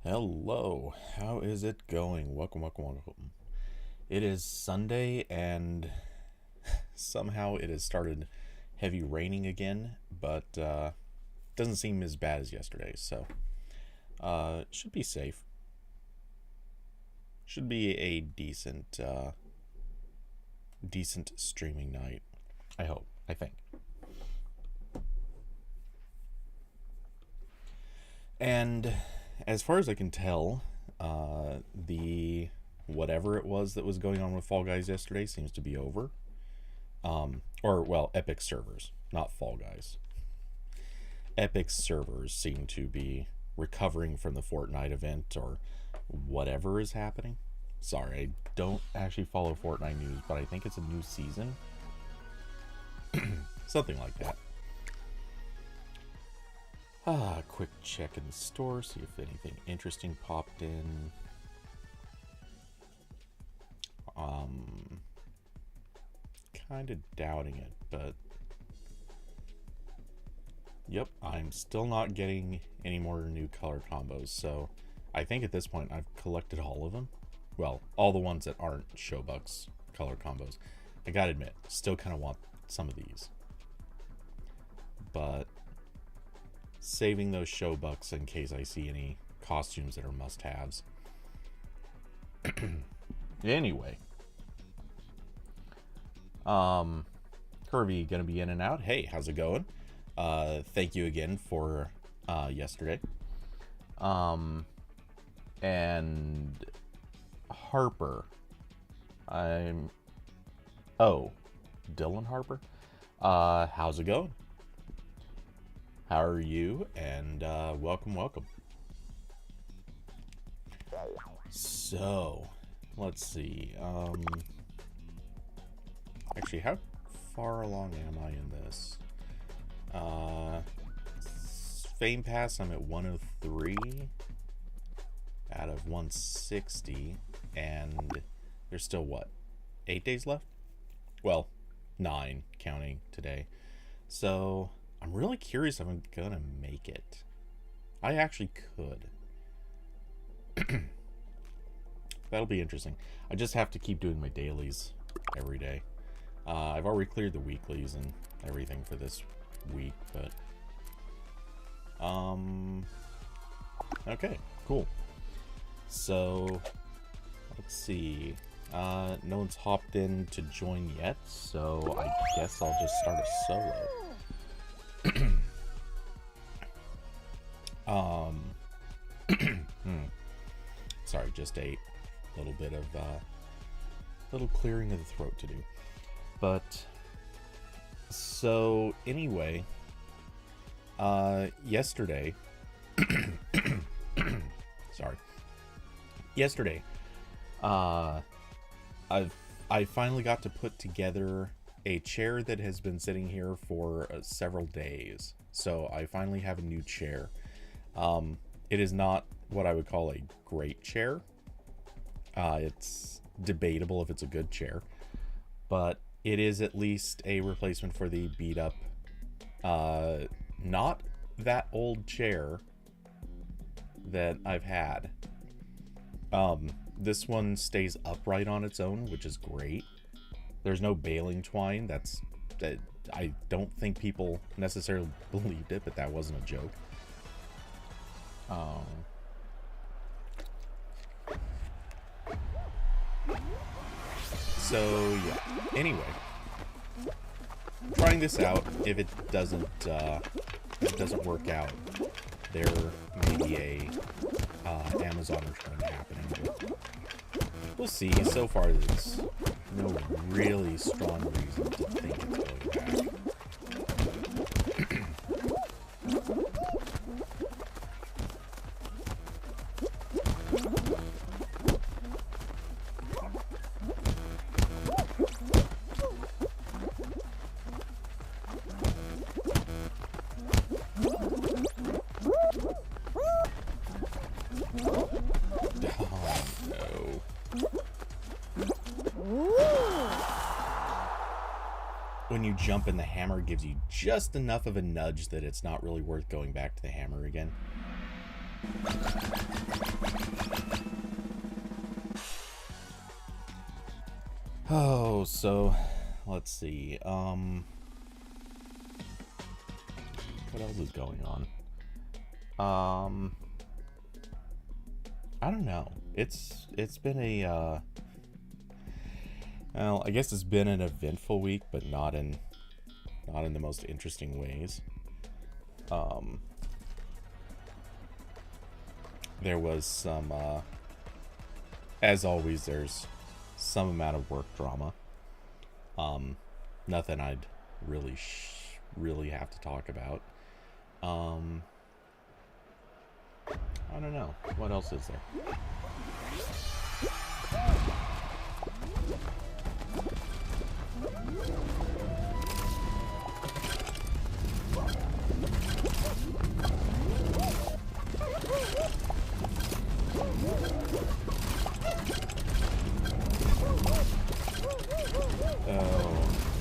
Hello, how is it going? Welcome. It is Sunday and somehow it has started heavy raining again, but doesn't seem as bad as yesterday, so should be safe. Should be a decent streaming night. I hope. I think. And as far as I can tell, the whatever it was that was going on with Fall Guys yesterday seems to be over. Well, Epic servers, not Fall Guys. Epic servers seem to be recovering from the Fortnite event or whatever is happening. Sorry, I don't actually follow Fortnite news, but I think it's a new season. Something like that. Quick check in the store, see if anything interesting popped in. Kind of doubting it, but yep, I'm still not getting any more new color combos, so I think at this point I've collected all of them. Well, all the ones that aren't Showbucks color combos. I gotta admit, still kind of want some of these, but saving those Showbucks in case I see any costumes that are must-haves. Anyway, Kirby gonna be in and out. Hey, how's it going? Thank you again for yesterday. And Harper, Dylan Harper. How's it going? How are you? And welcome. So, let's see. Actually, how far along am I in this? Fame Pass, I'm at 103 out of 160, and there's still what? 8 days left? Well, 9 counting today. So I'm really curious if I'm gonna make it. I actually could. That'll be interesting. I just have to keep doing my dailies every day. I've already cleared the weeklies and everything for this week, but okay, cool. So let's see. No one's hopped in to join yet, so I guess I'll just start a solo. Sorry, just a little bit of little clearing of the throat to do. But so anyway, yesterday yesterday I finally got to put together a chair that has been sitting here for several days. So I finally have a new chair. It is not what I would call a great chair. It's debatable if it's a good chair, but it is at least a replacement for the beat up, not that old chair that I've had. This one stays upright on its own, which is great. There's no baling twine. I don't think people necessarily believed it, but that wasn't a joke. So yeah. Anyway, trying this out. If it doesn't work out, there may be a Amazon return happening. We'll see. So far, there's no really strong reason to think it's going back. When you jump and the hammer gives you just enough of a nudge that it's not really worth going back to the hammer again. Oh, so let's see. What else is going on? I don't know. It's been a well, I guess it's been an eventful week, but not in the most interesting ways. There was some as always, there's some amount of work drama. Nothing I'd really have to talk about. I don't know. What else is there?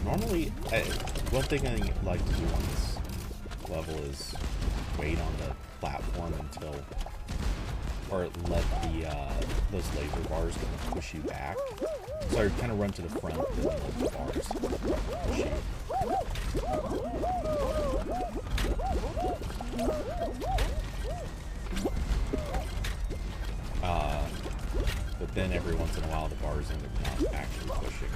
Normally, one thing I like to do on this level is wait on the platform until, or let the those laser bars kind of push you back. So I kind of run to the front and then let the bars push you. But then every once in a while the bars end up not actually pushing.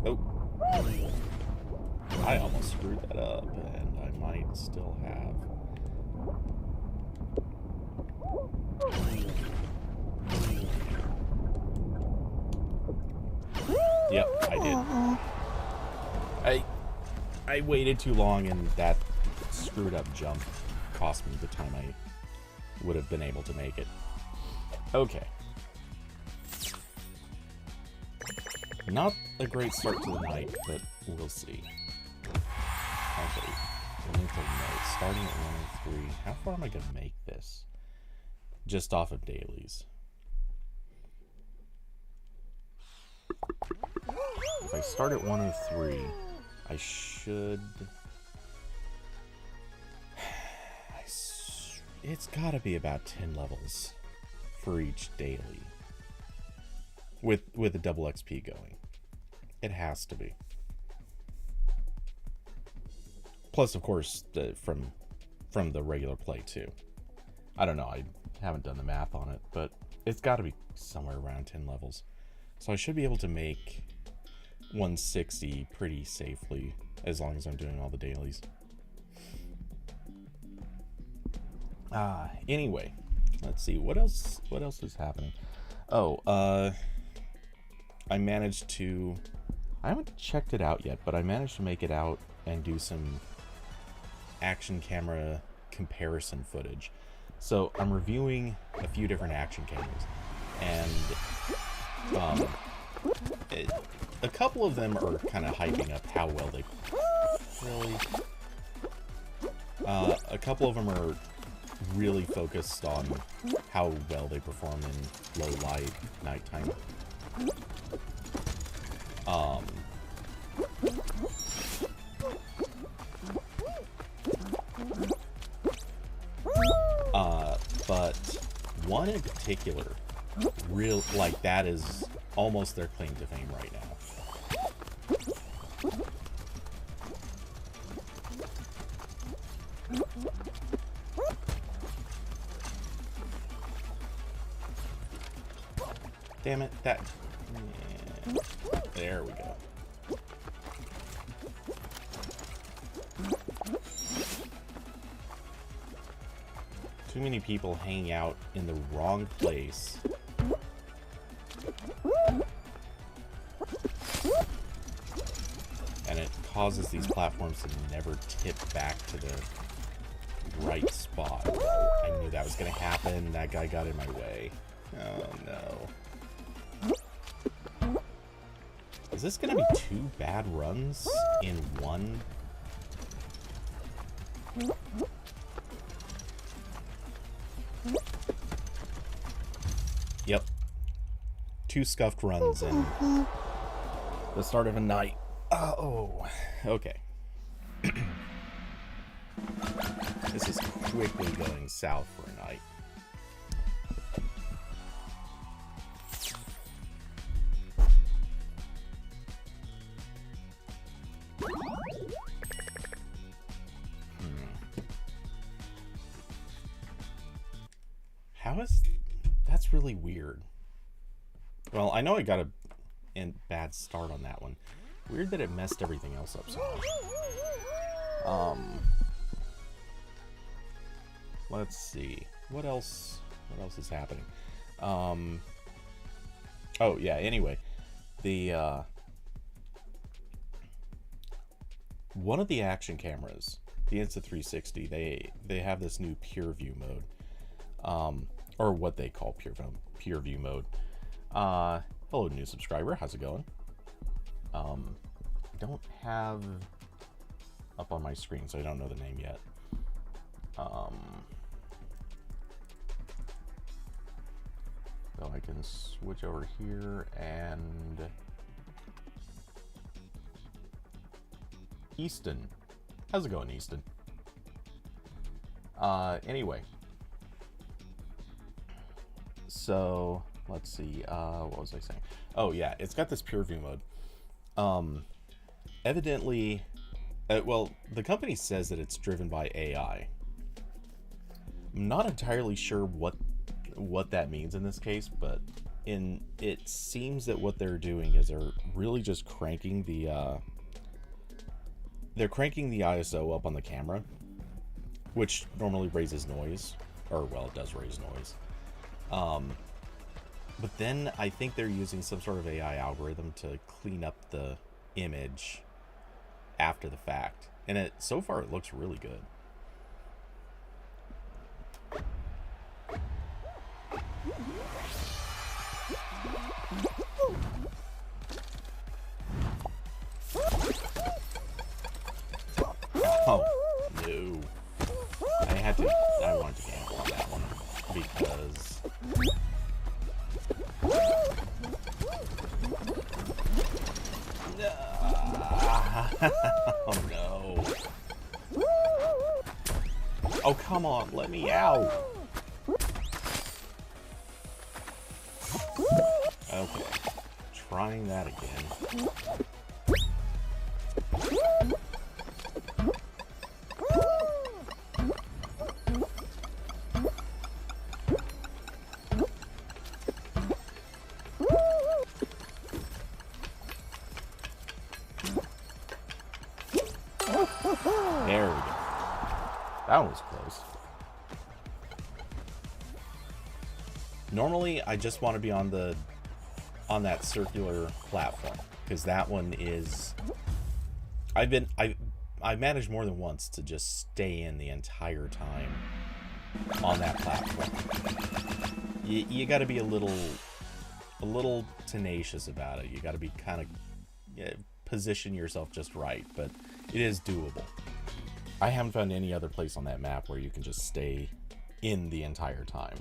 Oh. I almost screwed that up, and I might still have. Yep, I did. I waited too long, and that screwed up jump cost me the time I would have been able to make it. Okay. Not a great start to the night, but we'll see. Okay, mental note. Starting at 103. How far am I going to make this? Just off of dailies. If I start at 103, I should... It's got to be about 10 levels for each daily. With a double XP going. It has to be. Plus, of course, from the regular play, too. I don't know, I haven't done the math on it, but it's got to be somewhere around 10 levels. So I should be able to make 160 pretty safely, as long as I'm doing all the dailies. Anyway, let's see, what else is happening? Oh, I managed to... I haven't checked it out yet, but I managed to make it out and do some action camera comparison footage. So I'm reviewing a few different action cameras, and a couple of them are kind of hyping up how well they really. A couple of them are really focused on how well they perform in low light, nighttime. But one in particular, that is almost their claim to fame right now. Damn it, that... Yeah. There we go. Too many people hanging out in the wrong place. And it causes these platforms to never tip back to the right spot. I knew that was going to happen. That guy got in my way. Oh no. Is this going to be 2 bad runs in one? Yep. 2 scuffed runs in the start of a night. Oh, okay. This is quickly going south for a night. How is... That's really weird. Well, I know I got a bad start on that one. Weird that it messed everything else up so much. Let's see. What else is happening? Oh yeah, anyway. The one of the action cameras, the Insta360, they have this new pure view mode. Or what they call pure view mode. Hello new subscriber, how's it going? Don't have up on my screen, so I don't know the name yet. So I can switch over here and Easton. How's it going, Easton? Anyway. So let's see, what was I saying? Oh yeah, it's got this pure view mode. Evidently, well, the company says that it's driven by AI. I'm not entirely sure what that means in this case, but it seems that what they're doing is they're really just cranking the ISO up on the camera, which normally raises noise, or well, it does raise noise. But then I think they're using some sort of AI algorithm to clean up the image after the fact, and so far it looks really good. Oh no! I wanted to gamble on that one because oh no! Oh come on, let me out! Okay, trying that again. There we go. That one was close. Normally, I just want to be on that circular platform because that one is. I've managed more than once to just stay in the entire time on that platform. You got to be a little tenacious about it. You got to be kind of position yourself just right, but it is doable. I haven't found any other place on that map where you can just stay in the entire time.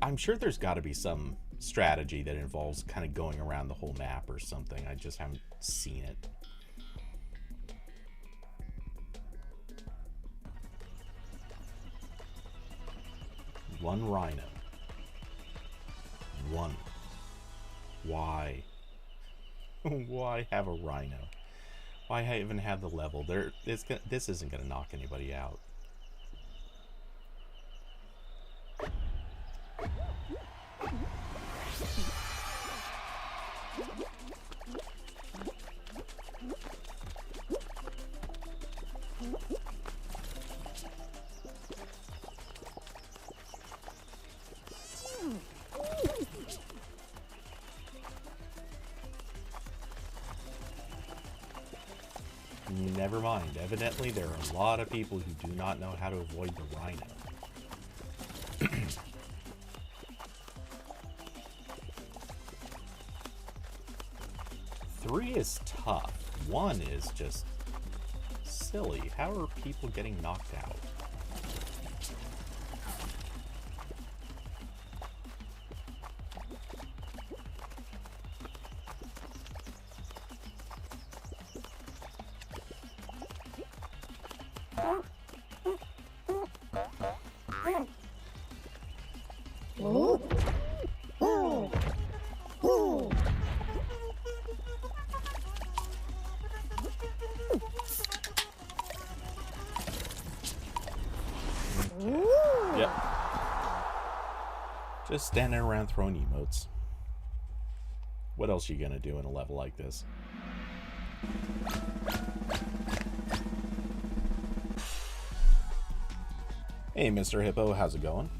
I'm sure there's got to be some strategy that involves kind of going around the whole map or something. I just haven't seen it. One rhino. One. Why? Why have a rhino? Why even have the level? This isn't going to knock anybody out. Never mind. Evidently, there are a lot of people who do not know how to avoid the rhino. 3 is tough. 1 is just silly. How are people getting knocked out? Yep. Just standing around throwing emotes. What else are you gonna do in a level like this? Hey, Mr. Hippo, how's it going?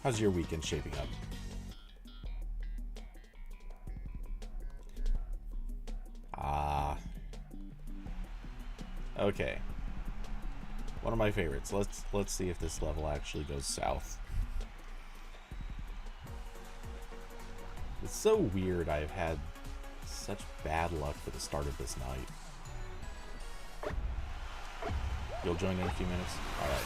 How's your weekend shaping up? Ah. Okay. One of my favorites. Let's see if this level actually goes south. It's so weird I've had such bad luck for the start of this night. You'll join in a few minutes? Alright.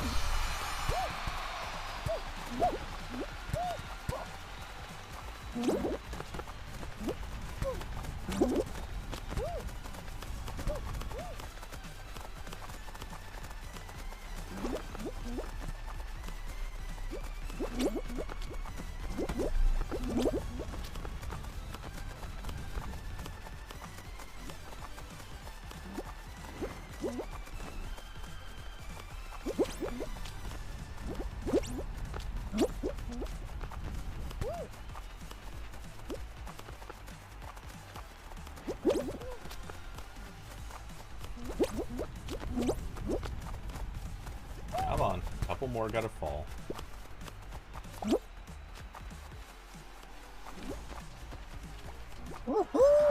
Come on, a couple more gotta fall.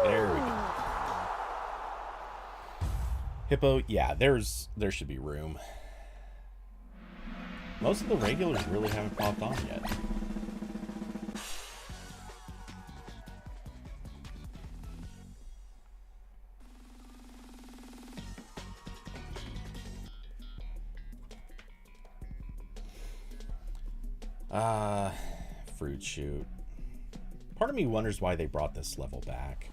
There we go. Hippo, yeah, there should be room. Most of the regulars really haven't popped on yet. Fruit shoot. Part of me wonders why they brought this level back.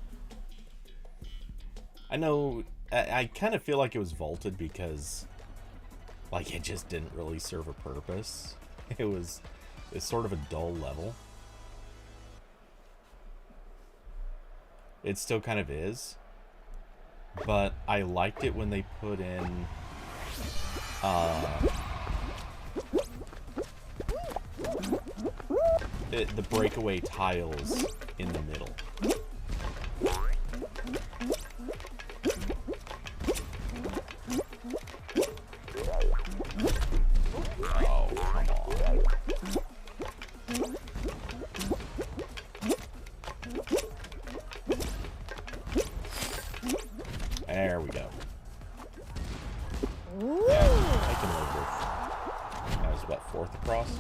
I know, I kind of feel like it was vaulted because, like, it just didn't really serve a purpose. It's sort of a dull level. It still kind of is. But I liked it when they put in, the breakaway tiles in the middle. Oh, come on. There we go. Yeah, I can live with. That was what, fourth across?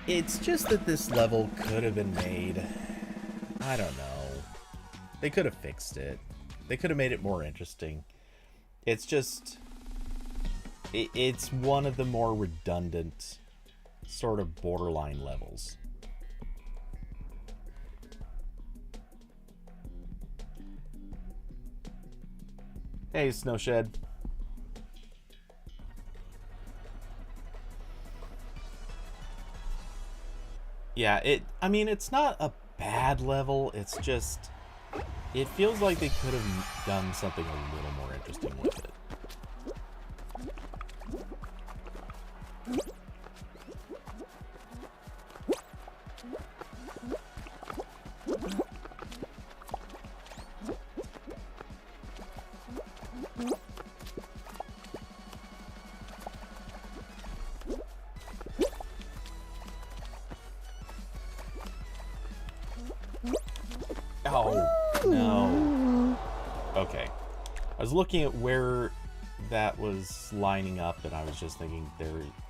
It's just that this level could have been made, I don't know. They could have fixed it. They could have made it more interesting. It's just, it's one of the more redundant, sort of borderline levels. Hey, Snowshed. Yeah, I mean, it's not a bad level, it's just, it feels like they could have done something a little more interesting with it. Oh, no. Okay. I was looking at where that was lining up, and I was just thinking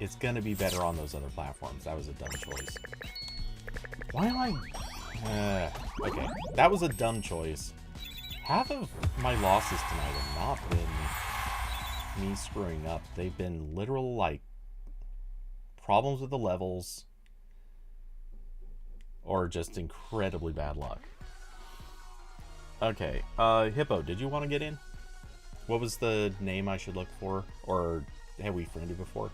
it's gonna be better on those other platforms. That was a dumb choice. Why am I... okay. That was a dumb choice. Half of my losses tonight have not been me screwing up. They've been literal, like, problems with the levels, or just incredibly bad luck. Okay, Hippo, did you want to get in? What was the name I should look for? Or have we friended before?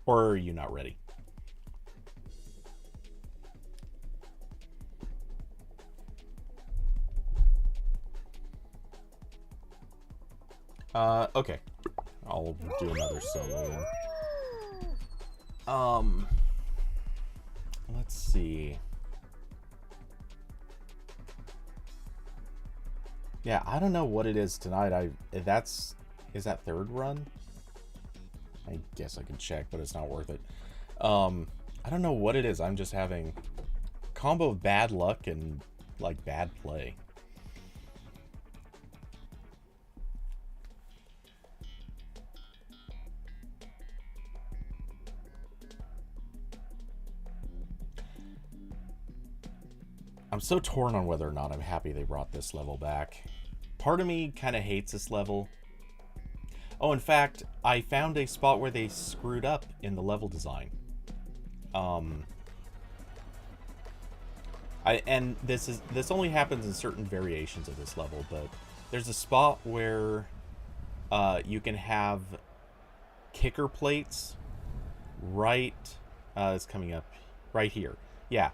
Or are you not ready? Okay. I'll do another solo then. Let's see. Yeah, I don't know what it is tonight. Is that third run? I guess I can check, but it's not worth it. I don't know what it is. I'm just having a combo of bad luck and like bad play. I'm so torn on whether or not I'm happy they brought this level back. Part of me kind of hates this level. Oh, in fact, I found a spot where they screwed up in the level design. And this only happens in certain variations of this level, but there's a spot where you can have kicker plates right. It's coming up right here. Yeah,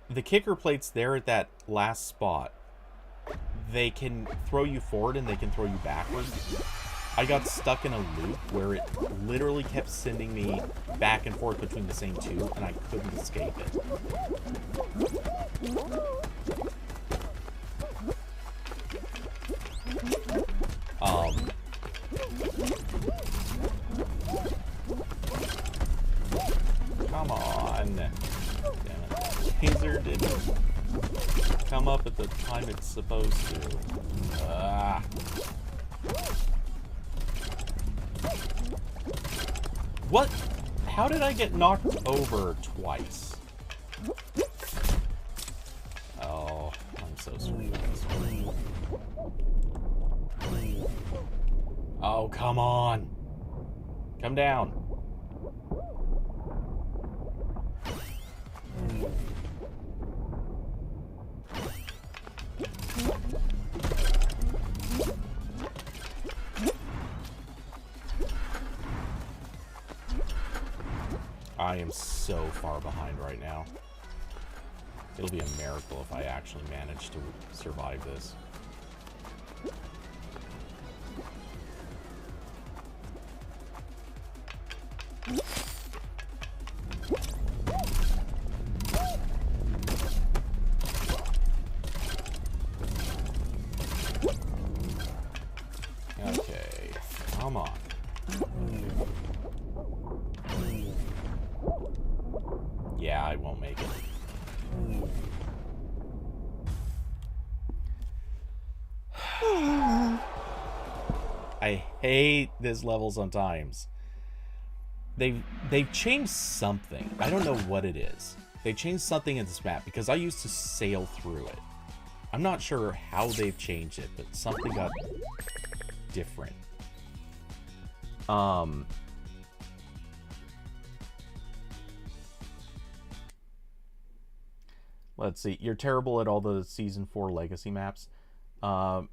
the kicker plates there at that last spot. They can throw you forward and they can throw you backwards. I got stuck in a loop where it literally kept sending me back and forth between the same two, and I couldn't escape it. Come on. Damn it. Laser didn't come up at the time it's supposed to. What? How did I get knocked over twice? Oh, I'm so sorry about this one. Oh, come on. Come down. I am so far behind right now. It'll be a miracle if I actually manage to survive this. Okay, come on. Yeah, I won't make it. I hate this level sometimes. They've changed something. I don't know what it is. They changed something in this map because I used to sail through it. I'm not sure how they've changed it, but something got different. Let's see. You're terrible at all the Season 4 Legacy maps. Button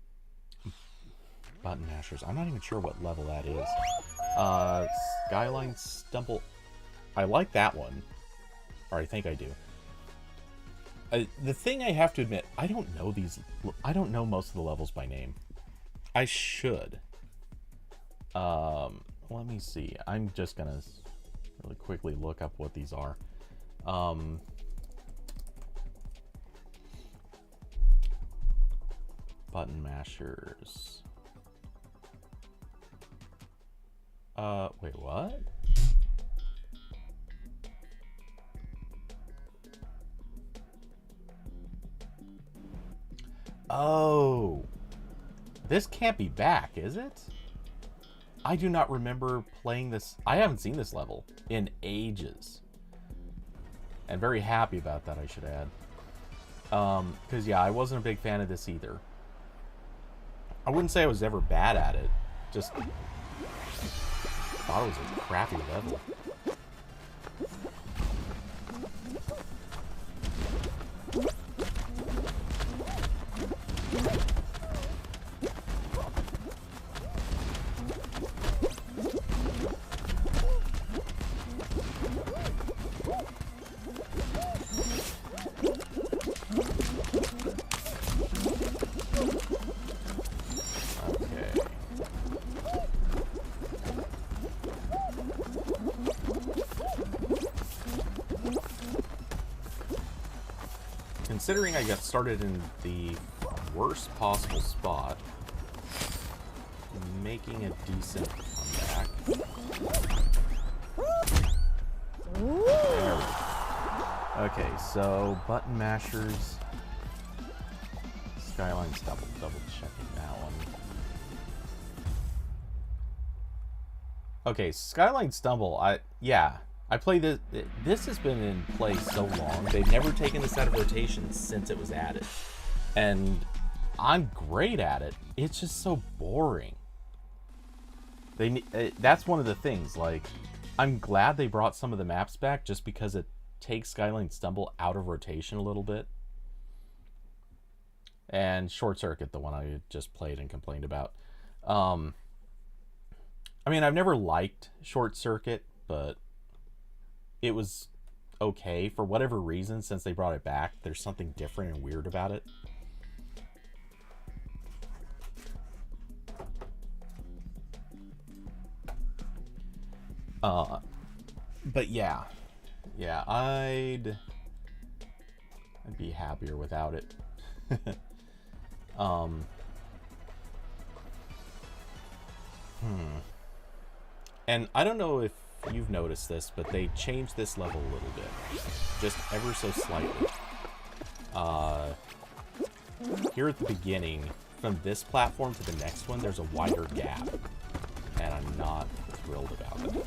Mashers. I'm not even sure what level that is. Skyline Stumble. I like that one. Or I think I do. The thing I have to admit, I don't know most of the levels by name. I should. Let me see. I'm just gonna really quickly look up what these are. Button Mashers. Wait, what? Oh. This can't be back, is it? I do not remember playing this. I haven't seen this level in ages. And very happy about that, I should add. Because, yeah, I wasn't a big fan of this either. I wouldn't say I was ever bad at it. Just thought it was a crappy level. considering I got started in the worst possible spot, making a decent comeback. There we go. Okay, so button mashers. Skyline's double checking that one. Okay, Skyline Stumble. I play this. This has been in play so long. They've never taken this out of rotation since it was added, and I'm great at it. It's just so boring. That's one of the things. Like, I'm glad they brought some of the maps back, just because it takes Skyline Stumble out of rotation a little bit. And Short Circuit, the one I just played and complained about. I mean, I've never liked Short Circuit, but it was okay for whatever reason. Since they brought it back, there's something different and weird about it. But yeah, I'd be happier without it. And I don't know if you've noticed this, but they changed this level a little bit, just ever so slightly. Here at the beginning, from this platform to the next one, there's a wider gap, and I'm not thrilled about it.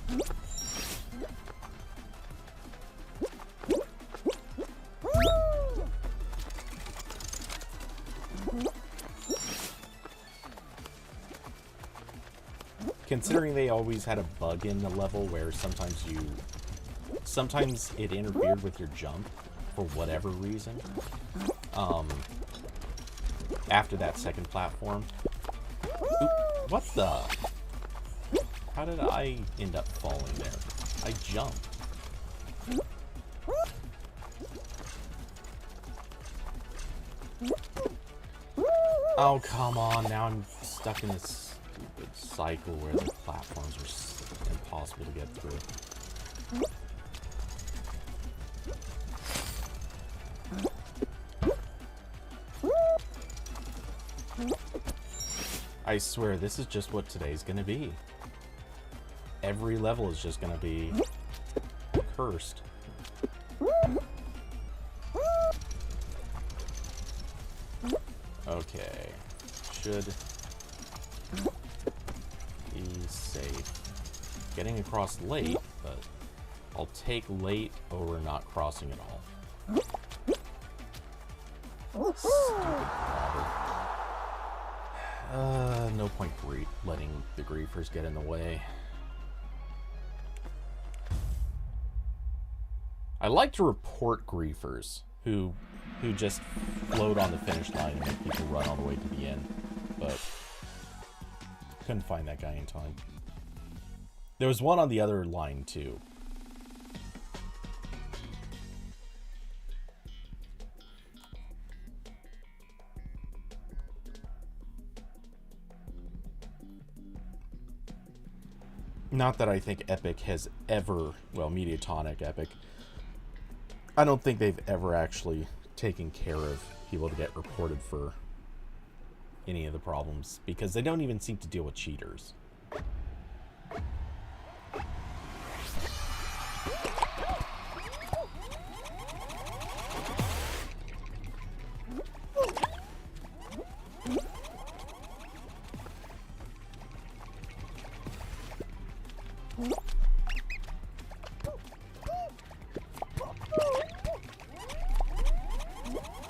Considering they always had a bug in the level where sometimes it interfered with your jump for whatever reason. After that second platform. Oop, what the? How did I end up falling there? I jumped. Oh, come on. Now I'm stuck in this stupid cycle where the platforms are impossible to get through. I swear, this is just what today's gonna be. Every level is just gonna be cursed. Okay, should be safe. Getting across late, but I'll take late over not crossing at all. Stupid grabber. No point letting the griefers get in the way. I like to report griefers who just float on the finish line and make people run all the way to the end, but couldn't find that guy in time. There was one on the other line too. Not that I think Epic has ever, well, Mediatonic Epic, I don't think they've ever actually taken care of people to get reported for any of the problems, because they don't even seem to deal with cheaters.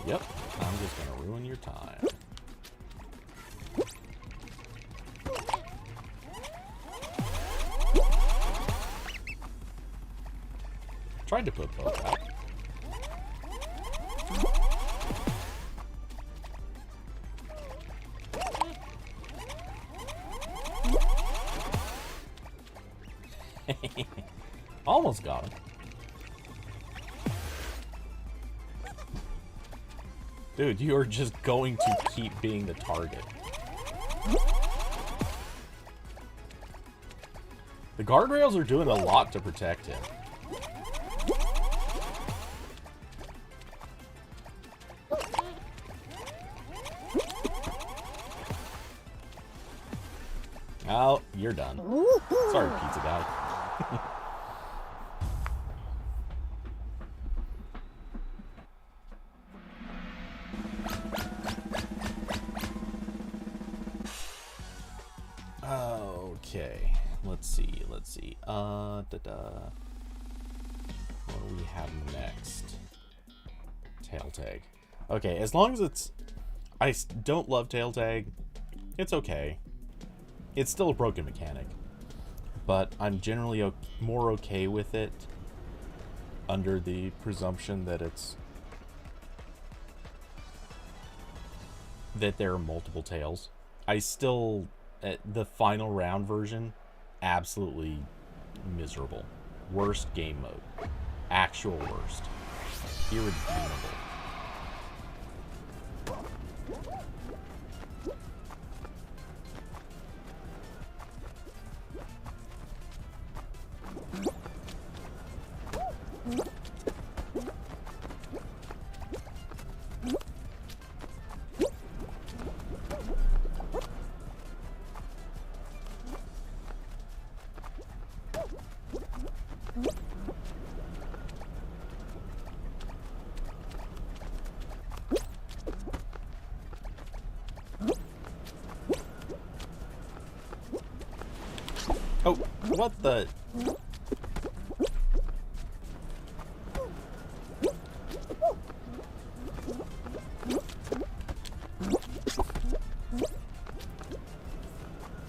Yep, I'm just gonna ruin your time. Tried to put both out. Almost got him. Dude, you are just going to keep being the target. The guardrails are doing a lot to protect him. you're done. Sorry, pizza guy. Okay, let's see. What do we have next? Tail tag. Okay, as long as it's... I don't love tail tag. It's okay. It's still a broken mechanic. But I'm generally more okay with it under the presumption that it's... that there are multiple tails. I still... the final round version, absolutely miserable. Worst game mode. Actual worst. Irredeemable. Oh, what the...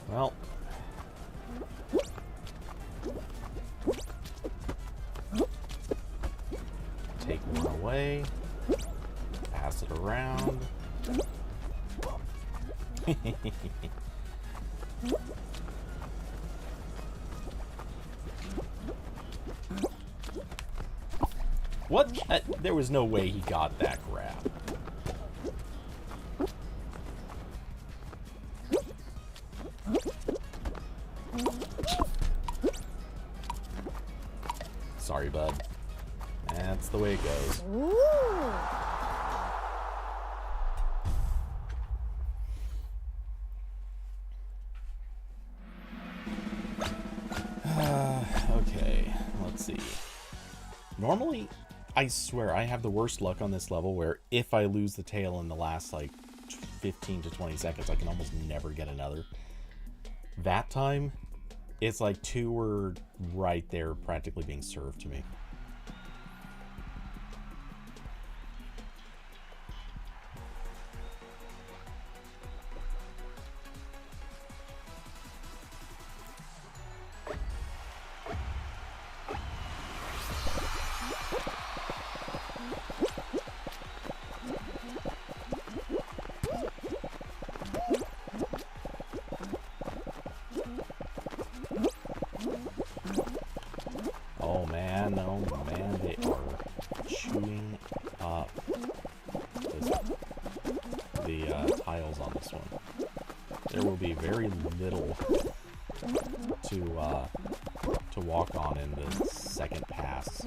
Well... Take one away. Pass it around. What? There was no way he got that grab. Sorry, bud. That's the way it goes. Okay, let's see. Normally, I swear, I have the worst luck on this level where if I lose the tail in the last, like, 15 to 20 seconds, I can almost never get another. That time, it's like two were right there practically being served to me. Oh man, they are chewing up the tiles on this one. There will be very little to walk on in the second pass.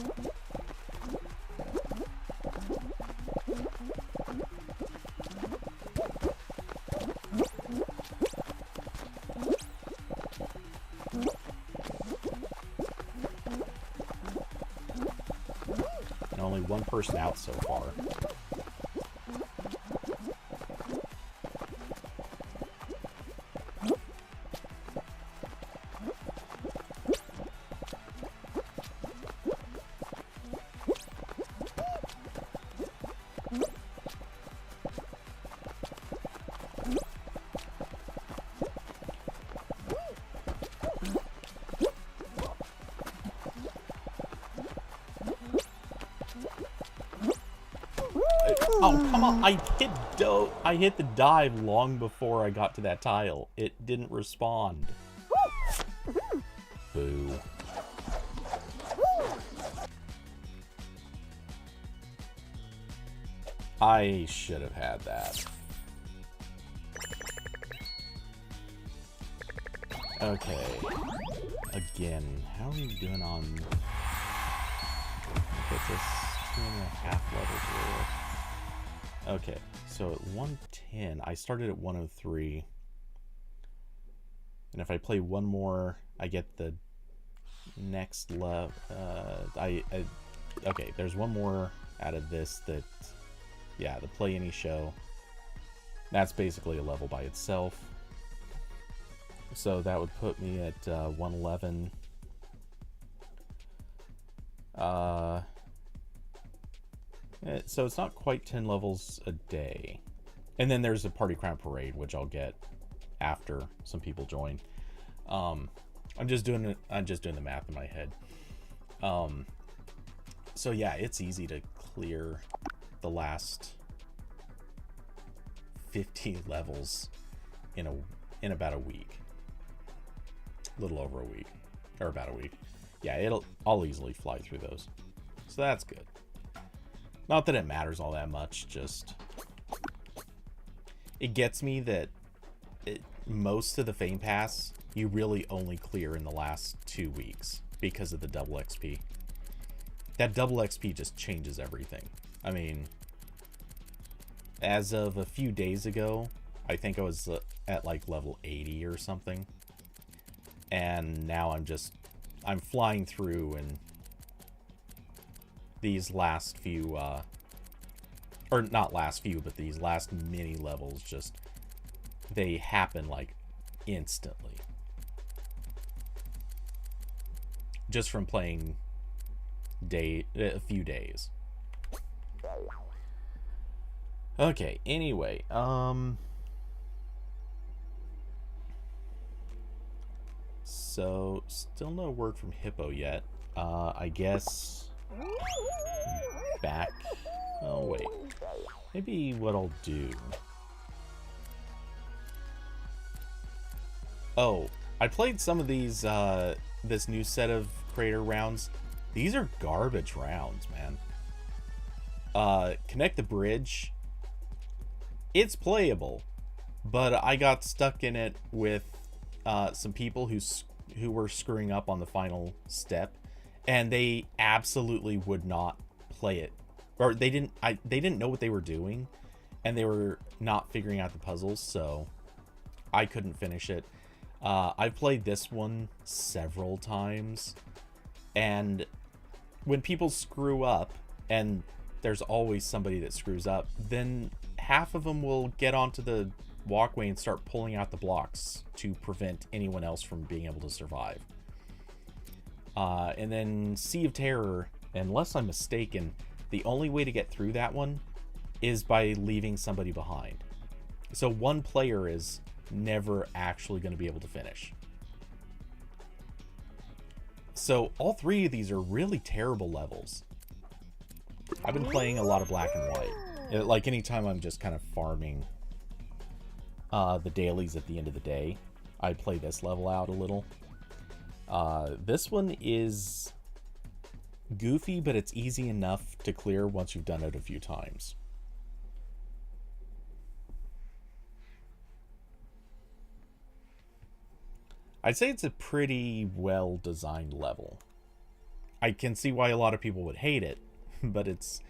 And only one person out so far. Oh, come on. I hit the dive long before I got to that tile. It didn't respond. Boo. I should have had that. Okay. Again, how are we doing on... Get this 2.5 levels worth. Okay, so at 110, I started at 103. And if I play one more, I get the next level. Okay, there's one more out of this that, yeah, the Play Any Show. That's basically a level by itself. So that would put me at 111. So it's not quite 10 levels a day. And then there's a Party Crown Parade, which I'll get after some people join. I'm just doing the math in my head. So yeah, it's easy to clear the last 50 levels in about a week. A little over a week, or about a week. Yeah, I'll easily fly through those. So that's good. Not that it matters all that much, just it gets me that most of the Fame Pass you really only clear in the last 2 weeks because of the double XP. That double XP just changes everything. I mean, as of a few days ago, I think I was at like level 80 or something. And now I'm flying through, and these last few, or not last few, but these last mini levels just, they happen like instantly. Just from playing a few days. Okay, anyway, so still no word from Hippo yet. I guess back. Oh wait, maybe what I'll do. Oh, I played some of these this new set of creator rounds. These are garbage rounds, man. Connect the Bridge. It's playable, but I got stuck in it with some people who were screwing up on the final step, and they absolutely would not play it, or they didn't know what they were doing, and they were not figuring out the puzzles, so I couldn't finish it. I've played this one several times, and when people screw up, and there's always somebody that screws up, then half of them will get onto the walkway and start pulling out the blocks to prevent anyone else from being able to survive. And then Sea of Terror, unless I'm mistaken, the only way to get through that one is by leaving somebody behind. So one player is never actually going to be able to finish. So all three of these are really terrible levels. I've been playing a lot of Black and White. Like anytime I'm just kind of farming the dailies at the end of the day, I play this level out a little. This one is goofy, but it's easy enough to clear once you've done it a few times. I'd say it's a pretty well designed level. I can see why a lot of people would hate it, but it's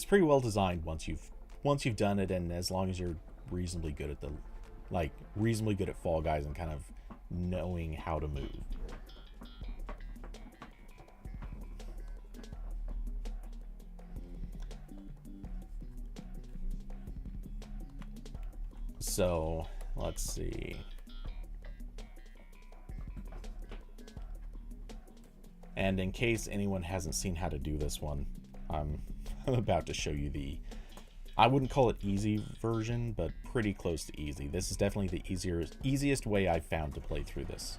pretty well designed once you've done it, and as long as you're reasonably good at reasonably good at Fall Guys and kind of knowing how to move. So, let's see. And in case anyone hasn't seen how to do this one, I'm about to show you I wouldn't call it easy version, but pretty close to easy. This is definitely the easiest way I've found to play through this.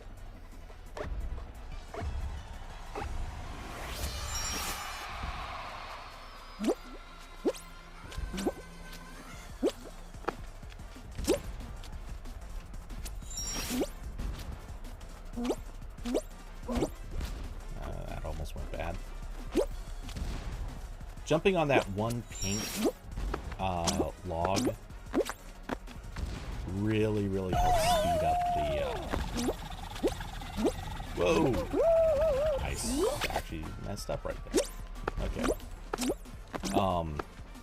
That almost went bad. Jumping on that one pink log really helps speed up the whoa, I actually messed up right there. Okay,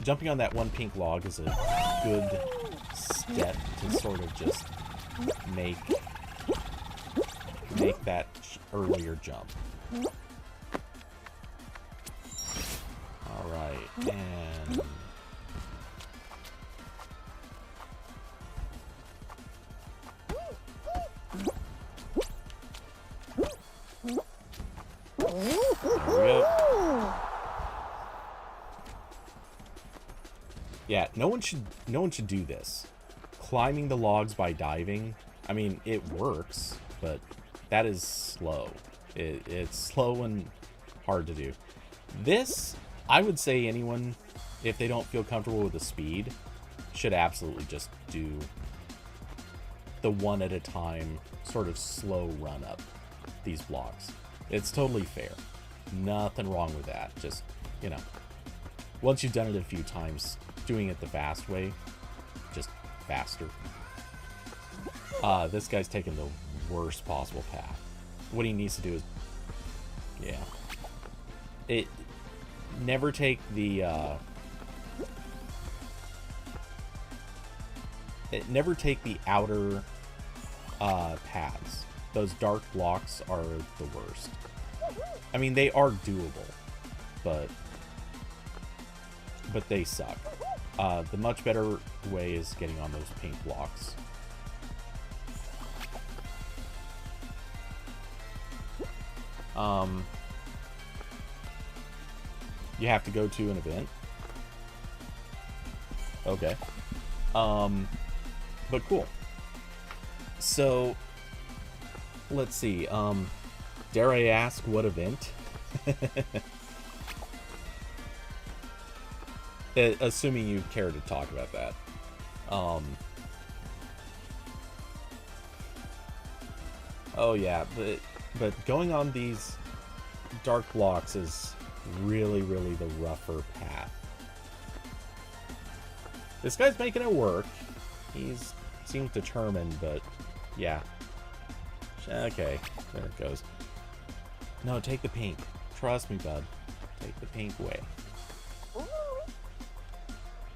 jumping on that one pink log is a good step to sort of just make make that earlier jump. Alright, and... there we go. Yeah, no one should do this. Climbing the logs by diving, I mean, it works, but that is slow. It's slow and hard to do. This, I would say anyone, if they don't feel comfortable with the speed, should absolutely just do the one at a time, sort of slow run up these blocks. It's totally fair. Nothing wrong with that. Just, you know, once you've done it a few times, doing it the fast way, just faster. This guy's taking the worst possible path. What he needs to do is, yeah. Never take the, never take the outer, paths. Those dark blocks are the worst. I mean, they are doable, but they suck. The much better way is getting on those pink blocks. You have to go to an event. Okay. But cool. So, let's see. Dare I ask what event? Assuming you care to talk about that. Oh yeah, but going on these dark blocks is really, really the rougher path. This guy's making it work. He seems determined, but yeah. Okay, there it goes. No, take the pink. Trust me, bud. Take the pink way.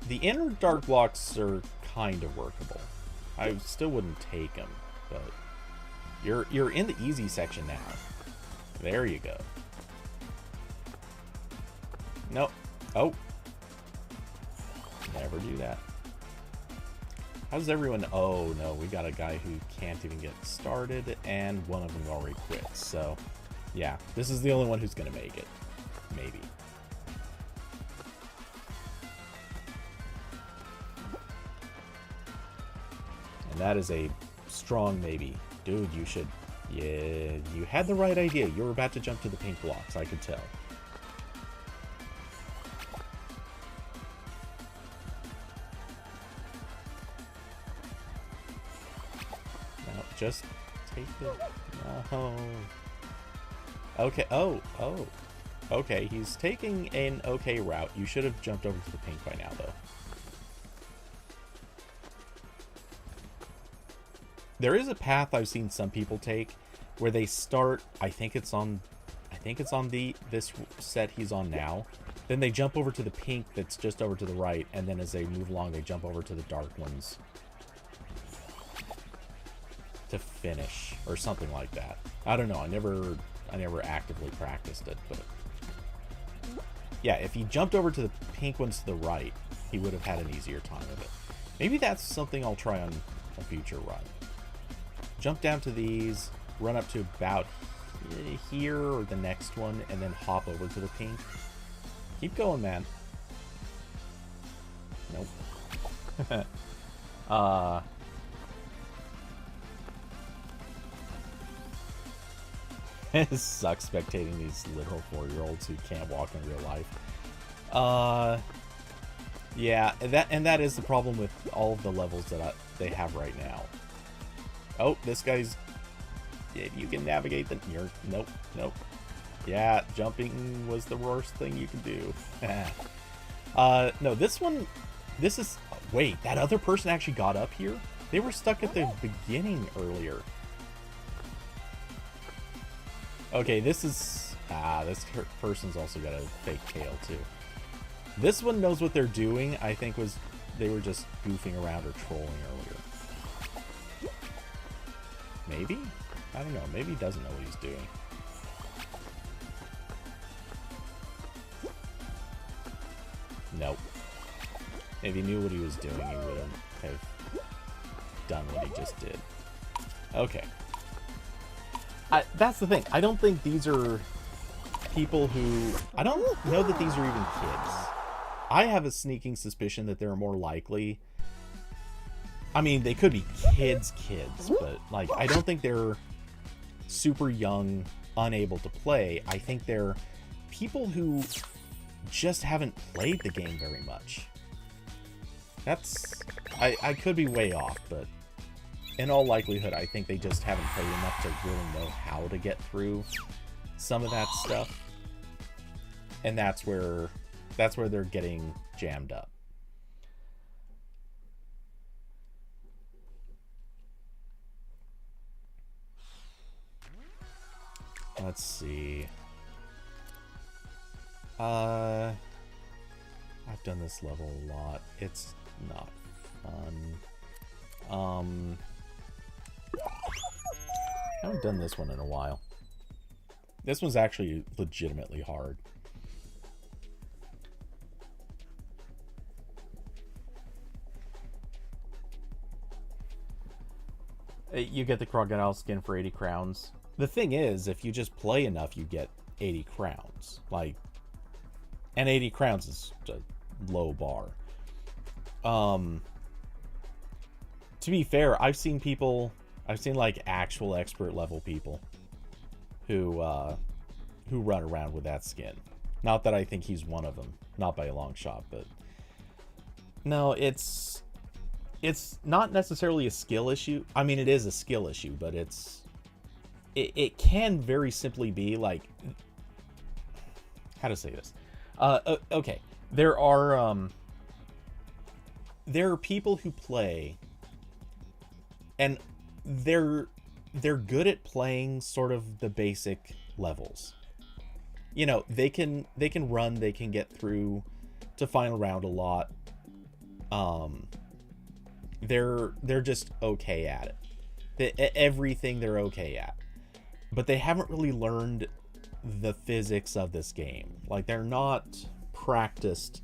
The inner dark blocks are kind of workable. I still wouldn't take them, but you're in the easy section now. There you go. Nope. Oh. Never do that. How's everyone? Oh no, we got a guy who can't even get started, and one of them already quit. So, yeah, this is the only one who's gonna make it. Maybe. And that is a strong maybe. Dude, you should... Yeah, you had the right idea. You were about to jump to the pink blocks, I could tell. No, just take the... No. Okay, oh. Okay, he's taking an okay route. You should have jumped over to the pink by now, though. There is a path I've seen some people take where they start, I think it's on this set he's on now. Then they jump over to the pink that's just over to the right, and then as they move along, they jump over to the dark ones to finish, or something like that. I don't know. I never actively practiced it, but yeah, if he jumped over to the pink ones to the right, he would have had an easier time of it. Maybe that's something I'll try on a future run. Jump down to these, run up to about here or the next one, and then hop over to the pink. Keep going, man. Nope. It sucks spectating these little 4-year-olds who can't walk in real life. Yeah, that is the problem with all of the levels that they have right now. Oh, this guy's... You can navigate the... Nope. Yeah, jumping was the worst thing you can do. No, this one... This is... Wait, that other person actually got up here? They were stuck at the beginning earlier. Okay, this is... this person's also got a fake tail, too. This one knows what they're doing. I think they were just goofing around or trolling earlier. Maybe? I don't know. Maybe he doesn't know what he's doing. Nope. If he knew what he was doing, he wouldn't have done what he just did. Okay. That's the thing. I don't think these are people who... I don't know that these are even kids. I have a sneaking suspicion that they're more likely... I mean, they could be kids, but, like, I don't think they're super young, unable to play. I think they're people who just haven't played the game very much. That's... I could be way off, but in all likelihood, I think they just haven't played enough to really know how to get through some of that stuff. And that's where they're getting jammed up. Let's see. I've done this level a lot. It's not fun. I haven't done this one in a while. This one's actually legitimately hard. You get the crocodile skin for 80 crowns. The thing is, if you just play enough, you get 80 crowns. Like, and 80 crowns is a low bar. To be fair, I've seen like actual expert level people who run around with that skin. Not that I think he's one of them, not by a long shot, but no, it's not necessarily a skill issue. I mean, it is a skill issue, but it can very simply be like, how to say this? Okay, there are people who play, and they're good at playing sort of the basic levels. You know, they can run, they can get through to final round a lot. They're just okay at it. Everything they're okay at. But they haven't really learned the physics of this game. Like, they're not practiced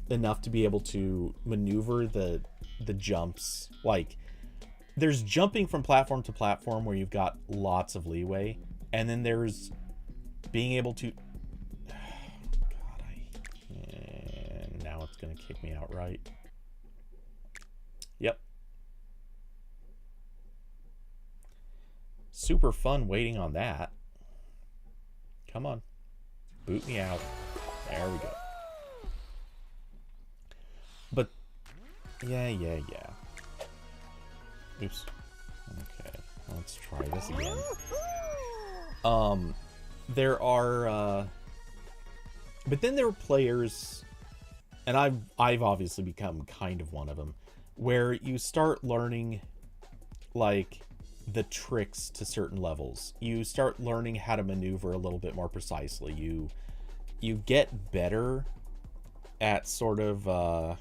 enough to be able to maneuver the jumps. Like, there's jumping from platform to platform where you've got lots of leeway, and then there's being able to... now it's gonna kick me outright. Yep. Super fun waiting on that. Come on. Boot me out. There we go. But, yeah. Oops. Okay, let's try this again. There are, but then there are players, and I've obviously become kind of one of them, where you start learning, like, the tricks to certain levels. You start learning how to maneuver a little bit more precisely. You get better at sort of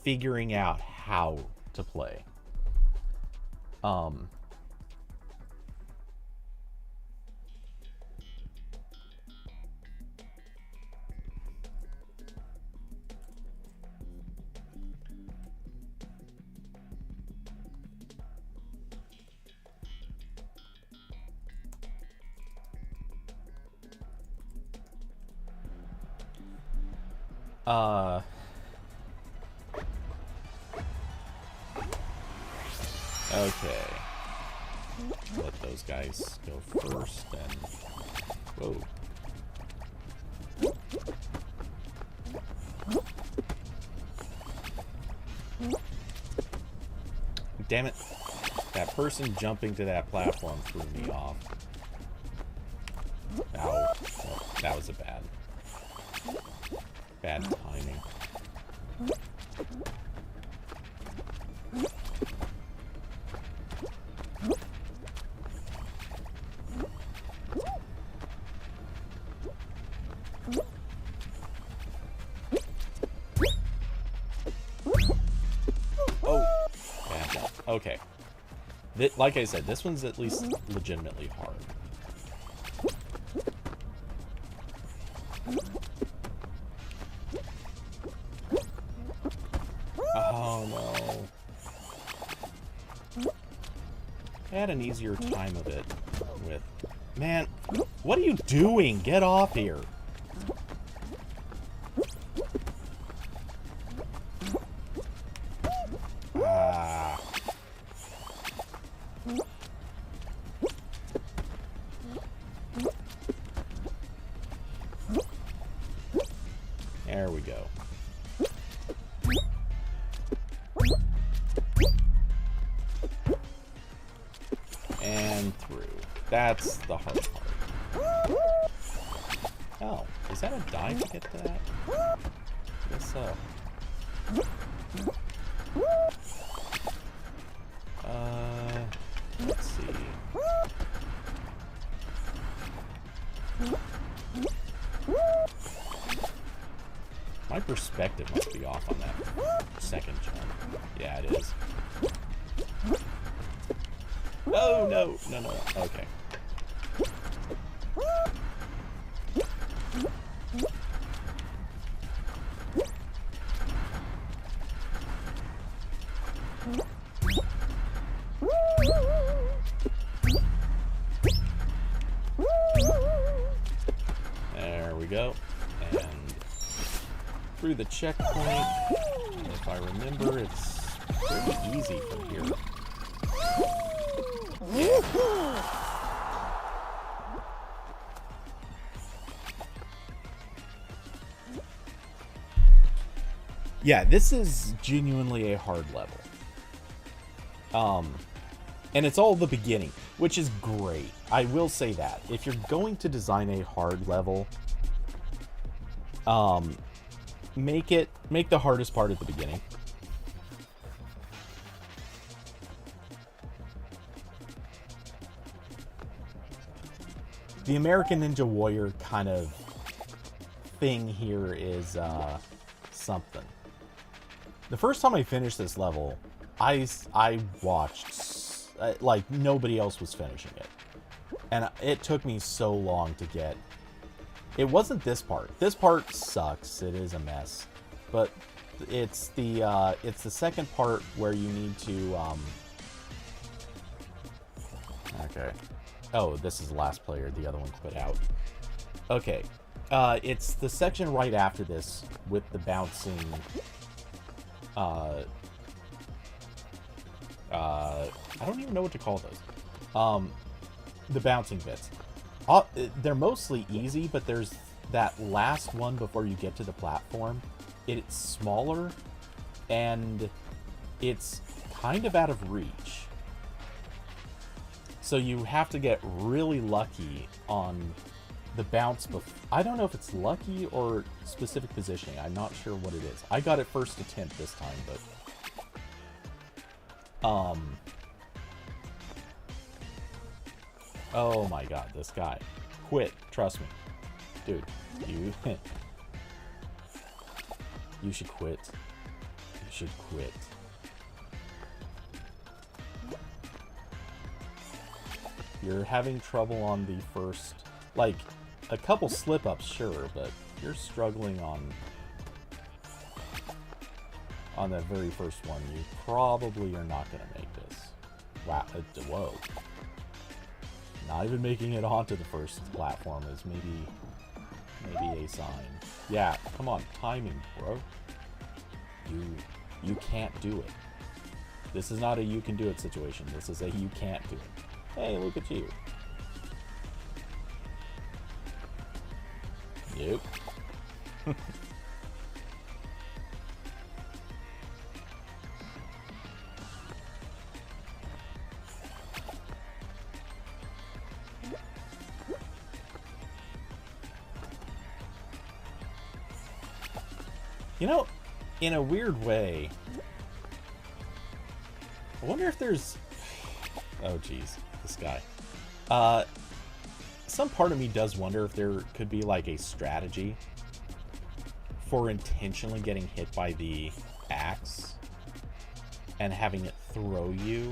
figuring out how to play. Okay. Let those guys go first, and... Whoa. Damn it. That person jumping to that platform threw me off. Ow. Oh, that was a bad timing. Oh, okay. Like I said, this one's at least legitimately hard. Oh no. I had an easier time of it with... Man, what are you doing? Get off here. Ah. There we go. And through. That's the hard part. Oh, is that a dive to get to that? I guess so. Let's see. My perspective must be off on that second jump. Yeah, it is. Oh, no. No, no, no. Okay. There we go. And through the checkpoint. And if I remember, it's pretty easy from here. Yeah, this is genuinely a hard level. And it's all the beginning, which is great. I will say that. If you're going to design a hard level, make the hardest part at the beginning. The American Ninja Warrior kind of thing here is something. The first time I finished this level, I watched like nobody else was finishing it, and it took me so long to get. It wasn't this part. This part sucks. It is a mess, but it's the second part where you need to Okay. Oh, this is the last player. The other one quit out. Okay. It's the section right after this with the bouncing I don't even know what to call those. The bouncing bits. They're mostly easy, but there's that last one before you get to the platform. It's smaller, and it's kind of out of reach. So you have to get really lucky on the bounce. I don't know if it's lucky or specific positioning. I'm not sure what it is. I got it first attempt this time, but... Oh my god, this guy. Quit. Trust me. Dude, you... You should quit. You should quit. You're having trouble on the first... Like, a couple slip-ups, sure, but you're struggling on that very first one. You probably are not going to make this. Wow, whoa. Not even making it onto the first platform is maybe a sign. Yeah, come on, timing, bro. You can't do it. This is not a you can do it situation. This is a you can't do it. Hey, look at you. Yep. You know, in a weird way, I wonder if there's... Oh, geez. This guy. Some part of me does wonder if there could be, like, a strategy for intentionally getting hit by the axe and having it throw you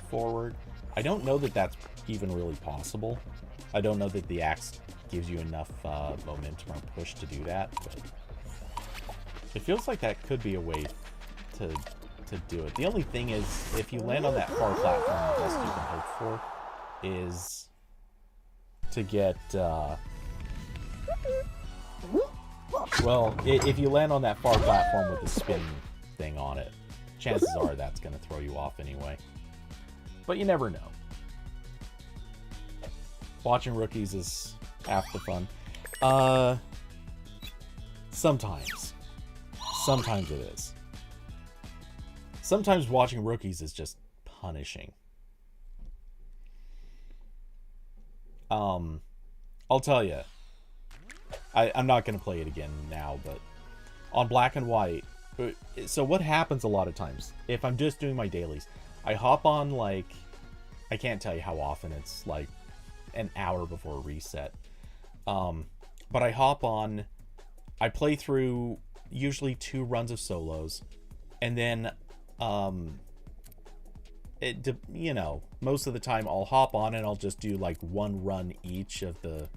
forward. I don't know that that's even really possible. I don't know that the axe gives you enough momentum or push to do that, but it feels like that could be a way to do it. The only thing is, if you land on that far platform, the best you can hope for is to get, well, if you land on that far platform with the spin thing on it, chances are that's going to throw you off anyway. But you never know. Watching rookies is half the fun. Sometimes. Sometimes it is. Sometimes watching rookies is just punishing. I'll tell you. I'm not going to play it again now, but on Black and White, so what happens a lot of times, if I'm just doing my dailies, I hop on, like, I can't tell you how often, it's like an hour before reset. But I hop on, I play through usually 2 runs of solos, and then, you know, most of the time I'll hop on and I'll just do like 1 run each of the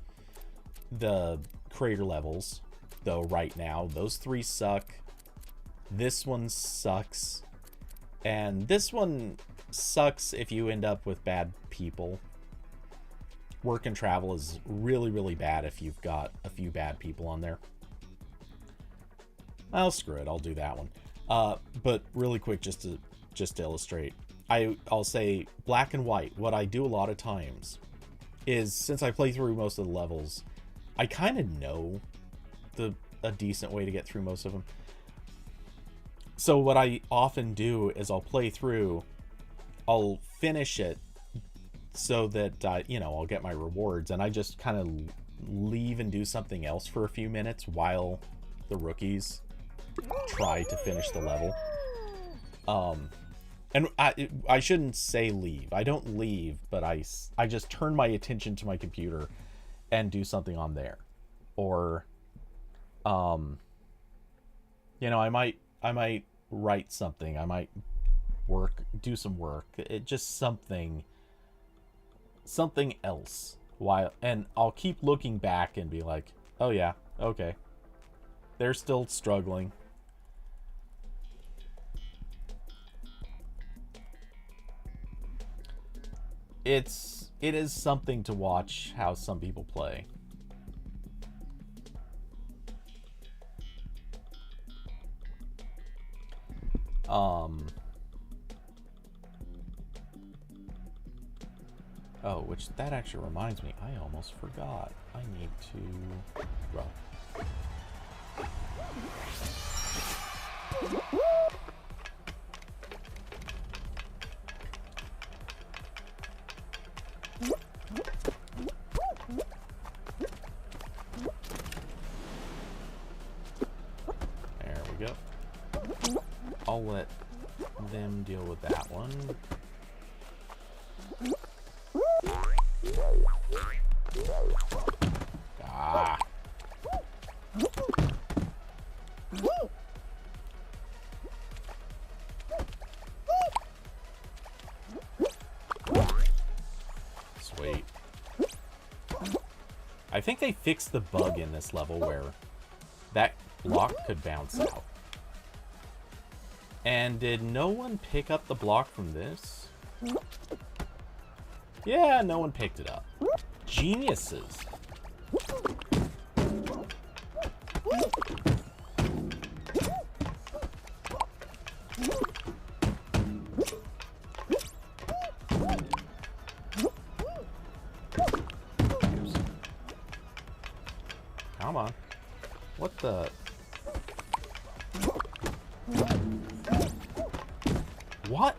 creator levels. Though right now, those 3 suck. This one sucks. And this one sucks if you end up with bad people. Work and travel is really, really bad if you've got a few bad people on there. Well, screw it. I'll do that one. But really quick, just to illustrate, I'll say Black and White. What I do a lot of times is, since I play through most of the levels, I kind of know a decent way to get through most of them. So what I often do is I'll play through, I'll finish it so that, you know, I'll get my rewards, and I just kind of leave and do something else for a few minutes while the rookies try to finish the level. And I shouldn't say leave. I don't leave, but I just turn my attention to my computer and do something on there. Or, you know, I might write something. I might do some work. It just something else. And I'll keep looking back and be like, oh yeah, okay. They're still struggling. It is something to watch how some people play. Oh, which that actually reminds me, I almost forgot. I need to, well, there we go. I'll let them deal with that one. Ah. Sweet. I think they fixed the bug in this level where that block could bounce out. And did no one pick up the block from this? Yeah, no one picked it up. Geniuses. Come on. What the? What?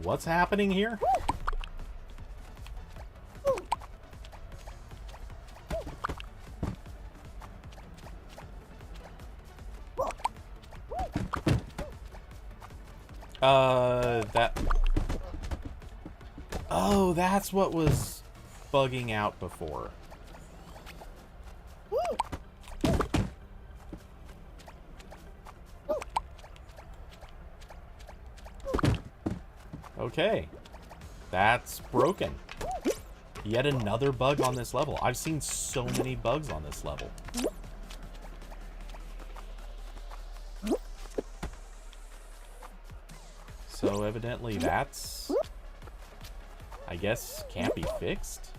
What's happening here? That... Oh, that's what was bugging out before. Okay. That's broken. Yet another bug on this level. I've seen so many bugs on this level. So evidently that's, I guess, can't be fixed.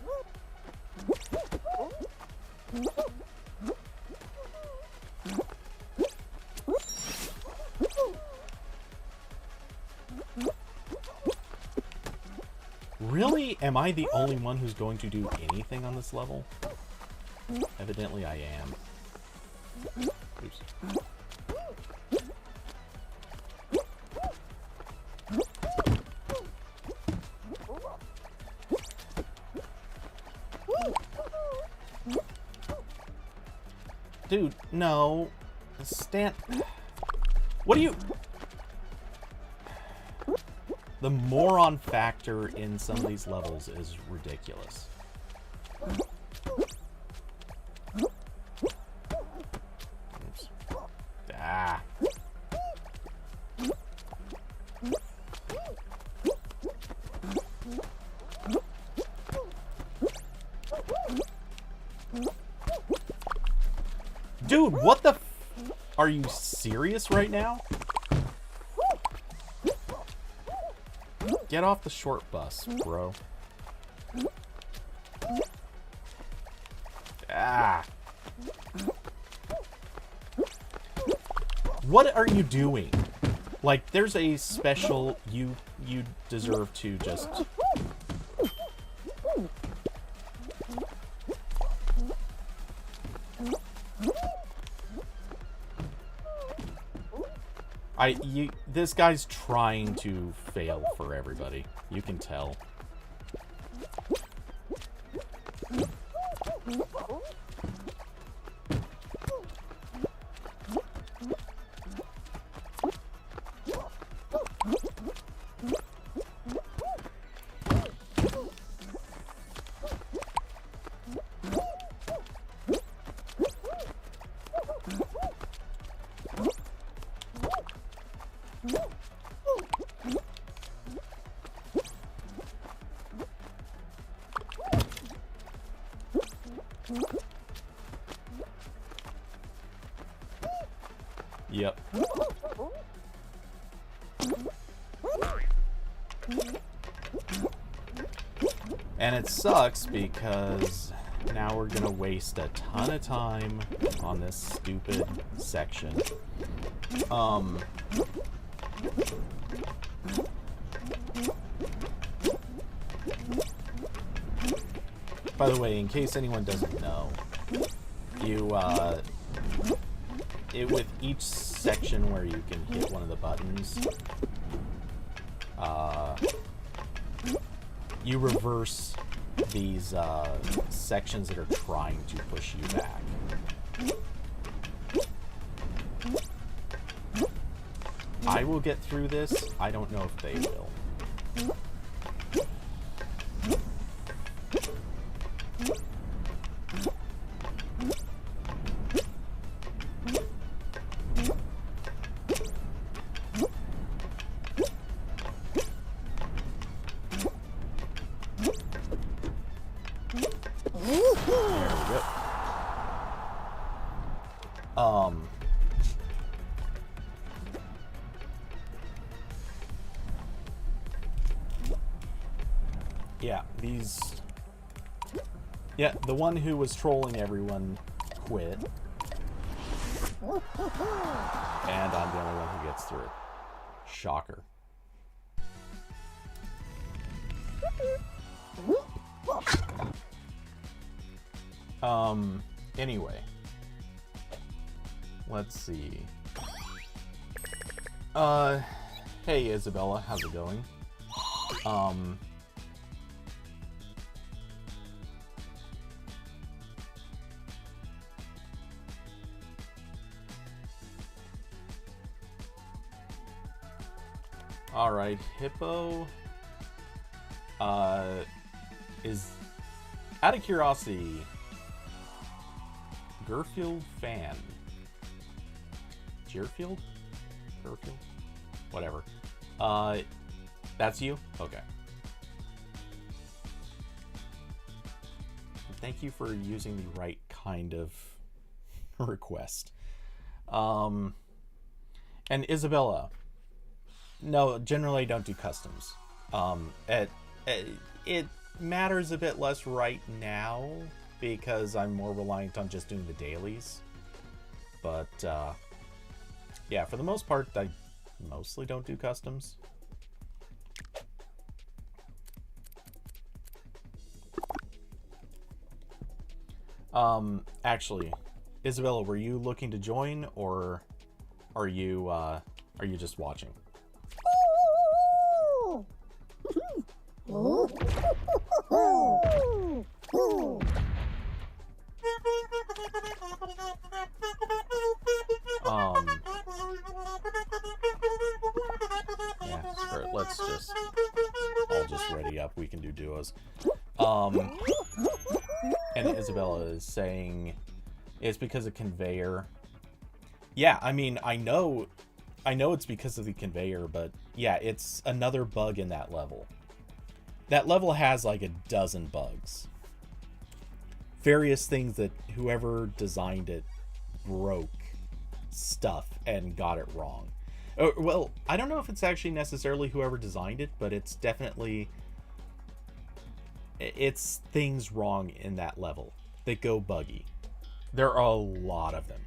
Really? Am I the only one who's going to do anything on this level? Evidently I am. Oops. Dude, no. Stand. What do you... The moron factor in some of these levels is ridiculous. Oops. Ah. Dude, what the f... Are you serious right now? Get off the short bus, bro. Ah. What are you doing? Like, there's a special... You deserve to just... This guy's trying to fail for everybody. You can tell. Yep. And it sucks because now we're gonna waste a ton of time on this stupid section. By the way, in case anyone doesn't know, with each section where you can hit one of the buttons, you reverse these sections that are trying to push you back. I will get through this. I don't know if they will. Yeah, the one who was trolling everyone quit. And I'm the only one who gets through. Shocker. Anyway. Let's see. Hey Isabella, how's it going? Alright, Hippo is, out of curiosity, Garfield fan. Garfield? Whatever. That's you? Okay. Thank you for using the right kind of request. And Isabella, no, generally I don't do customs. It matters a bit less right now because I'm more reliant on just doing the dailies. But yeah, for the most part, I mostly don't do customs. Actually, Isabella, were you looking to join, or are you just watching? Yeah, screw it. Let's just, I'll just ready up. We can do duos. And Isabella is saying it's because of conveyor. Yeah, I mean, I know it's because of the conveyor, but yeah, it's another bug in that level. That level has like a dozen bugs. Various things that whoever designed it broke stuff and got it wrong. Well, I don't know if it's actually necessarily whoever designed it, but it's definitely, it's things wrong in that level that go buggy. There are a lot of them.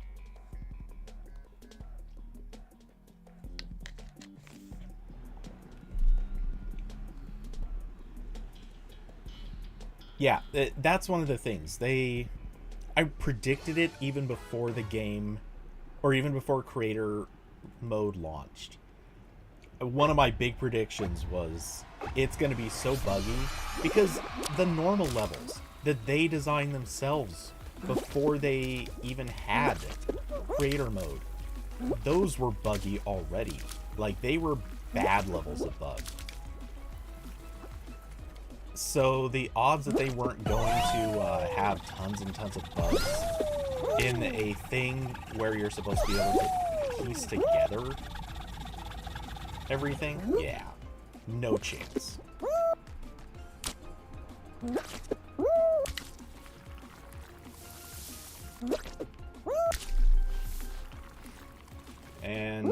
Yeah, that's one of the things. I predicted it even before the game, or even before creator mode launched. One of my big predictions was it's going to be so buggy because the normal levels that they designed themselves before they even had creator mode, those were buggy already. Like, they were bad levels of bug. So the odds that they weren't going to have tons and tons of bugs in a thing where you're supposed to be able to piece together everything, yeah, no chance. And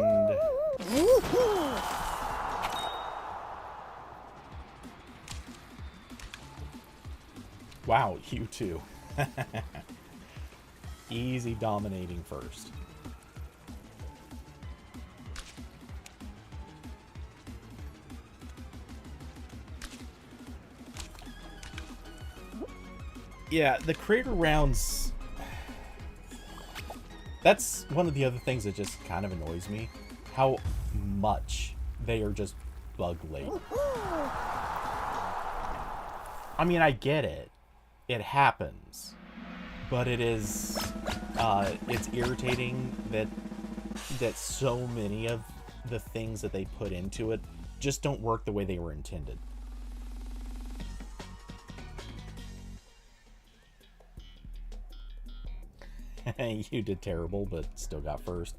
wow, you too. Easy dominating first. Yeah, the creator rounds, that's one of the other things that just kind of annoys me. How much they are just bug laden. I mean, I get it. It happens. But it is, it's irritating that so many of the things that they put into it just don't work the way they were intended. You did terrible, but still got first.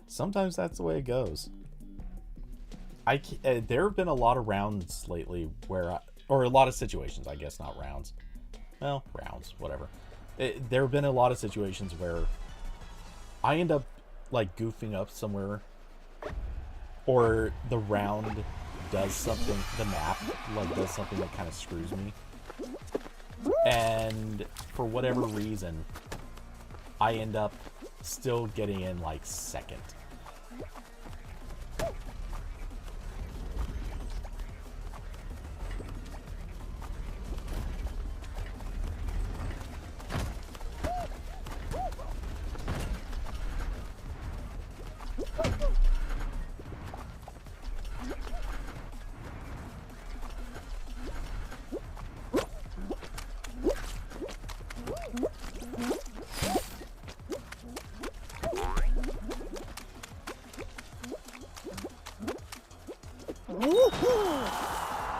Sometimes that's the way it goes. There have been a lot of rounds lately where, or a lot of situations, I guess, not rounds. Well, rounds, whatever. There have been a lot of situations where I end up, like, goofing up somewhere, or the round does something, the map, like, does something that kind of screws me. And for whatever reason, I end up still getting in, like, second.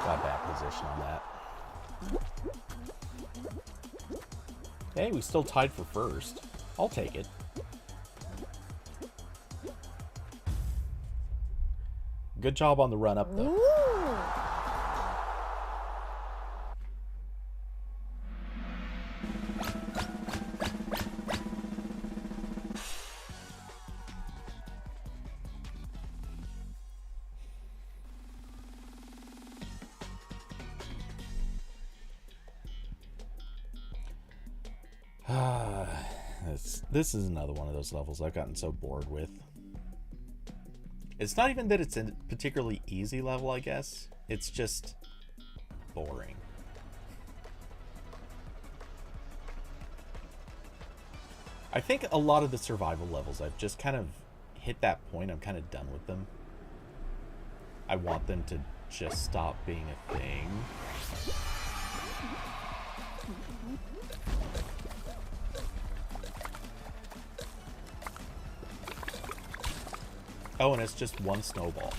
Got bad position on that. Hey, we still tied for first. I'll take it. Good job on the run up, though. This is another one of those levels I've gotten so bored with. It's not even that it's a particularly easy level, I guess. It's just boring. I think a lot of the survival levels, I've just kind of hit that point. I'm kind of done with them. I want them to just stop being a thing. Oh, and it's just one snowball.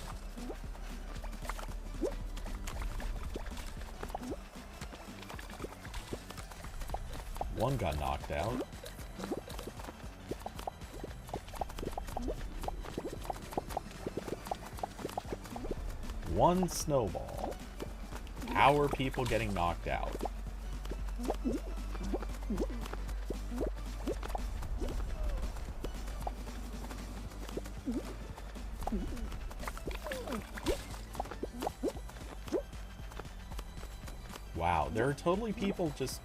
One got knocked out. One snowball. How are people getting knocked out? Wow, there are totally people just...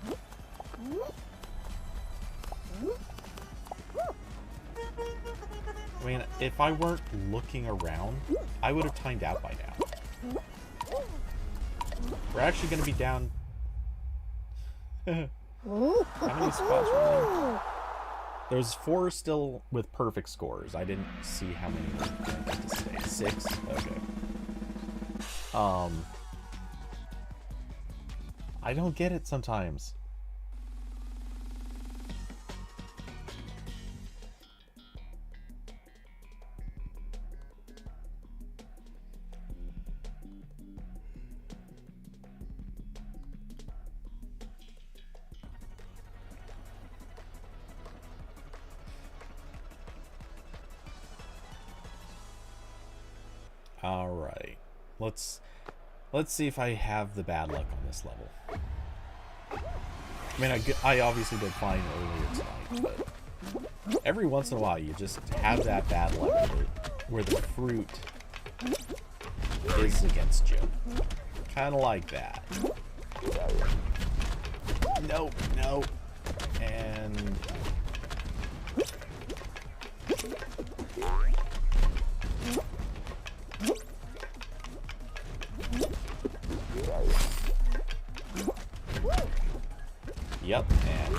I mean, if I weren't looking around, I would have timed out by now. We're actually going to be down... How many spots were there? There was 4 still with perfect scores. I didn't see how many were going to get to stay. 6? Okay. I don't get it sometimes. All right. Let's see if I have the bad luck on this level. I mean, I obviously did fine earlier tonight, but every once in a while you just have that bad luck where the fruit is against you. Kind of like that. Nope, nope. And... Yep, and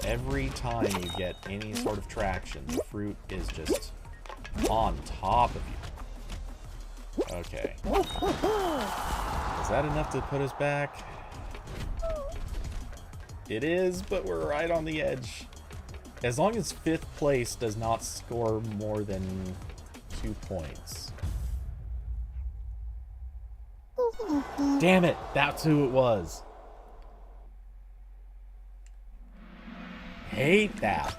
every time you get any sort of traction, the fruit is just on top of you. Okay. Is that enough to put us back? It is, but we're right on the edge. As long as 5th place does not score more than 2 points. Damn it, that's who it was. Hate that.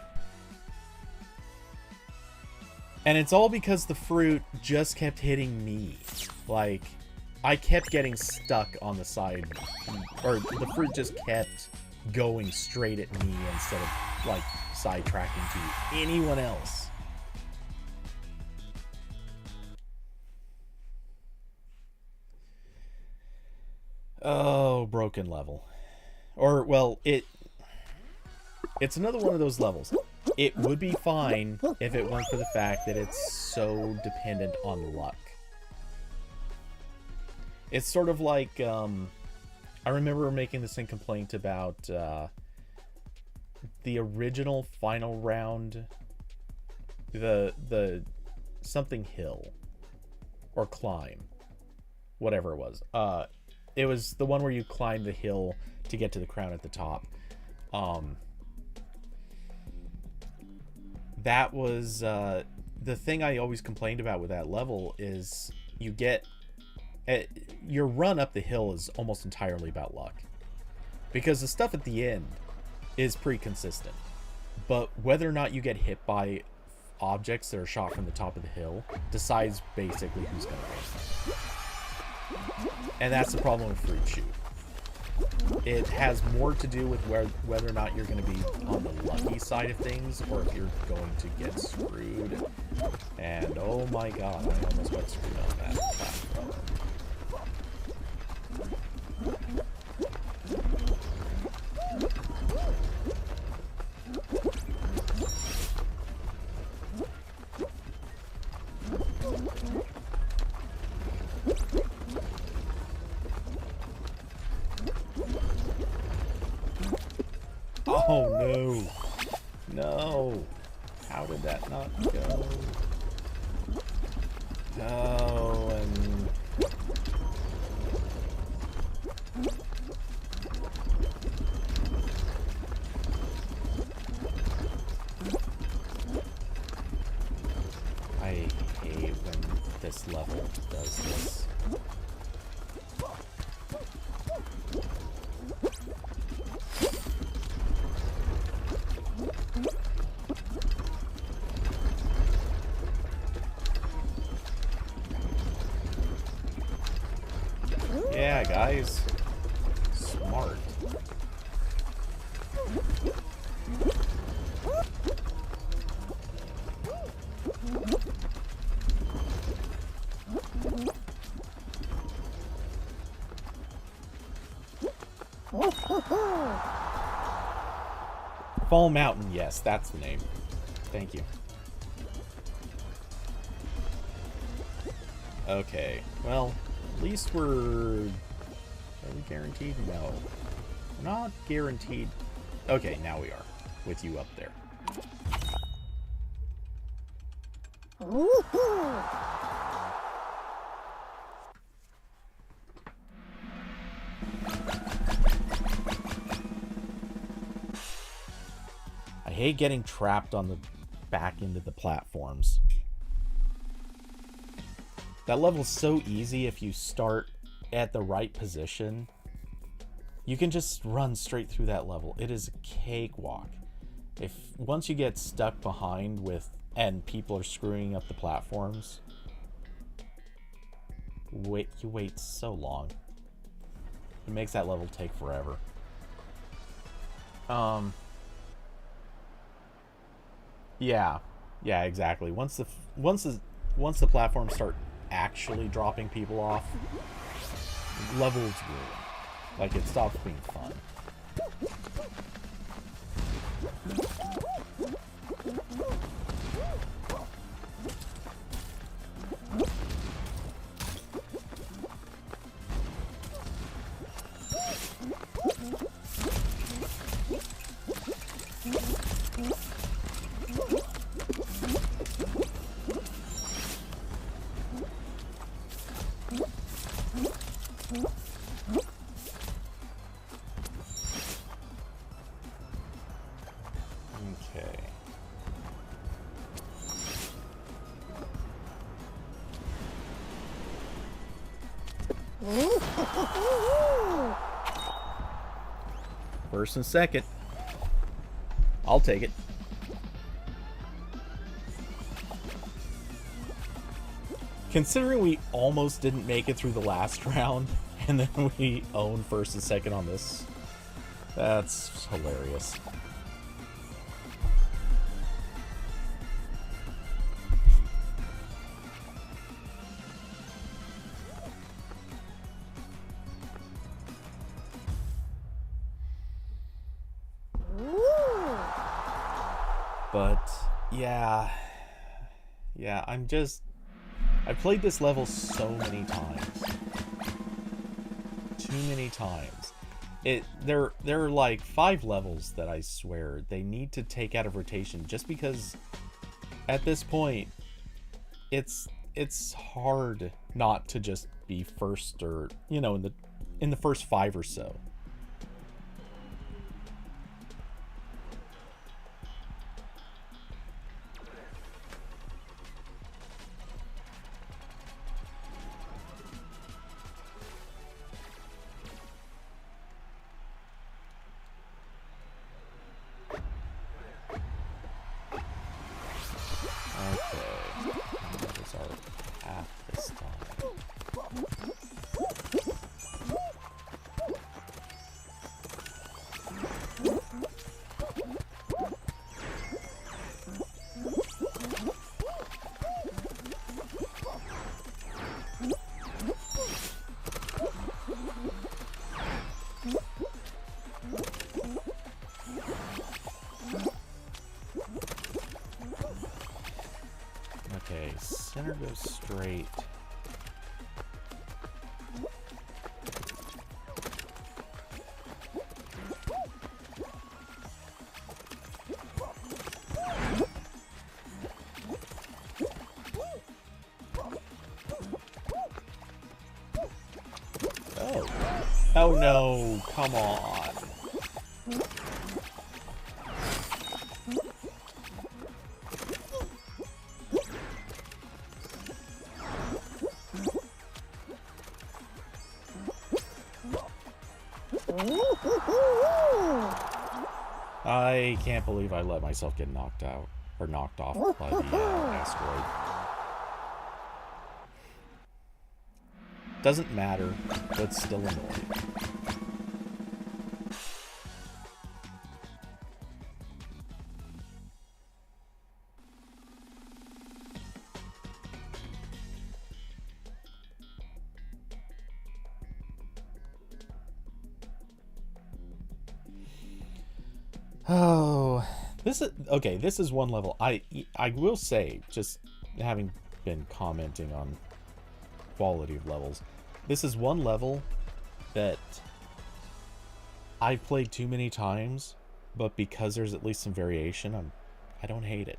And it's all because the fruit just kept hitting me. Like, I kept getting stuck on the side, or the fruit just kept going straight at me instead of, like, sidetracking to anyone else. Oh, broken level. Or, well, it's another one of those levels. It would be fine if it weren't for the fact that it's so dependent on luck. It's sort of like, I remember making the same complaint about the original final round, the something hill or climb, whatever it was. It was the one where you climb the hill to get to the crown at the top. That was the thing I always complained about with that level is you get your run up the hill is almost entirely about luck, because the stuff at the end is pretty consistent, but whether or not you get hit by objects that are shot from the top of the hill decides basically who's going to win. And that's the problem with Fruit Shoot. It has more to do with whether or not you're going to be on the lucky side of things, or if you're going to get screwed. And oh my god, I almost got screwed on that. Oh no. No. How did that not go? Oh, and... I hate when this level does this. Yeah, guys. Smart. Fall Mountain, yes, that's the name. Thank you. Okay, well, at least we're... Are we guaranteed? No. We're not guaranteed. Okay, now we are. With you up there. I hate getting trapped on the back end of the platforms. That level's so easy if you start at the right position. You can just run straight through that level. It is a cakewalk. If once you get stuck behind with and people are screwing up the platforms, you wait so long. It makes that level take forever. Yeah, exactly. Once the platforms start actually dropping people off, levels ruin. Like, it stops being fun. First and second. I'll take it. Considering we almost didn't make it through the last round, and then we own first and second on this, that's hilarious. But yeah, I've played this level so many times. Too many times. There are like 5 levels that I swear they need to take out of rotation, just because at this point it's hard not to just be first, or in the first 5 or so. Okay, center goes straight. Oh no, come on. I can't believe I let myself get knocked out, or knocked off by the asteroid. Doesn't matter, but still annoying. Oh, this is one level. I will say, just having been commenting on quality of levels, this is one level that I've played too many times, but because there's at least some variation, I don't hate it.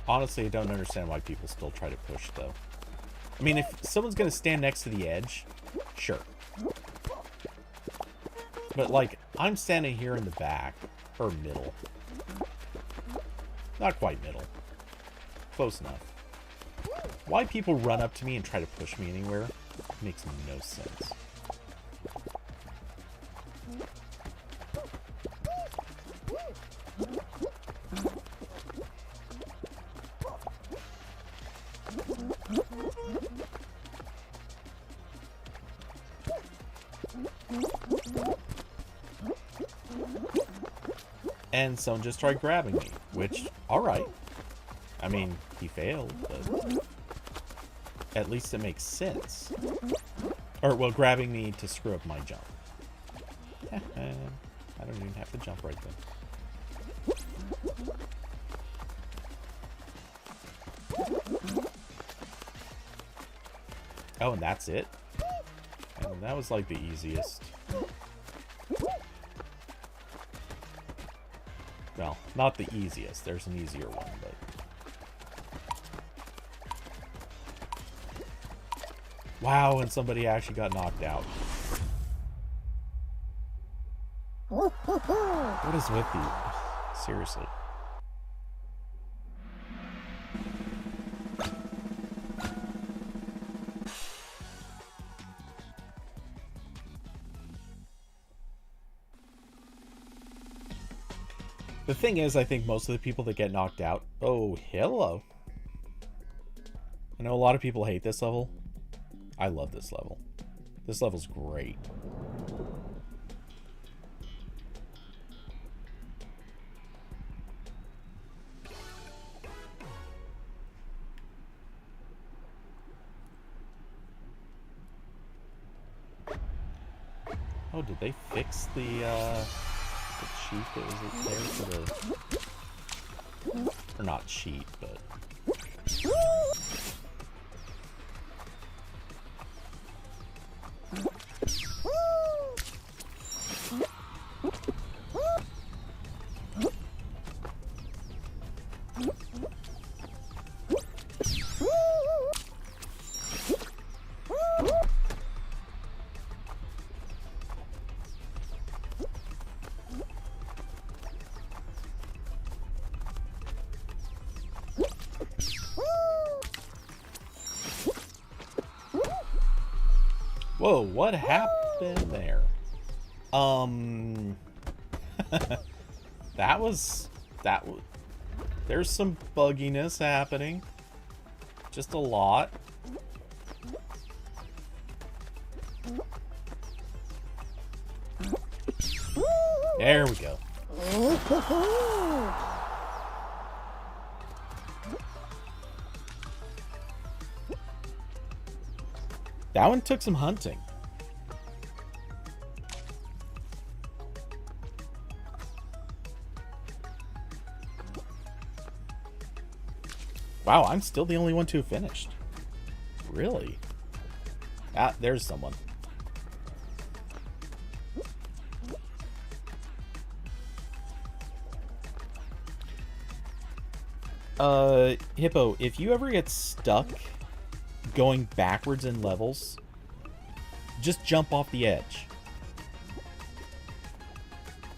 Honestly, I don't understand why people still try to push, though. I mean, if someone's going to stand next to the edge, sure. But, like, I'm standing here in the back, or middle. Not quite middle. Close enough. Why people run up to me and try to push me anywhere makes no sense. And someone just tried grabbing me, which, alright. I mean, he failed, but at least it makes sense. Or, well, grabbing me to screw up my jump. I don't even have to jump right then. Oh, and that's it? And that was like the easiest. Well, not the easiest. There's an easier one, but... Wow, and somebody actually got knocked out. What is with you? Seriously. The thing is, I think most of the people that get knocked out... Oh, hello. I know a lot of people hate this level. I love this level. This level's great. Oh, did they fix the cheat that was there for the... Or not cheat, but... Whoa, what happened there? That was... There's some bugginess happening. Just a lot. There we go. That one took some hunting. Wow, I'm still the only one to have finished. Really? Ah, there's someone. Hippo, if you ever get stuck going backwards in levels, just jump off the edge.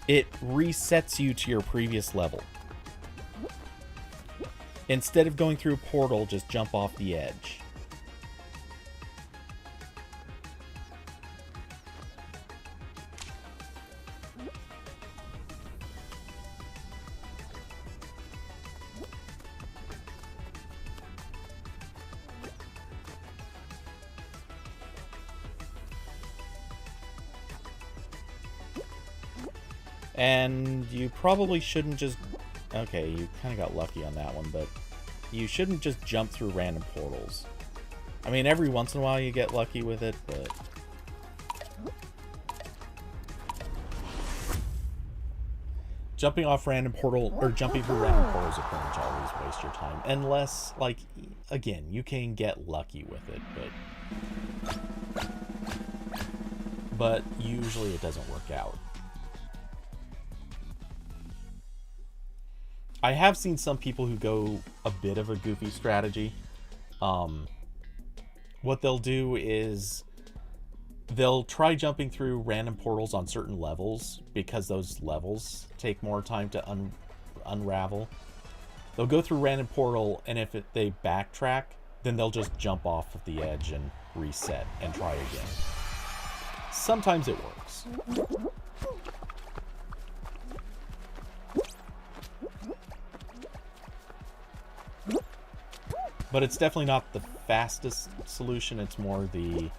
It resets you to your previous level. Instead of going through a portal, just jump off the edge. And you probably shouldn't just... Okay, you kind of got lucky on that one, but you shouldn't just jump through random portals. I mean, every once in a while you get lucky with it, but... Jumping off random portal, or jumping through random portals will pretty much always waste your time. Unless, like, again, you can get lucky with it, but usually it doesn't work out. I have seen some people who go a bit of a goofy strategy. What they'll do is they'll try jumping through random portals on certain levels because those levels take more time to unravel. They'll go through random portal, and if they backtrack, then they'll just jump off of the edge and reset and try again. Sometimes it works. But it's definitely not the fastest solution. It's more the,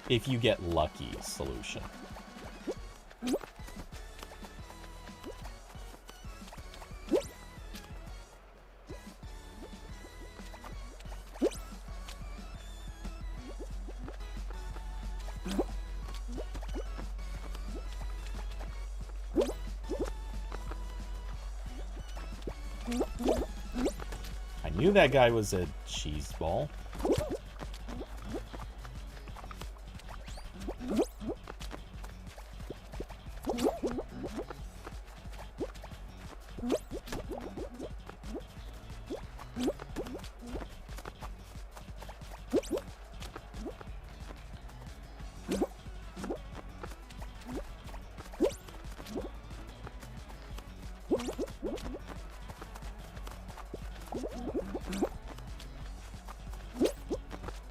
if you get lucky solution. I knew that guy was a cheese ball.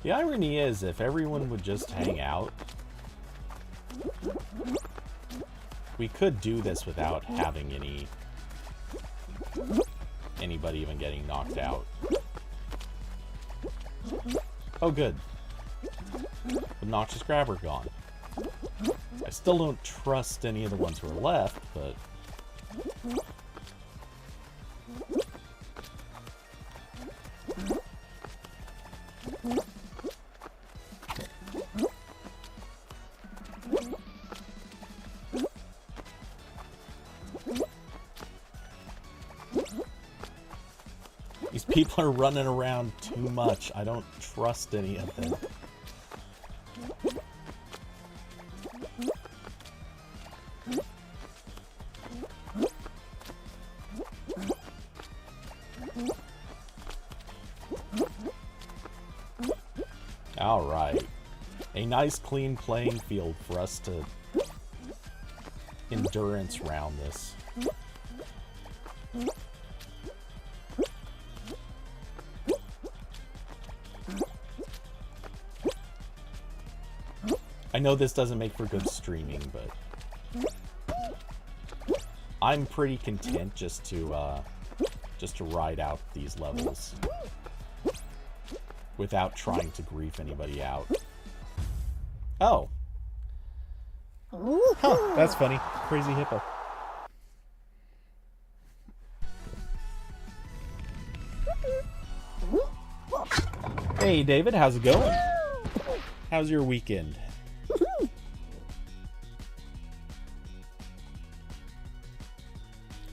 The irony is, if everyone would just hang out, we could do this without having anybody even getting knocked out. Oh, good. Obnoxious Grabber gone. I still don't trust any of the ones who are left, but... These people are running around too much. I don't trust any of them. Alright. A nice clean playing field for us to endurance round this. I know this doesn't make for good streaming, but I'm pretty content just to ride out these levels without trying to grief anybody out. Oh. Huh, that's funny. Crazy Hippo. Hey David, how's it going? How's your weekend?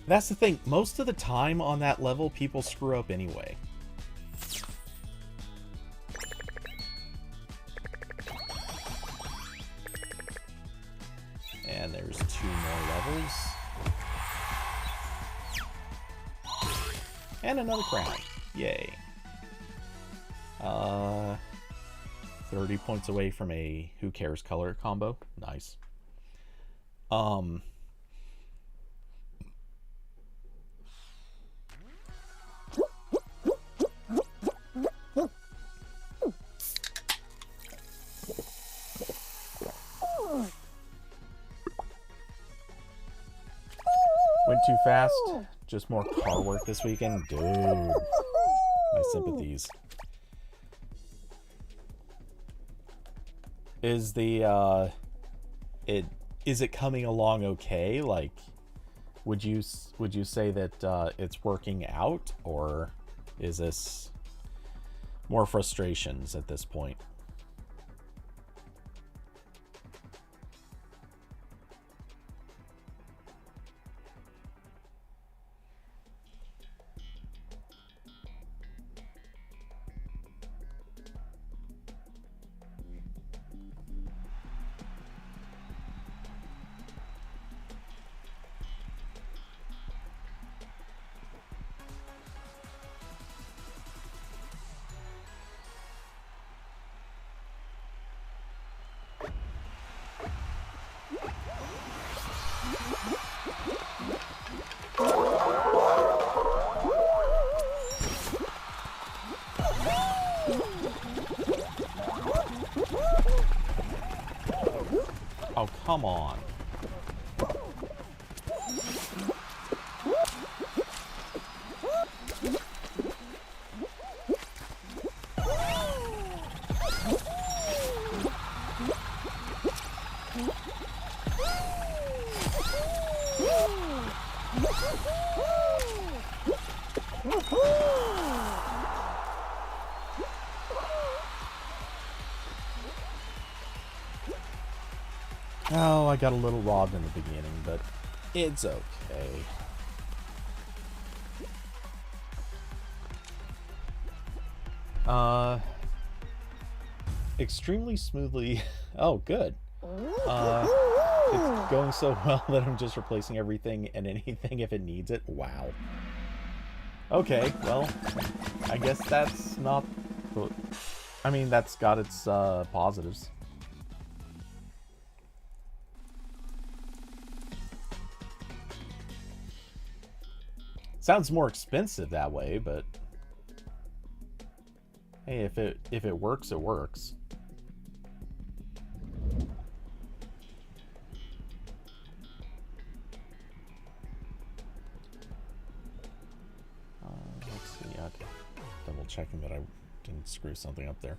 That's the thing. Most of the time on that level, people screw up anyway. And there's 2 more levels. And another crown. Yay. 30 points away from a who cares color combo. Nice. Went too fast. Just more car work this weekend. Dude. My sympathies. Is the is it coming along okay? Like, would you say that it's working out, or is this more frustrations at this point? Oh, come on. Oh, I got a little robbed in the beginning, but it's okay. Extremely smoothly. Oh, good. It's going so well that I'm just replacing everything and anything if it needs it. Wow. Okay, well, I guess that's not... I mean, that's got its positives. Sounds more expensive that way, but hey, if it works, it works. Let's see. Okay. Double checking that I didn't screw something up there.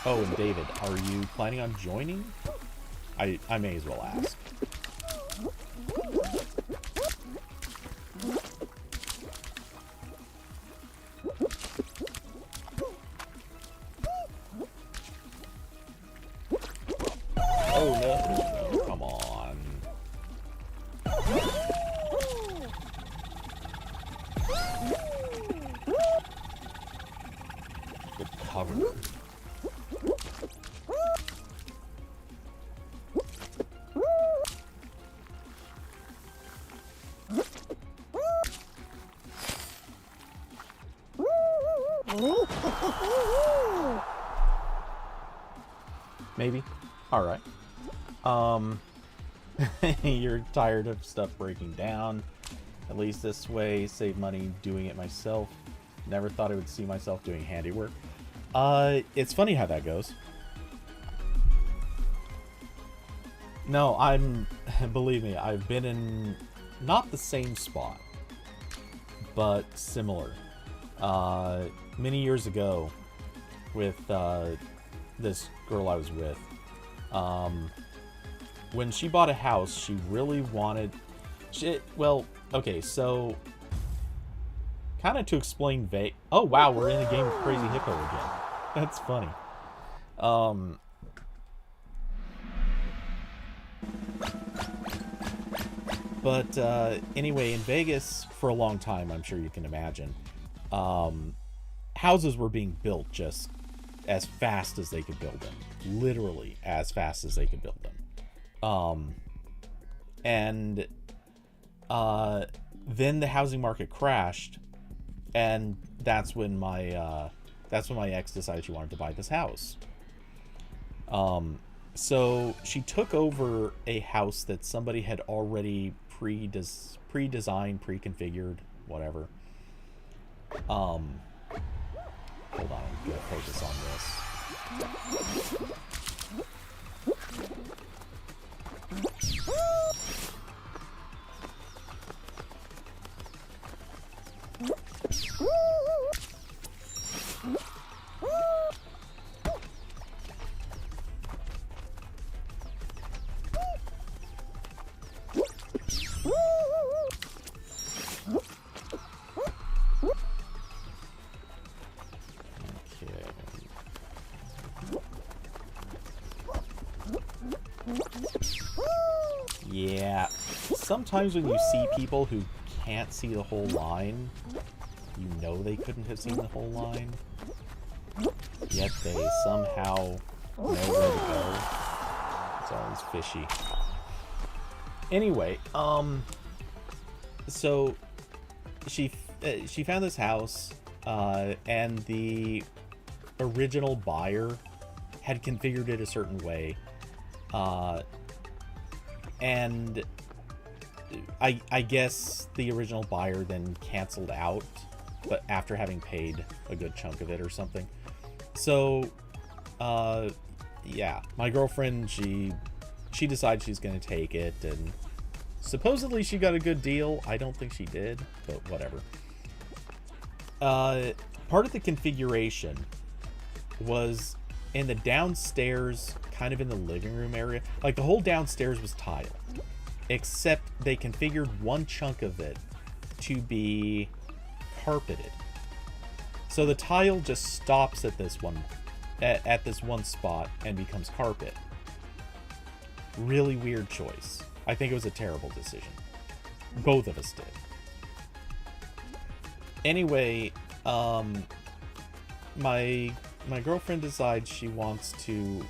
Oh, and David, are you planning on joining? I may as well ask. Oh no, come on. Good cover. Maybe. All right. You're tired of stuff breaking down. At least this way, save money doing it myself. Never thought I would see myself doing handiwork. It's funny how that goes. No, believe me, I've been in not the same spot, but similar. Many years ago with this girl I was with, when she bought a house, she really wanted... well, okay, so kind of to explain Oh, wow, we're in a game of Crazy Hippo again. That's funny. But anyway, in Vegas, for a long time, I'm sure you can imagine, houses were being built just as fast as they could build them. Literally, as fast as they could build them. And then the housing market crashed, and that's when my ex decided she wanted to buy this house. So she took over a house that somebody had already pre-designed, pre-configured, whatever. Hold on, I'm gonna focus on this. Yeah, sometimes when you see people who can't see the whole line, you know they couldn't have seen the whole line, yet they somehow know where to go. It's always fishy. Anyway, so she found this house, and the original buyer had configured it a certain way, and I guess the original buyer then canceled out, but after having paid a good chunk of it or something. So, yeah, my girlfriend, she decides she's going to take it, and supposedly she got a good deal. I don't think she did, but whatever. Part of the configuration was in the downstairs, kind of in the living room area. Like, the whole downstairs was tile, except they configured one chunk of it to be carpeted. So the tile just stops at this one, at this one spot, and becomes carpet. Really weird choice. I think it was a terrible decision. Both of us did. Anyway, my girlfriend decides she wants to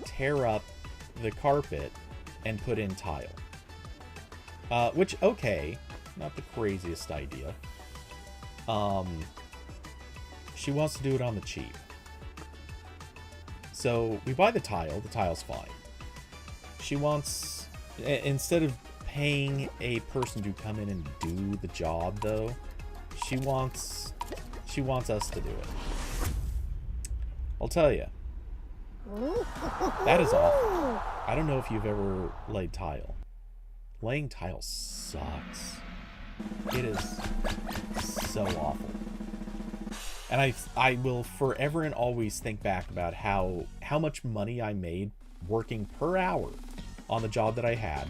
tear up the carpet and put in tile. Which, okay, not the craziest idea. She wants to do it on the cheap. So we buy the tile's fine. She wants, instead of paying a person to come in and do the job, though, she wants us to do it. I'll tell you, that is awful. I don't know if you've ever laid tile. Laying tile sucks. It is so awful. And I will forever and always think back about how much money I made working per hour on the job that I had,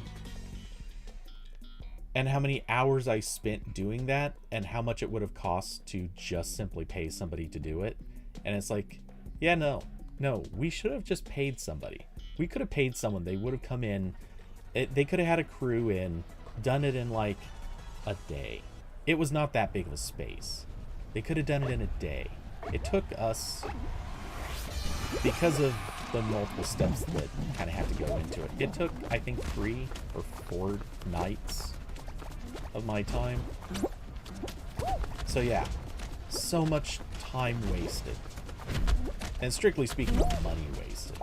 and how many hours I spent doing that, and how much it would have cost to just simply pay somebody to do it. And it's like, yeah, no, we should have just paid somebody. We could have paid someone. They would have come in. They could have had a crew in, done it in like a day. It was not that big of a space. They could have done it in a day. It took us, because of the multiple steps that kind of have to go into it, it took, I think, 3 or 4 nights of my time. So yeah, so much time wasted. And strictly speaking, money wasted.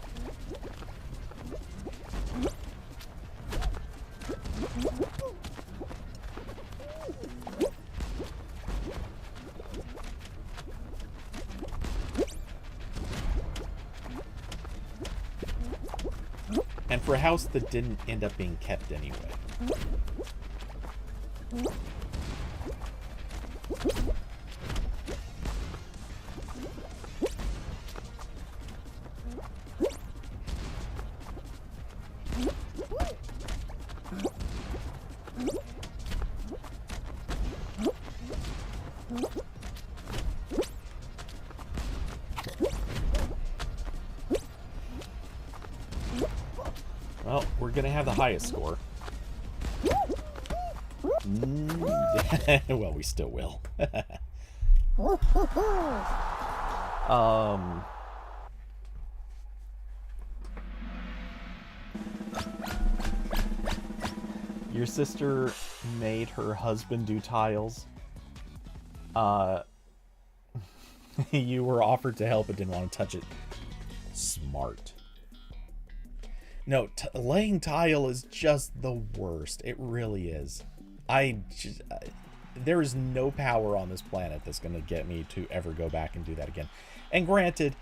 And for a house that didn't end up being kept anyway. gonna have the highest score. Well, we still will. Your sister made her husband do tiles. You were offered to help but didn't want to touch it. Smart. No, laying tile is just the worst. It really is. There is no power on this planet that's going to get me to ever go back and do that again. And granted,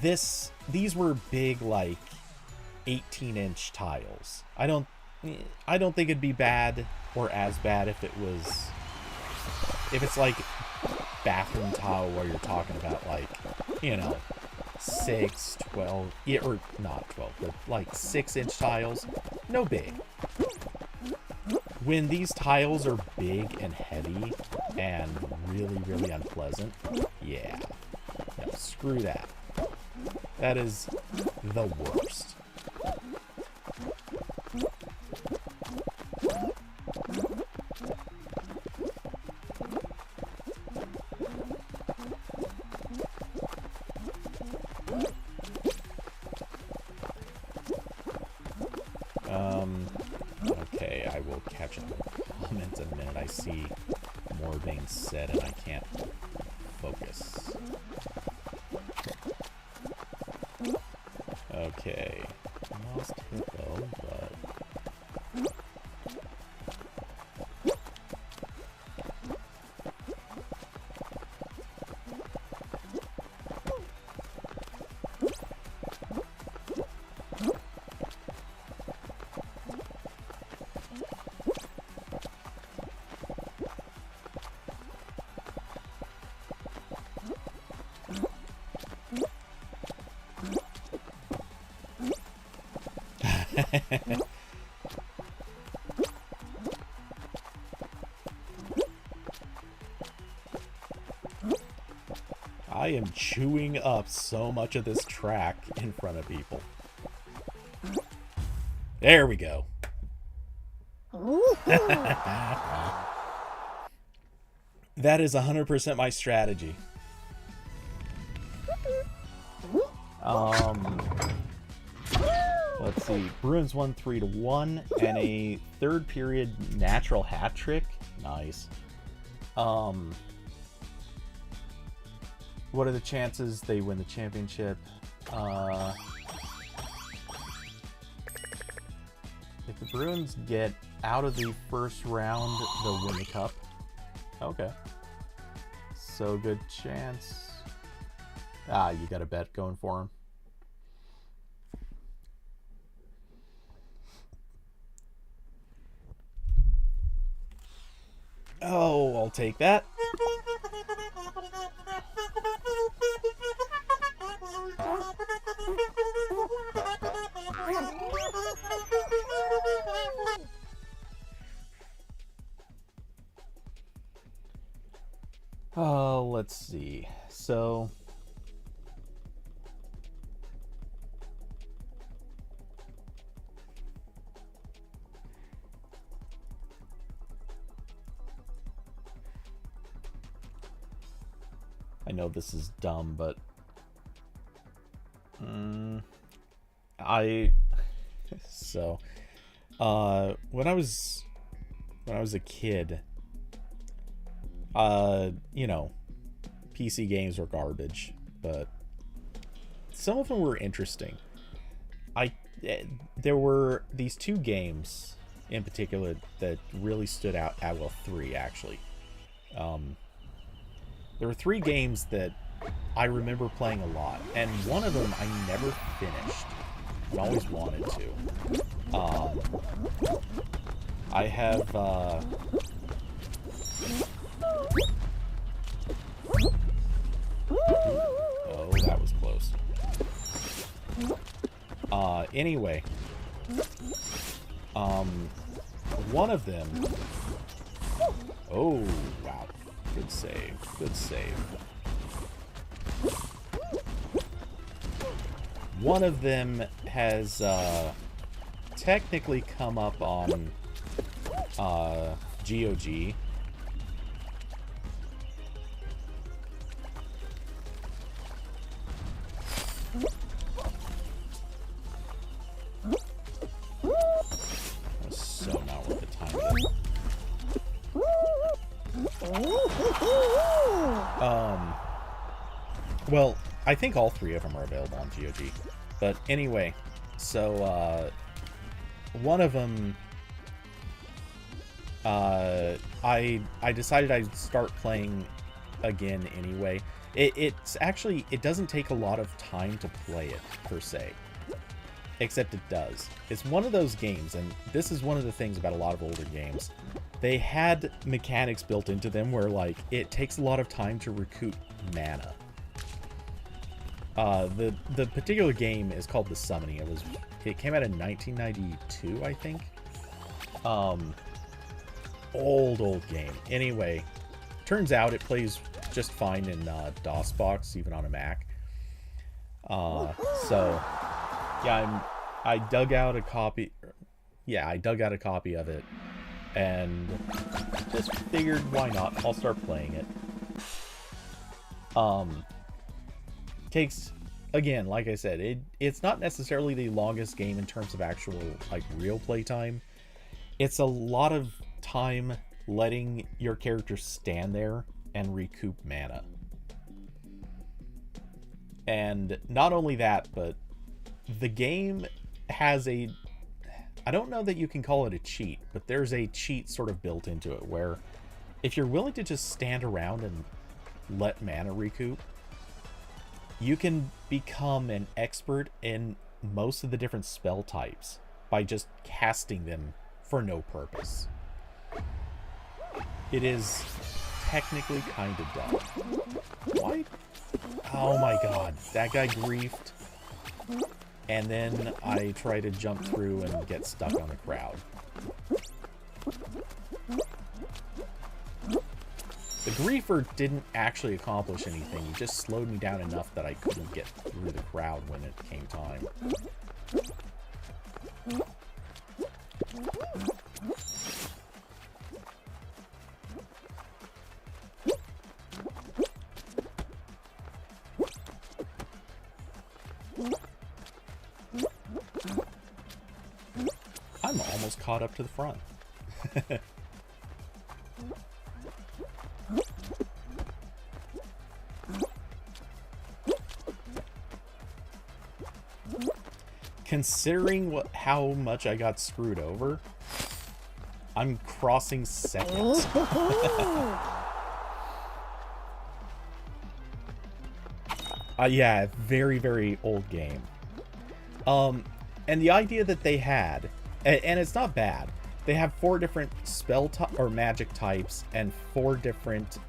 these were big, like, 18-inch tiles. I don't think it'd be bad or as bad if it's like bathroom tile where you're talking about, like, you know, 6, 12, yeah, or not 12, but like 6-inch tiles. No big. When these tiles are big and heavy and really, really unpleasant, yeah. No, screw that. That is the worst. Okay, I will catch up on comments in a minute. I see more being said and I can't focus. Okay. Lost hippo, but... I am chewing up so much of this track in front of people. There we go. That is 100% my strategy. Let's see. Bruins won 3-1 and a third period natural hat trick. Nice. What are the chances they win the championship? If the Bruins get out of the first round, they'll win the cup. Okay. So good chance. You got a bet going for them. Oh, I'll take that. Oh, let's see. So... I know this is dumb, but... So... when I was a kid... you know, PC games were garbage, but some of them were interesting. There were these two games in particular that really stood out. Well, three actually. There were three games that I remember playing a lot, and one of them I never finished, but always wanted to. I have, oh, that was close. Anyway. One of them... Oh, wow. Good save. Good save. One of them has, technically come up on GOG. That's so not worth the time. Well, I think all three of them are available on GOG. But anyway, so one of them, I decided I'd start playing again anyway. It's actually, it doesn't take a lot of time to play it, per se. Except it does. It's one of those games, and this is one of the things about a lot of older games. They had mechanics built into them where, like, it takes a lot of time to recoup mana. The particular game is called The Summoning. It came out in 1992, I think. Old game. Anyway, turns out it plays just fine in DOSBox, even on a Mac. So yeah, I dug out a copy. Yeah, I dug out a copy of it, and just figured, why not? I'll start playing it. Takes, again, like I said, it's not necessarily the longest game in terms of actual, like, real playtime. It's a lot of time letting your character stand there and recoup mana. And not only that, but the game has a, I don't know that you can call it a cheat, but there's a cheat sort of built into it where if you're willing to just stand around and let mana recoup, you can become an expert in most of the different spell types by just casting them for no purpose. It is technically kind of dumb. Why? Oh my god, that guy griefed. And then I try to jump through and get stuck on the crowd. The griefer didn't actually accomplish anything. He just slowed me down enough that I couldn't get through the crowd when it came time. I'm almost caught up to the front. Considering how much I got screwed over, I'm crossing second. Yeah, very, very old game. And the idea that they had, and it's not bad, they have 4 different spell or magic types and 4 different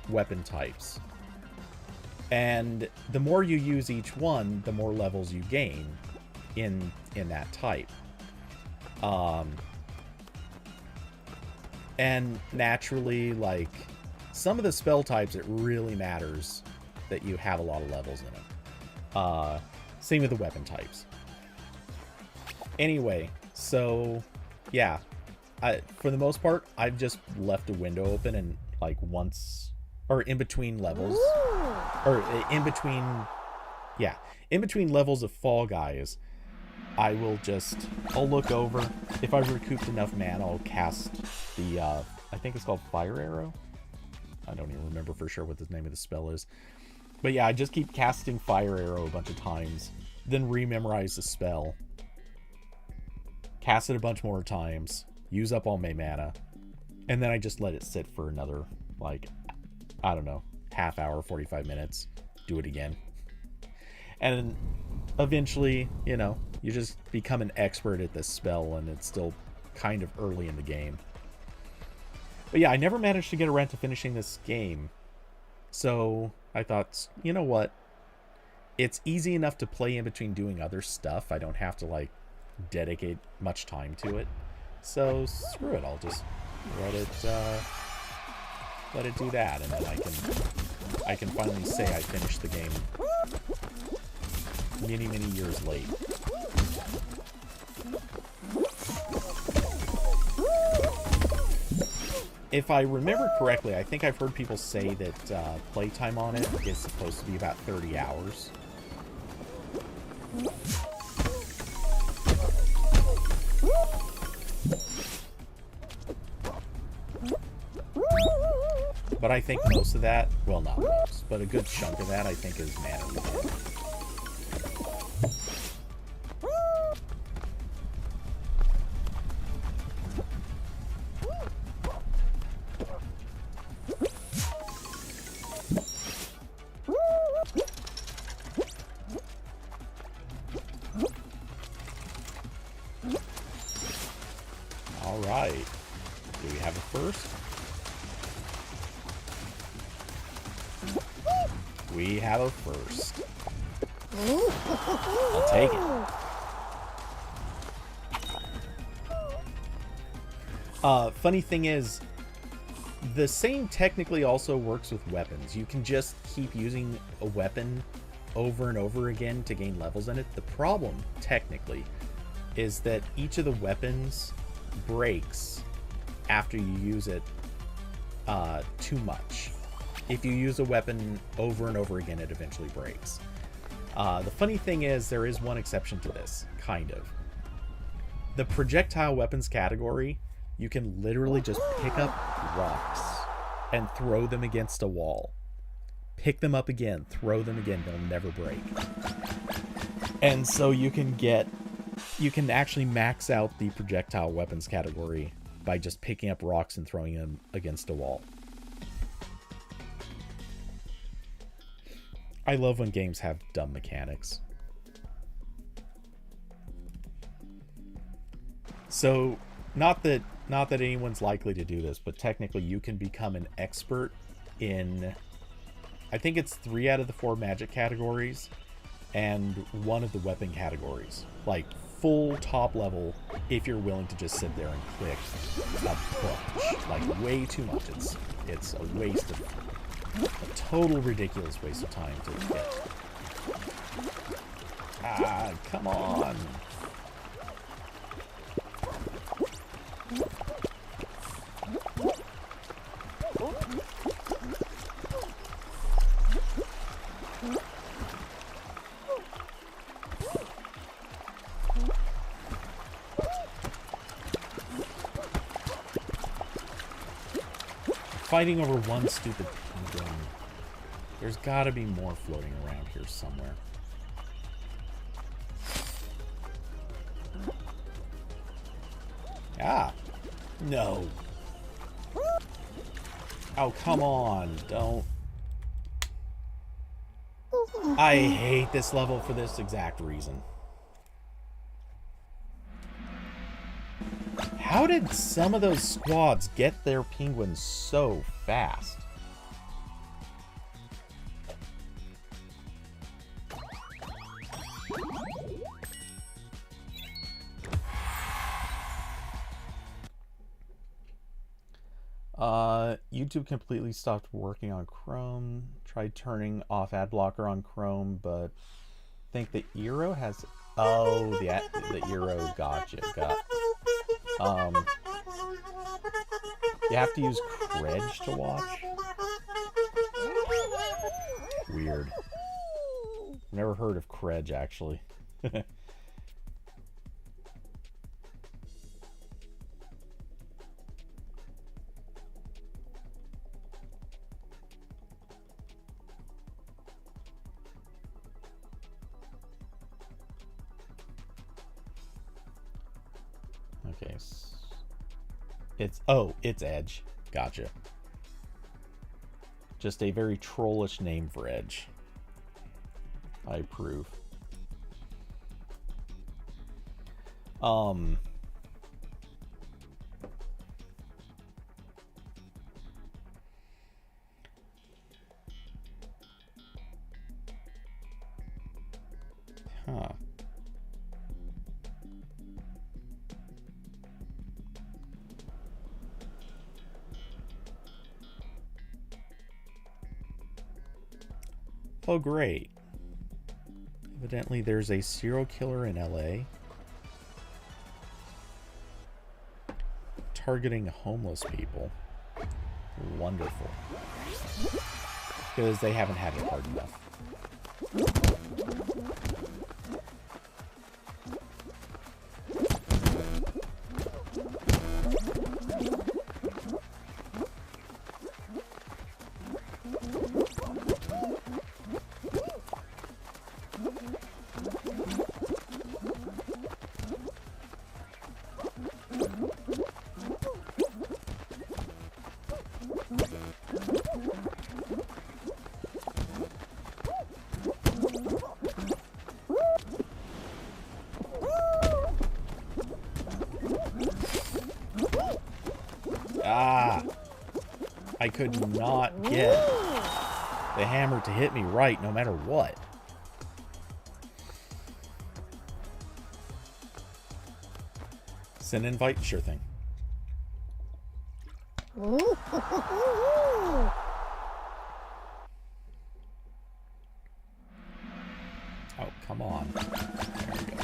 weapon types. And the more you use each one, the more levels you gain in that type. And naturally, like, some of the spell types, it really matters that you have a lot of levels in it. Same with the weapon types. Anyway, so yeah, for the most part, I've just left a window open, and like once, or in between levels, or in between levels of Fall Guys, I'll look over. If I've recouped enough mana, I'll cast the, I think it's called Fire Arrow. I don't even remember for sure what the name of the spell is. But yeah, I just keep casting Fire Arrow a bunch of times, then rememorize the spell, cast it a bunch more times, use up all my mana, and then I just let it sit for another, like, I don't know, half hour, 45 minutes, do it again. And eventually, you know, you just become an expert at this spell, and it's still kind of early in the game. But yeah, I never managed to get around to finishing this game. So I thought, you know what? It's easy enough to play in between doing other stuff. I don't have to, like, dedicate much time to it. So screw it. I'll just let it do that, and then I can finally say I finished the game many years late. If I remember correctly, I think I've heard people say that playtime on it is supposed to be about 30 hours. But I think most of that, well, not most, but a good chunk of that, I think, is mana regen. All right. Do we have a first? We have a first. I'll take it. Funny thing is, the same technically also works with weapons. You can just keep using a weapon over and over again to gain levels in it. The problem, technically, is that each of the weapons breaks after you use it too much. If you use a weapon over and over again, it eventually breaks. The funny thing is, there is one exception to this, kind of. The projectile weapons category, you can literally just pick up rocks and throw them against a wall. Pick them up again, throw them again, they'll never break. And so you can actually max out the projectile weapons category by just picking up rocks and throwing them against a wall. I love when games have dumb mechanics. So, not that anyone's likely to do this, but technically you can become an expert in, I think it's 3 out of the 4 magic categories and 1 of the weapon categories. Like, full top level if you're willing to just sit there and click a bunch. Like, way too much. It's a waste of, a total ridiculous waste of time to get. Ah, come on. Fighting over one stupid penguin. There's gotta be more floating around here somewhere. Ah! No! Oh, come on, don't. I hate this level for this exact reason. How did some of those squads get their penguins so fast? YouTube completely stopped working on Chrome. Tried turning off ad blocker on Chrome, but I think the Eero has... Oh, the Eero, gotcha. You have to use Credge to watch? Weird. Never heard of Credge, actually. Okay. It's Edge. Gotcha. Just a very trollish name for Edge. I approve. Huh. Oh, great. Evidently there's a serial killer in LA. targeting homeless people. Wonderful. Because they haven't had it hard enough. Ah! I could not get the hammer to hit me right no matter what. Send invite? Sure thing. Oh, come on. There we go.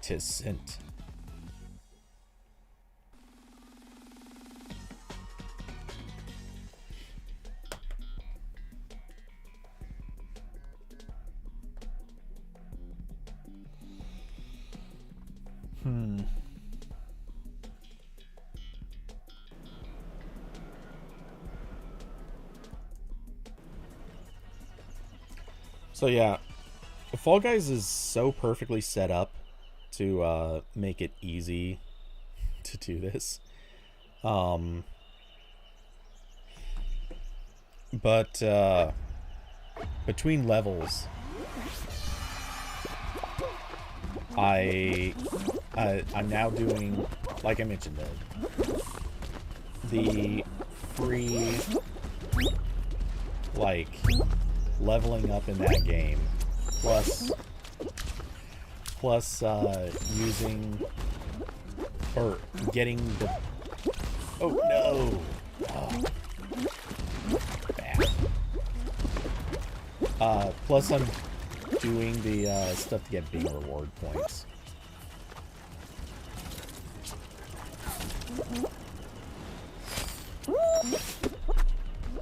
'Tis sent. So yeah, Fall Guys is so perfectly set up to make it easy to do this. But between levels, I'm now doing, like I mentioned, the free, like, leveling up in that game, plus using or getting the, oh no, oh, bad. Plus I'm doing the stuff to get Bing reward points.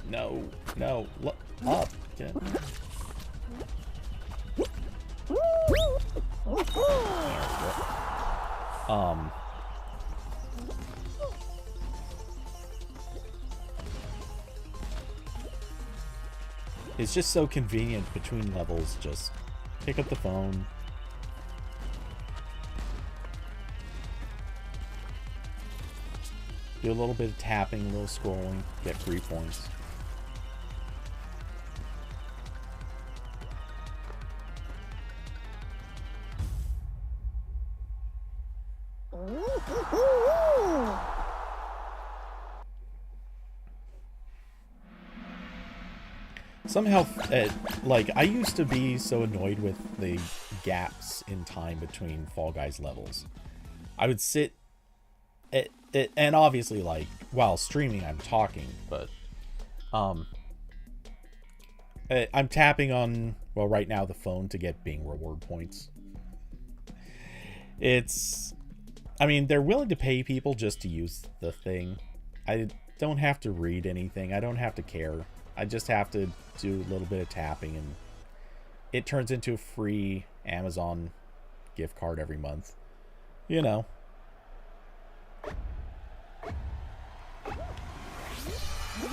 No, no, look up. Get. It's just so convenient between levels. Just pick up the phone. Do a little bit of tapping, a little scrolling, get free points. Somehow, like, I used to be so annoyed with the gaps in time between Fall Guys levels. I would sit, and obviously, like, while streaming, I'm talking, but, I'm tapping on, well, right now, the phone to get Bing reward points. It's, I mean, they're willing to pay people just to use the thing. I don't have to read anything. I don't have to care. I just have to do a little bit of tapping, and it turns into a free Amazon gift card every month. You know.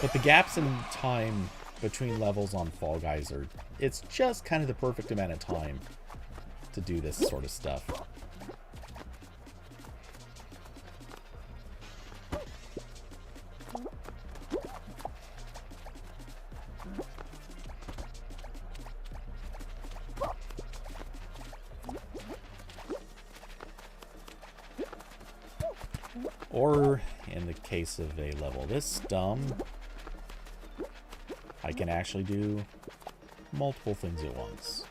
But the gaps in time between levels on Fall Guys are, it's just kind of the perfect amount of time to do this sort of stuff. Or, in the case of a level this dumb, I can actually do multiple things at once.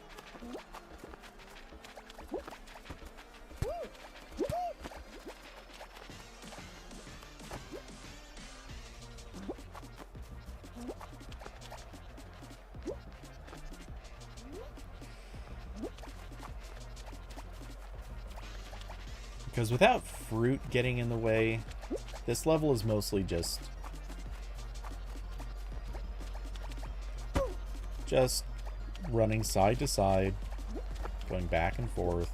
Because without fruit getting in the way, this level is mostly just running side to side, going back and forth.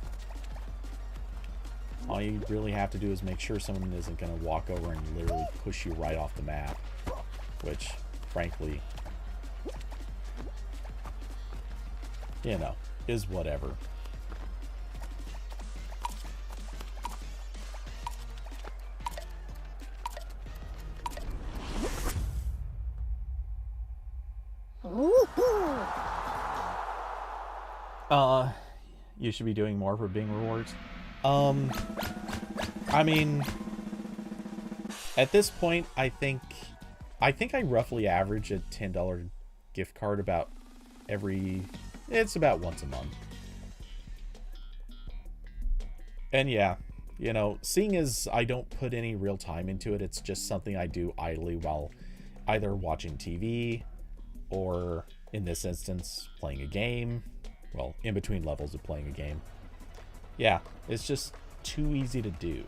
All you really have to do is make sure someone isn't going to walk over and literally push you right off the map, which, frankly, you know, is whatever. You should be doing more for Bing rewards. I mean, at this point, I think I roughly average a $10 gift card about it's about once a month. And yeah, you know, seeing as I don't put any real time into it, it's just something I do idly while either watching TV or, in this instance, playing a game. Well, in between levels of playing a game. Yeah, it's just too easy to do.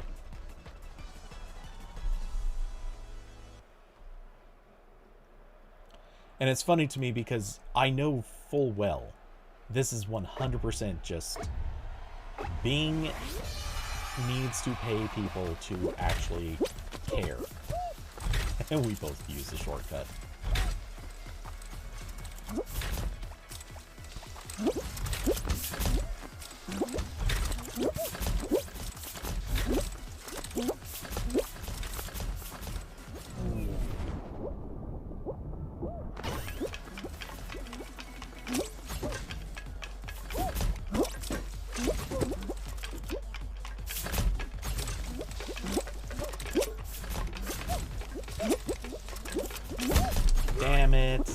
And it's funny to me because I know full well this is 100% just Bing needs to pay people to actually care. And we both use the shortcut. Damn it.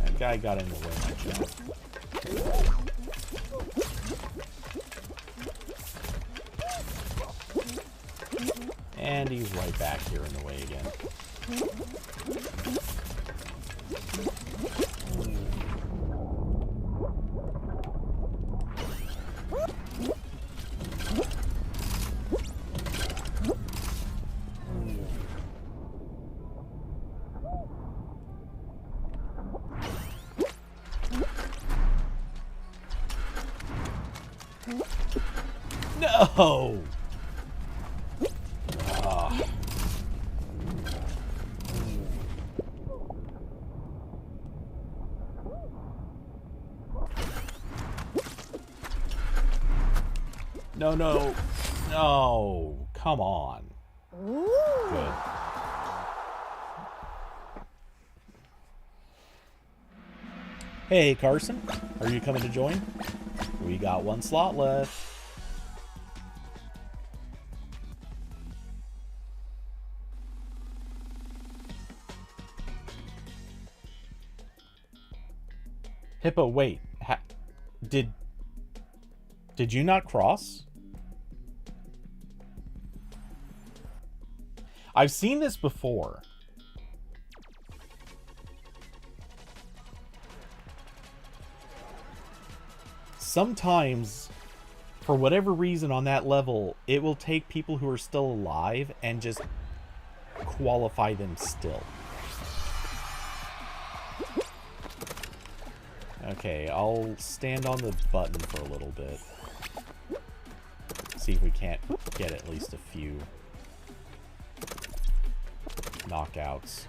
That guy got in the way of my jump. And he's right back here in the way again. No! No, no. No. Come on. Good. Hey, Carson. Are you coming to join? We got one slot left. Hippo, wait. Did you not cross? I've seen this before. Sometimes, for whatever reason on that level, it will take people who are still alive and just qualify them still. Okay, I'll stand on the button for a little bit. See if we can't get at least a few knockouts.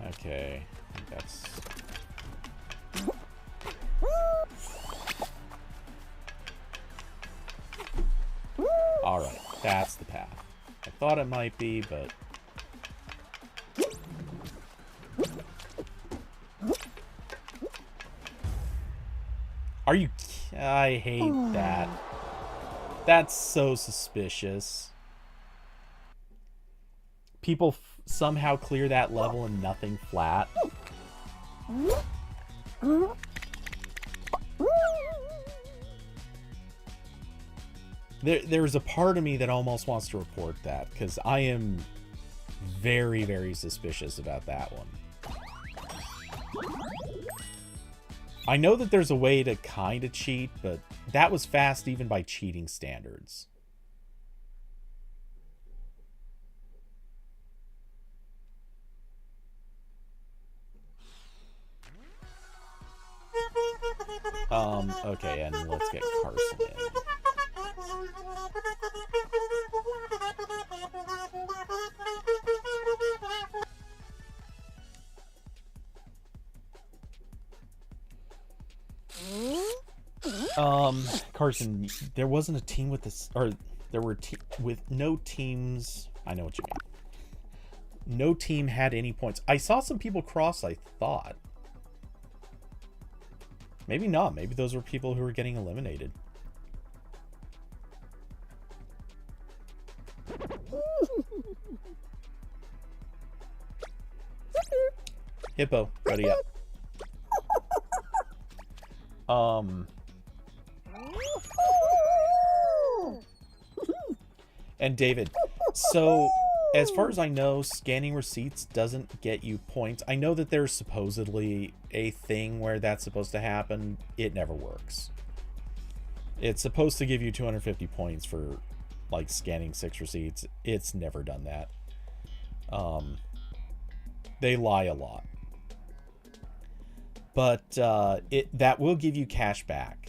Okay, I think that's... Alright, that's the path. I thought it might be, but... Are you... I hate that. That's so suspicious. People somehow clear that level and nothing flat. There's a part of me that almost wants to report that, because I am Very, very suspicious about that one. I know that there's a way to kind of cheat, but that was fast even by cheating standards. Okay, and let's get Carson in. Carson, there wasn't a team with this, or there were with no teams. I know what you mean. No team had any points. I saw some people cross, I thought. Maybe not. Maybe those were people who were getting eliminated. Hippo, ready up. And David, so as far as I know, scanning receipts doesn't get you points. I know that there's supposedly a thing where that's supposed to happen. It never works. It's supposed to give you 250 points for like scanning 6 receipts. It's never done that. They lie a lot. But that will give you cash back,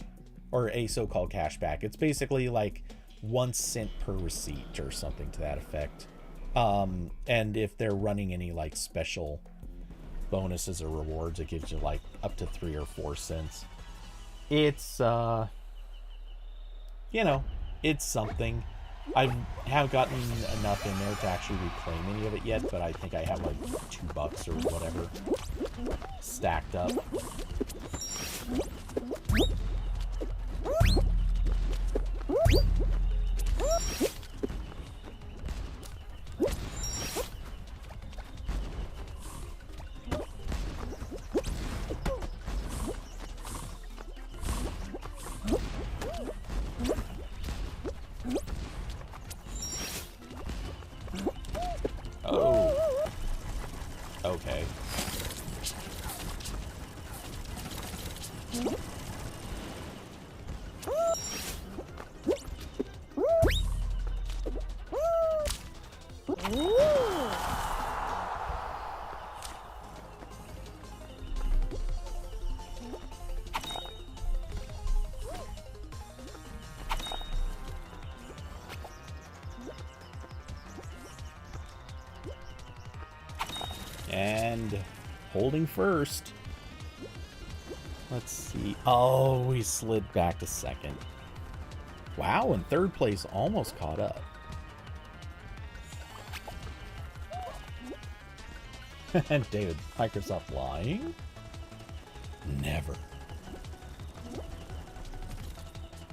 or a so-called cash back. It's basically like 1 cent per receipt or something to that effect. And if they're running any like special bonuses or rewards, it gives you like up to 3 or 4 cents. It's you know, it's something. I haven't gotten enough in there to actually reclaim any of it yet, but I think I have like $2 or whatever stacked up. Oh. Okay. And holding first. Let's see. Oh, we slid back to second. Wow, and third place almost caught up. And David, Microsoft lying? Never.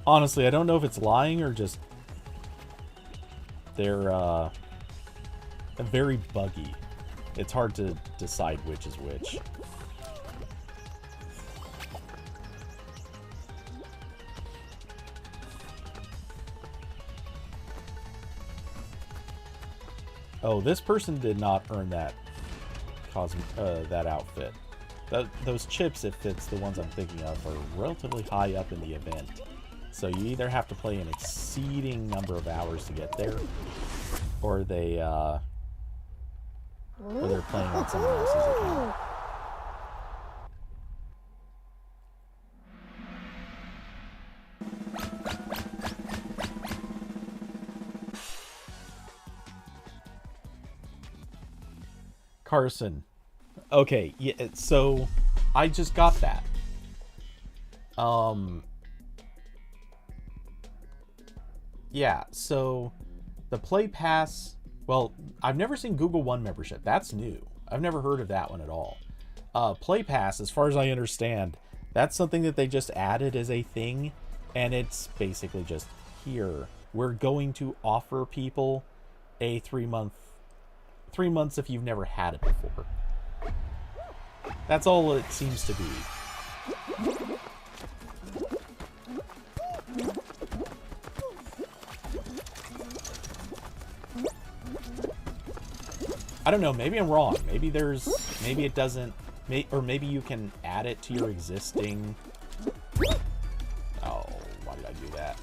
Honestly, I don't know if it's lying or just they're very buggy. It's hard to decide which is which. Oh, this person did not earn that that outfit. Those chips, if it's the ones I'm thinking of, are relatively high up in the event. So you either have to play an exceeding number of hours to get there, or they're playing on someone else's account. Carson. Okay, yeah, so I just got that. Yeah, so the Play Pass, well, I've never seen Google One membership. That's new. I've never heard of that one at all. Play Pass, as far as I understand, that's something that they just added as a thing, and it's basically just here. We're going to offer people a 3 months if you've never had it before. That's all it seems to be. I don't know. Maybe I'm wrong. Maybe it doesn't, or maybe you can add it to your existing. Oh, why did I do that?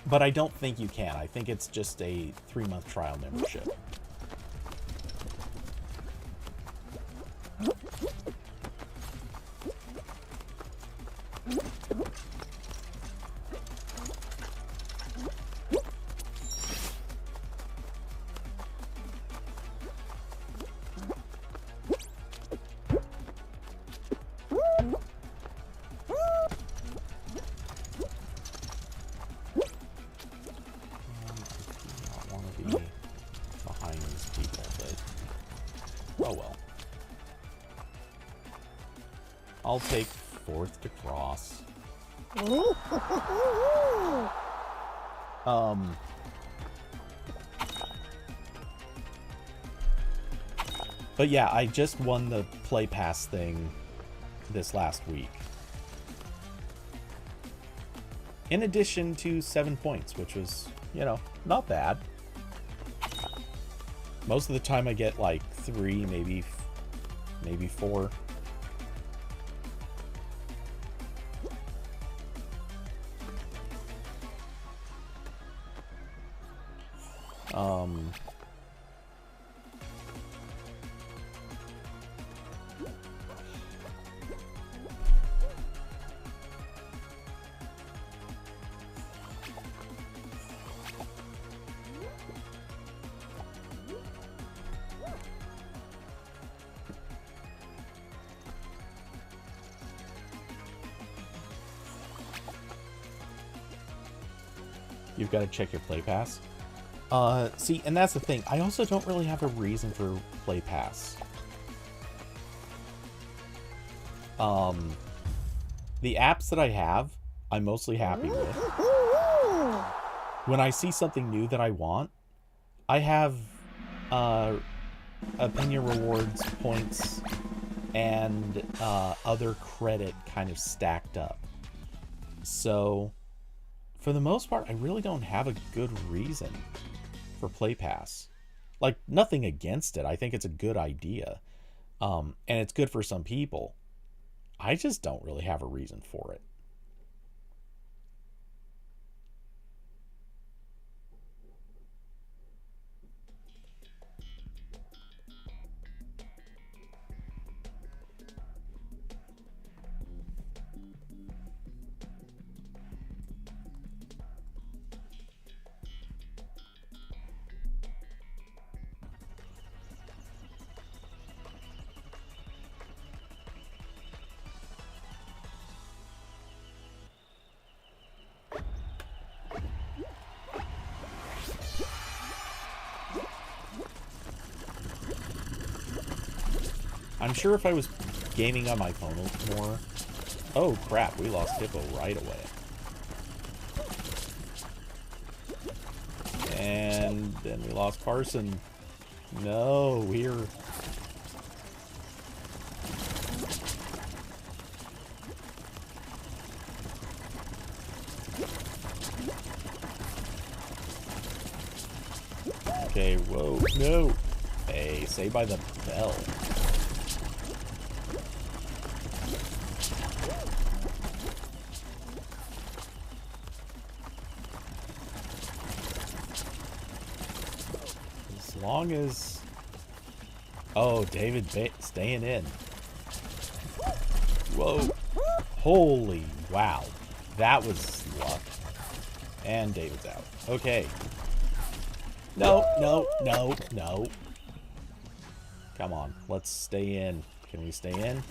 But I don't think you can. I think it's just a 3-month trial membership. I'll take 4th to cross. But yeah, I just won the Play Pass thing this last week. In addition to 7 points, which was, you know, not bad. Most of the time I get like 3, maybe 4. You've got to check your Play Pass. See, and that's the thing. I also don't really have a reason for Play Pass. The apps that I have, I'm mostly happy with. When I see something new that I want, I have opinion rewards, points, and other credit kind of stacked up. So, for the most part, I really don't have a good reason for Play Pass. Like, nothing against it. I think it's a good idea. And it's good for some people. I just don't really have a reason for it. I'm sure if I was gaming on my phone more... Oh, crap. We lost Hippo right away. And then we lost Carson. No, we're... Okay, whoa. No! Hey, Saved by the Bell. As long as... Oh, David staying in. Whoa. Holy wow. That was luck. And David's out. Okay. No, no, no, no. Come on. Let's stay in. Can we stay in?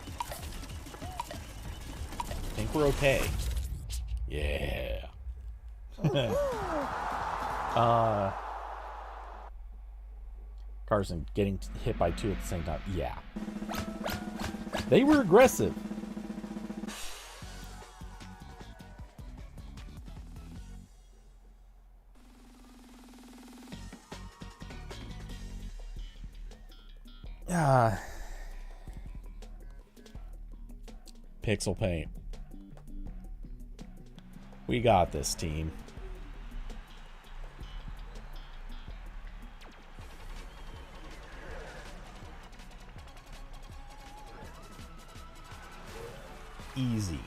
I think we're okay. Yeah. Carson getting hit by 2 at the same time. Yeah. They were aggressive. Pixel Paint. We got this, team. easy.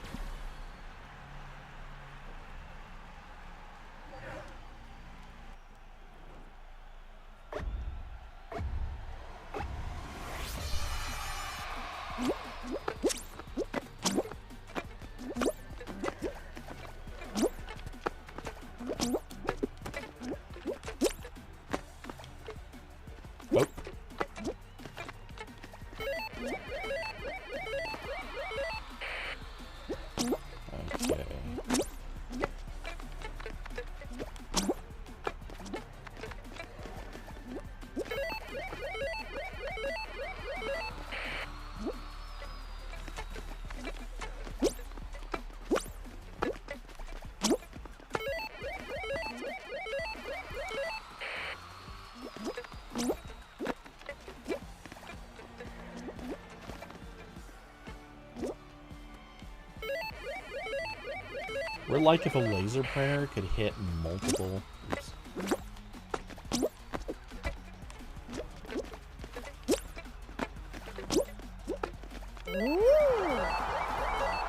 We're like if a laser printer could hit multiple... Oops.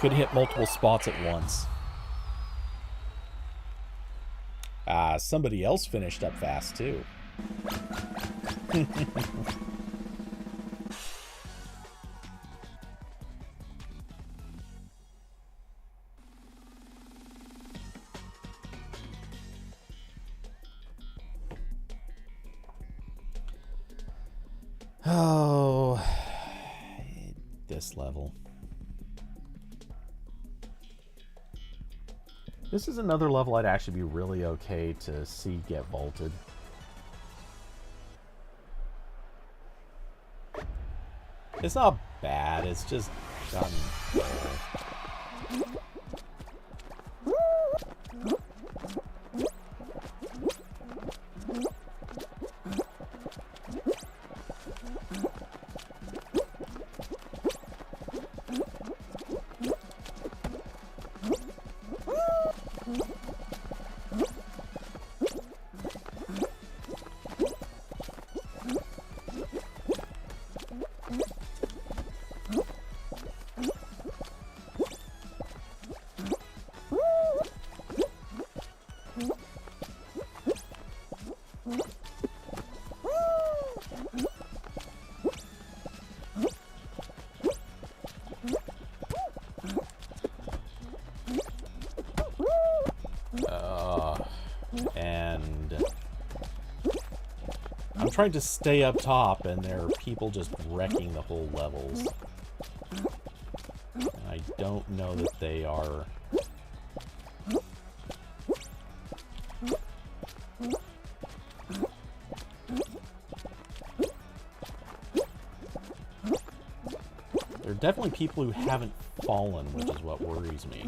Could hit multiple spots at once. Somebody else finished up fast, too. Oh, this level. This is another level I'd actually be really okay to see get vaulted. It's not bad, it's just gotten dull. And I'm trying to stay up top, and there are people just wrecking the whole levels. And I don't know that they are... There are definitely people who haven't fallen, which is what worries me.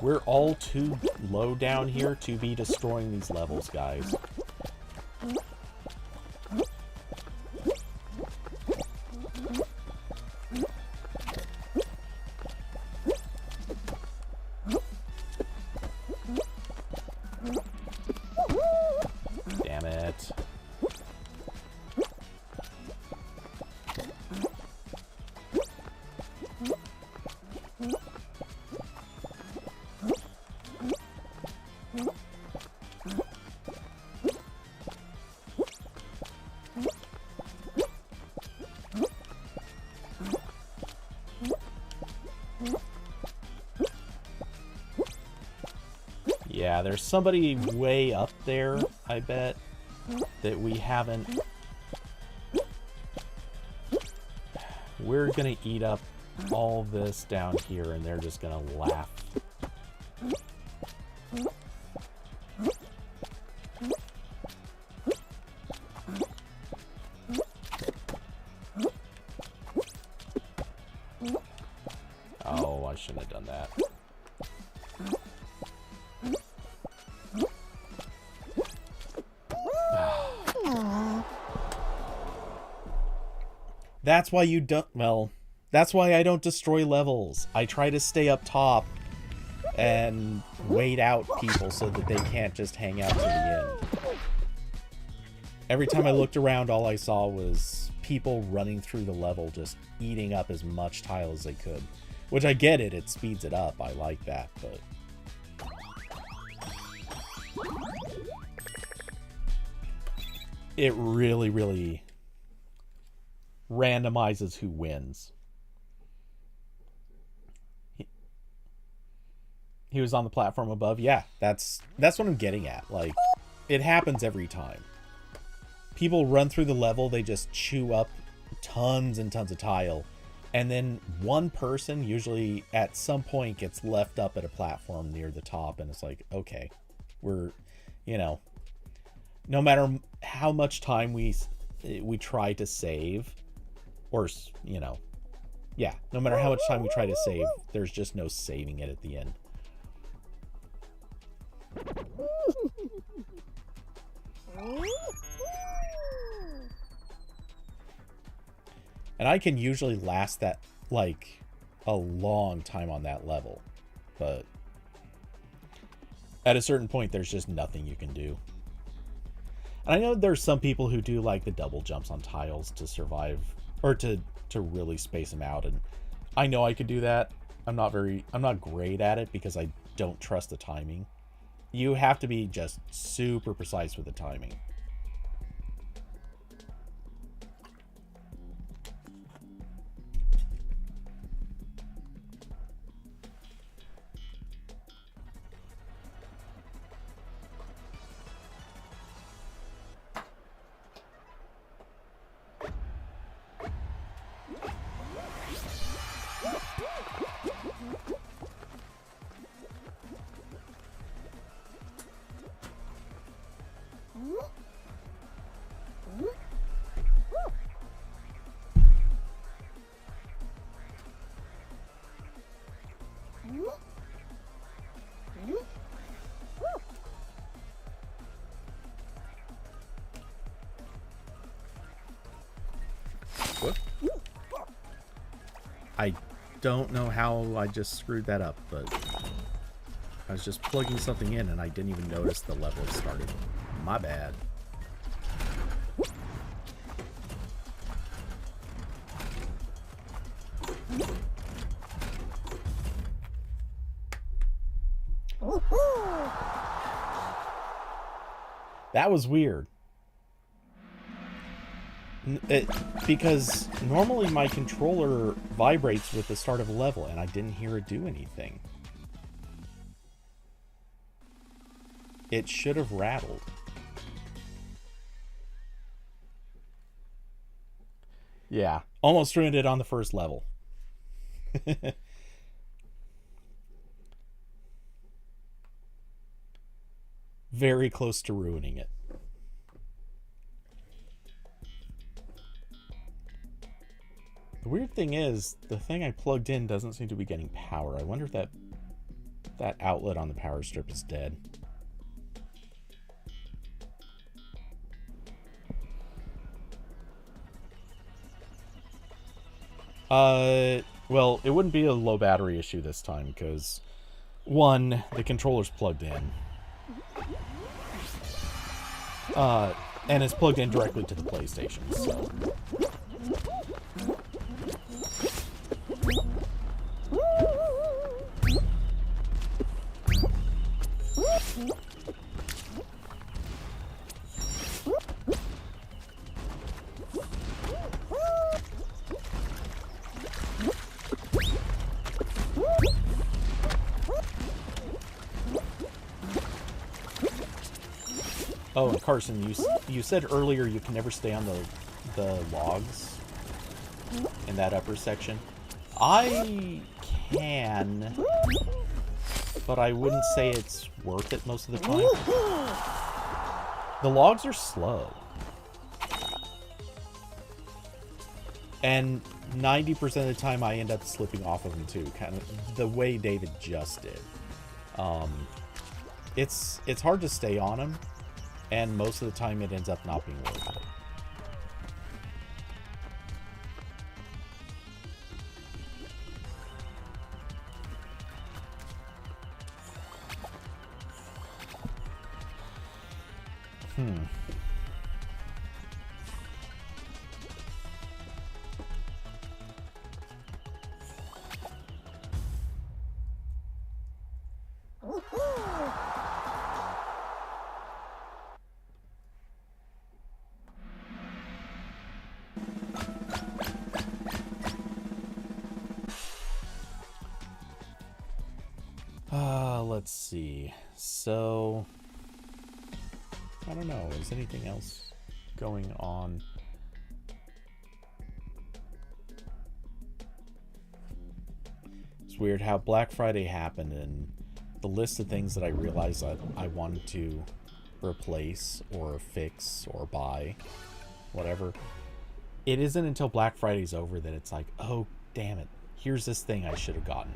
We're all too low down here to be destroying these levels, guys. Damn it. Yeah, there's somebody way up there, I bet, that we haven't... We're gonna eat up all this down here, and they're just gonna laugh. Oh, I shouldn't have done that. That's why you don't... Well, That's why I don't destroy levels. I try to stay up top and wait out people so that they can't just hang out to the end. Every time I looked around, all I saw was people running through the level, just eating up as much tile as they could. Which I get it speeds it up. I like that, but... it really, really randomizes who wins. He was on the platform above. Yeah, that's what I'm getting at. Like, it happens every time. People run through the level, they just chew up tons and tons of tile, and then one person usually at some point gets left up at a platform near the top, and it's like, okay, we're, you know, no matter how much time we try to save, or, you know, yeah, no matter how much time we try to save, there's just no saving it at the end. And I can usually last that, like, a long time on that level. But at a certain point, there's just nothing you can do. And I know there's some people who do, like, the double jumps on tiles to survive, or to really space them out. And I know I could do that. I'm not great at it because I don't trust the timing. You have to be just super precise with the timing. What? I don't know how I just screwed that up, but I was just plugging something in and I didn't even notice the level had started. My bad. That was weird. Because normally my controller vibrates with the start of a level, and I didn't hear it do anything. It should have rattled. Yeah, almost ruined it on the first level. Very close to ruining it. The weird thing is, the thing I plugged in doesn't seem to be getting power. I wonder if that outlet on the power strip is dead. Well, it wouldn't be a low battery issue this time, because, one, the controller's plugged in. And it's plugged in directly to the PlayStation, so... Oh, and Carson, you said earlier you can never stay on the logs in that upper section. I can, but I wouldn't say it's worth it most of the time. The logs are slow. And 90% of the time I end up slipping off of them too, kind of the way David just did. It's hard to stay on them. And most of the time it ends up not being worth Let's see. So, I don't know. Is anything else going on? It's weird how Black Friday happened and the list of things that I realized that I wanted to replace or fix or buy, whatever. It isn't until Black Friday's over that it's like, oh, damn it. Here's this thing I should have gotten.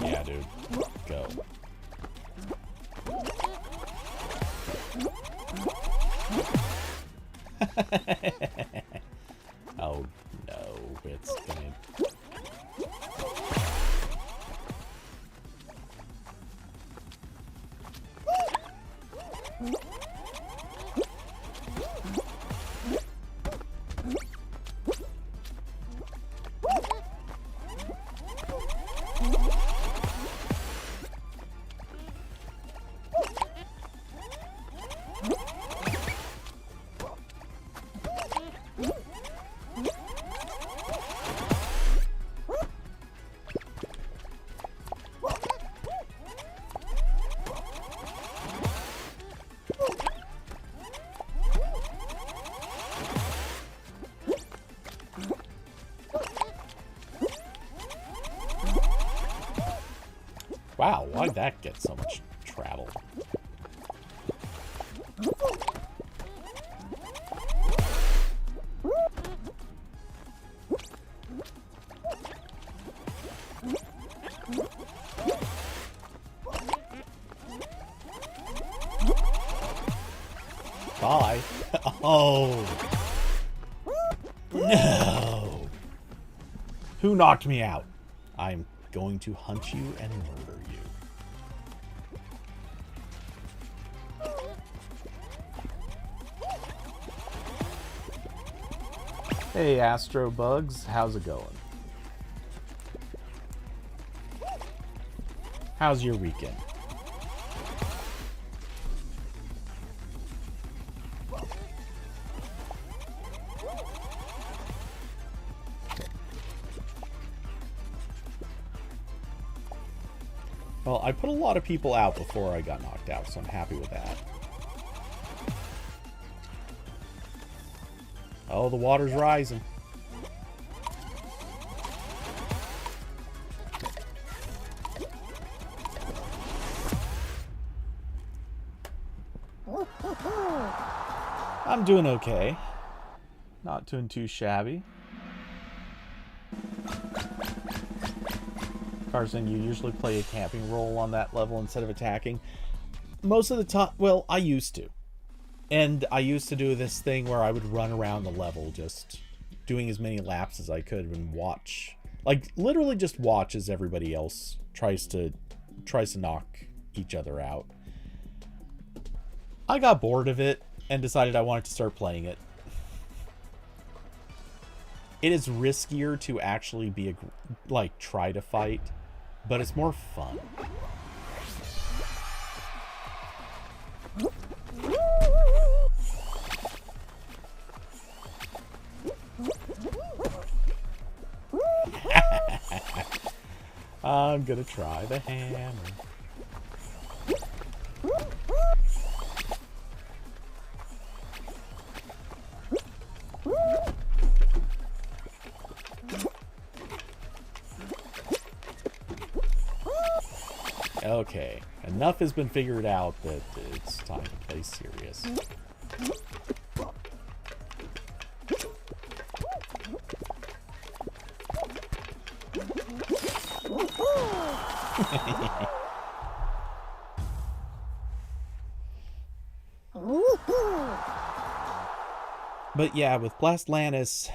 Yeah, dude. Go. Oh, no. It's gonna... Wow, why'd that get so much travel? Bye. Oh. No. Who knocked me out? I'm going to hunt you and murder you. Hey, Astro Bugs, how's it going? How's your weekend? Well, I put a lot of people out before I got knocked out, so I'm happy with that. Oh, the water's rising. I'm doing okay. Not doing too shabby. Carson, you usually play a camping role on that level instead of attacking. Most of the time, well, I used to. And I used to do this thing where I would run around the level just doing as many laps as I could and watch. Like, literally just watch as everybody else tries to knock each other out. I got bored of it and decided I wanted to start playing it. It is riskier to actually be try to fight, but it's more fun. I'm gonna try the hammer. Okay, enough has been figured out that it's time to play serious. But yeah, with Blastlantis,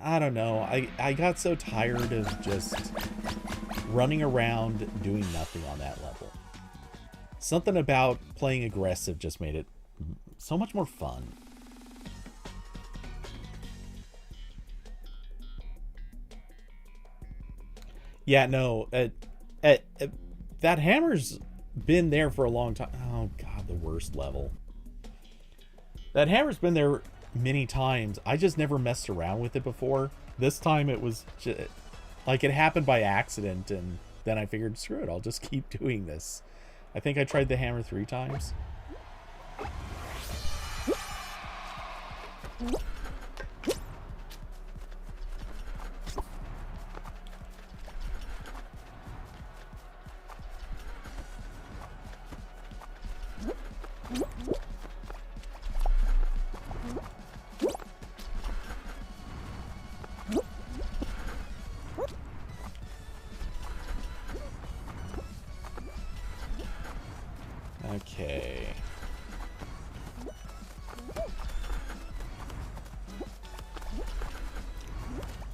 I don't know. I got so tired of just running around doing nothing on that level. Something about playing aggressive just made it so much more fun. Yeah, no, that hammer's been there for a long time. Oh god, the worst level. That hammer's been there many times. I just never messed around with it before. This time it was just, like, it happened by accident, and then I figured, screw it, I'll just keep doing this. I think I tried the hammer 3 times. Okay.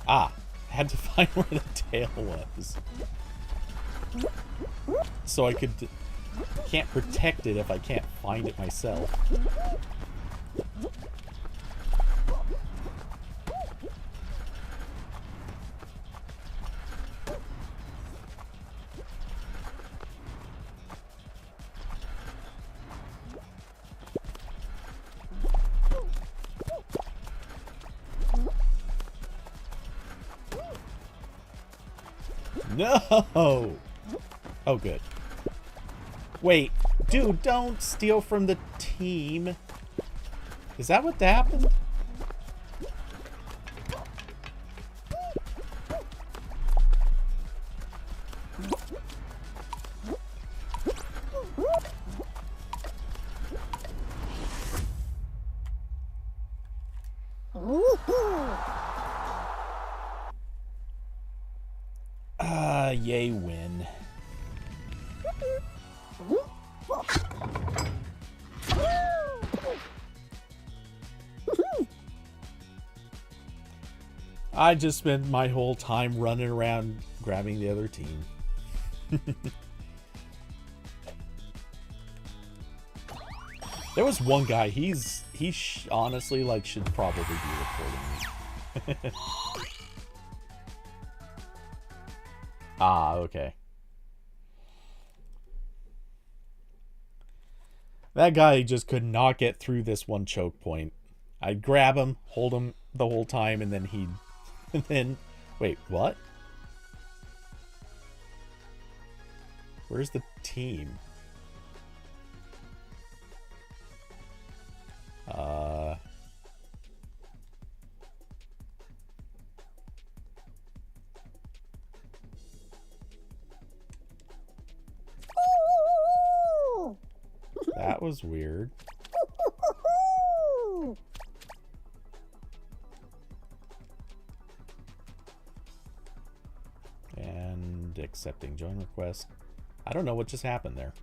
Ah, had to find where the tail was. So I could... Can't protect it if I can't find it myself. No! Oh, good. Wait, dude, don't steal from the team. Is that what happened? Yay, win. I just spent my whole time running around grabbing the other team. There was one guy, he honestly, like, should probably be reporting me. Ah, okay. That guy just could not get through this one choke point. I'd grab him, hold him the whole time, and then he'd... And then... Wait, what? Where's the team? That was weird. And accepting join request. I don't know what just happened there.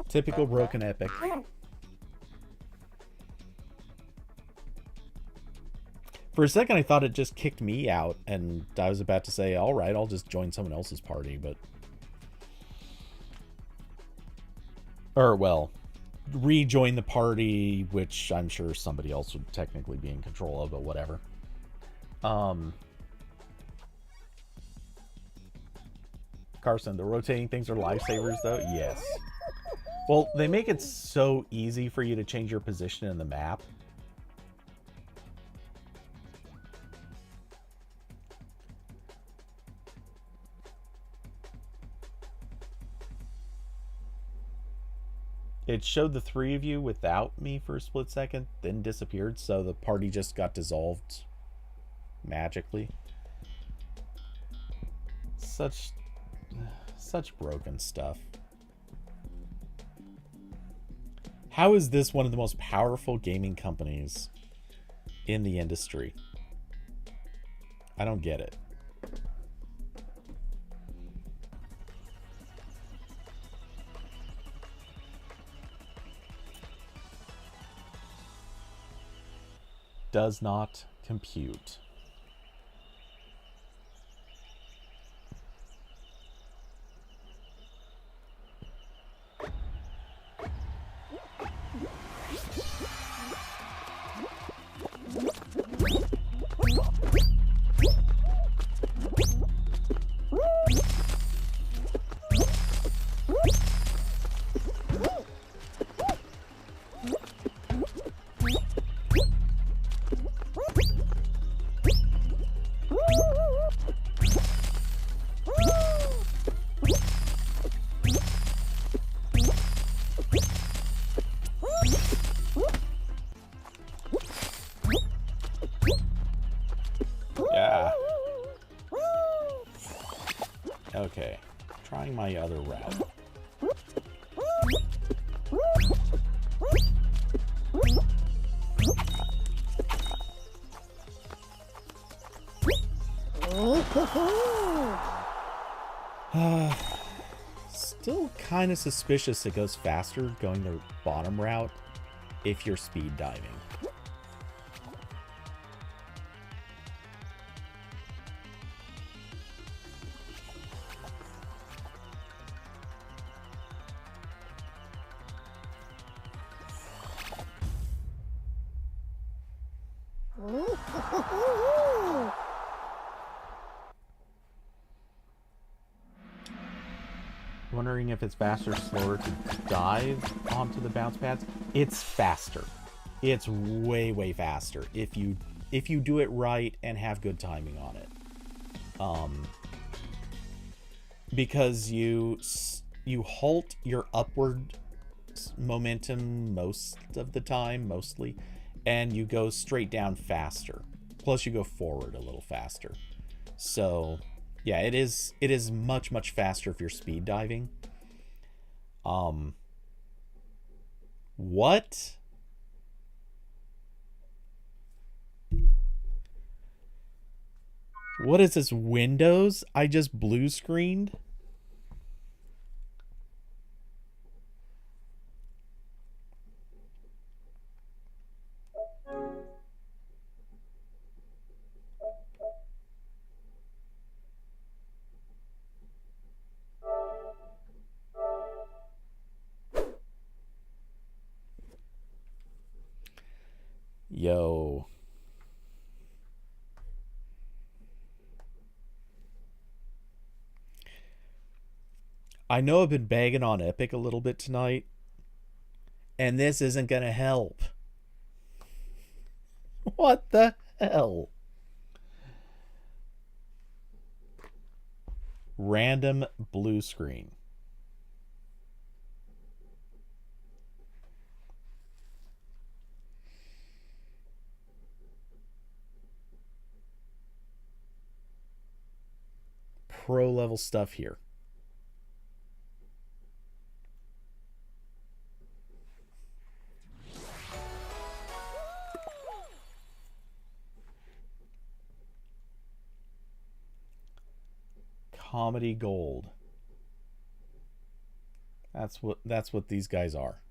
Typical broken epic. For a second, I thought it just kicked me out, and I was about to say, all right, I'll just join someone else's party, but... Or, well, rejoin the party, which I'm sure somebody else would technically be in control of, but whatever. Carson, the rotating things are lifesavers, though? Yes. Well, they make it so easy for you to change your position in the map. It showed the 3 of you without me for a split second, then disappeared, so the party just got dissolved magically. Such broken stuff. How is this one of the most powerful gaming companies in the industry? I don't get it. does not compute. Yeah. Okay. Trying my other route. Still kind of suspicious it goes faster going the bottom route if you're speed diving. Wondering if it's faster or slower to dive onto the bounce pads. It's faster. It's way, way faster if you do it right and have good timing on it. Because you halt your upward momentum most of the time, mostly, and you go straight down faster. Plus you go forward a little faster. So yeah, it is much, much faster if you're speed diving. What? What is this, Windows? I just blue screened? Yo. I know I've been bagging on Epic a little bit tonight, and this isn't gonna help. What the hell? Random blue screen. Pro level stuff here. Comedy gold. That's what these guys are.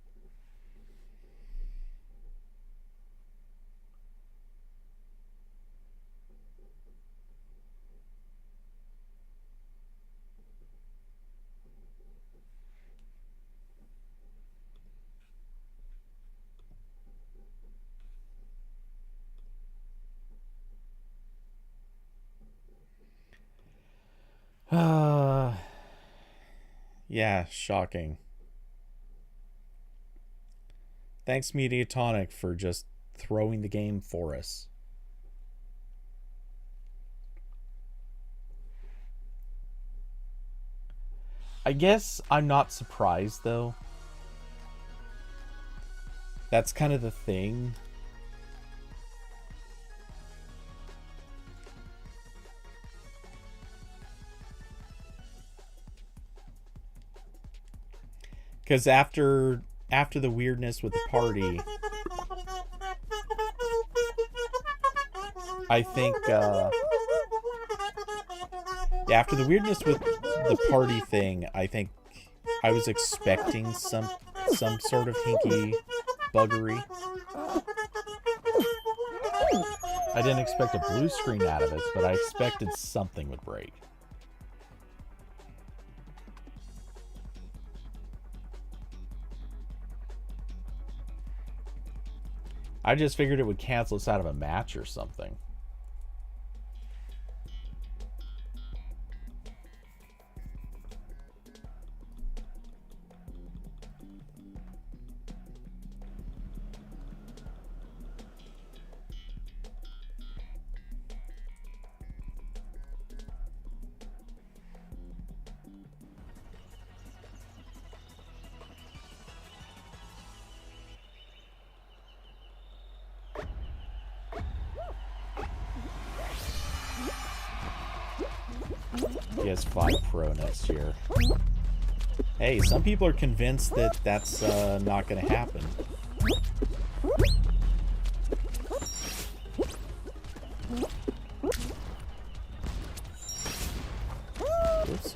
Yeah, shocking. Thanks, Mediatonic, for just throwing the game for us. I guess I'm not surprised, though. That's kind of the thing. Because after the weirdness with the party, I think after the weirdness with the party thing, I think I was expecting some sort of hinky buggery. I didn't expect a blue screen out of it, but I expected something would break. I just figured it would cancel us out of a match or something. PS5 Pro next year. Hey, some people are convinced that that's not going to happen. Oops.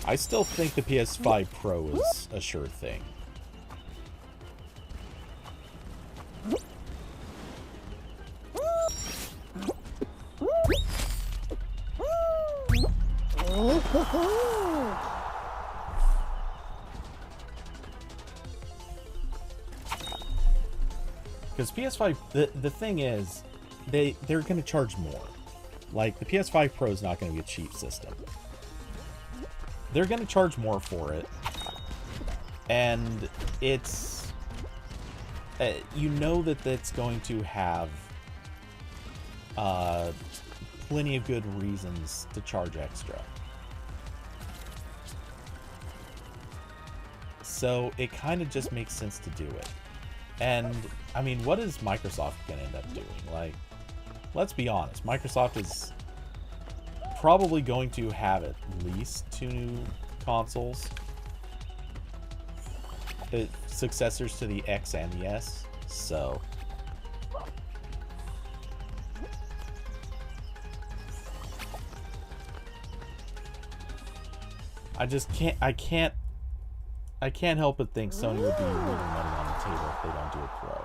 I still think the PS5 Pro is a sure thing. Because PS5, the thing is, they're going to charge more. Like, the PS5 Pro is not going to be a cheap system. They're going to charge more for it. And it's... you know that it's going to have plenty of good reasons to charge extra. So it kind of just makes sense to do it. And, I mean, what is Microsoft going to end up doing? Like, let's be honest. Microsoft is probably going to have at least 2 new consoles. Successors to the X and the S. So... I can't help but think Sony would be leaving money on the table if they don't do a Pro.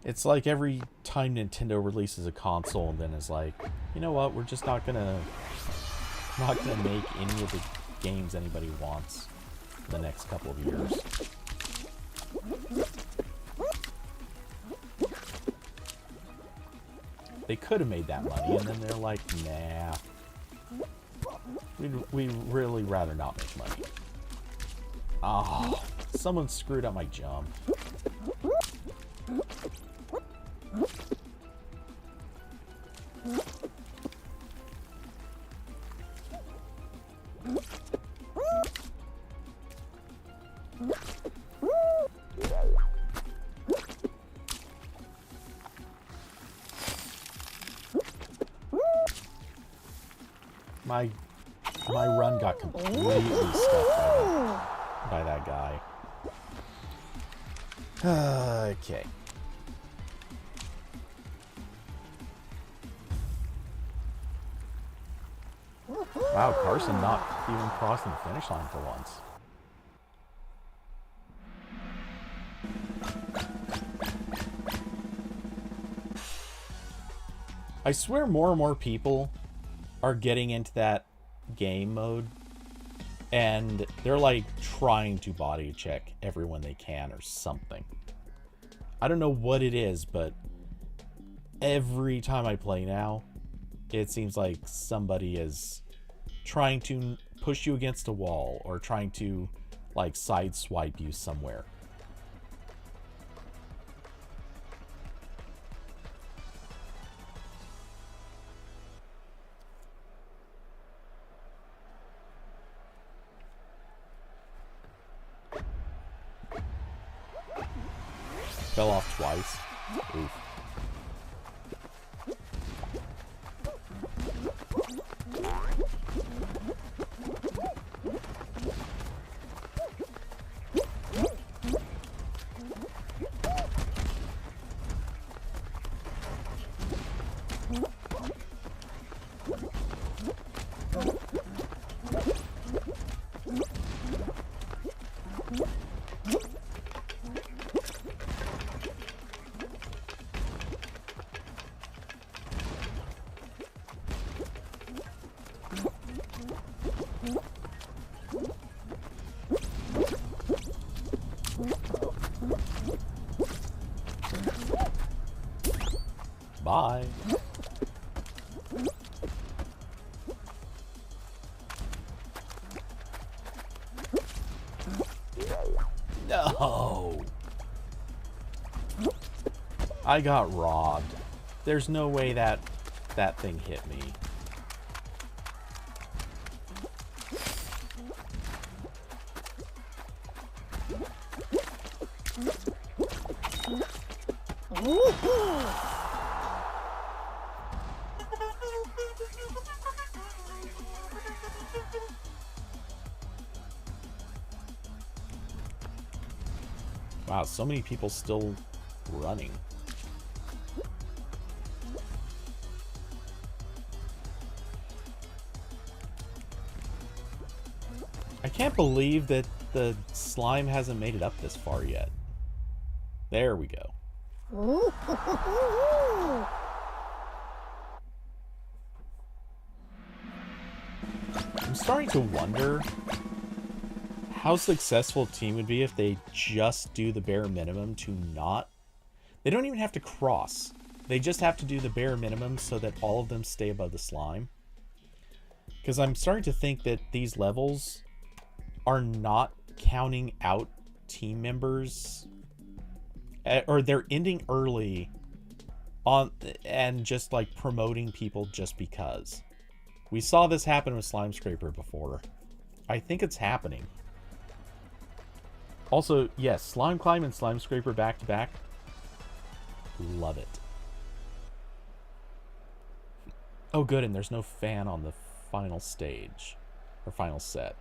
It's like every time Nintendo releases a console and then is like, you know what, we're just not gonna make any of the games anybody wants for the next couple of years. They could have made that money, and then they're like, nah, we'd really rather not make money. Oh, someone screwed up my jump. My run got completely stuck by that guy. Okay. Wow, Carson not even crossing the finish line for once. I swear more and more people are getting into that game mode, and they're like trying to body check everyone they can or something. I don't know what it is, but every time I play now, it seems like somebody is trying to push you against a wall or trying to like sideswipe you somewhere. Fell off twice. Oof. Bye. No. I got robbed. There's no way that thing hit me. Wow, so many people still running. I can't believe that the slime hasn't made it up this far yet. There we go. I'm starting to wonder how successful a team would be if they just do the bare minimum to not... They don't even have to cross. They just have to do the bare minimum so that all of them stay above the slime. Because I'm starting to think that these levels are not counting out team members, or they're ending early on and just like promoting people just because. We saw this happen with Slime Scraper before. I think it's happening. Also, yes, Slime Climb and Slime Scraper back to back. Love it. Oh good, and there's no fan on the final stage or final set.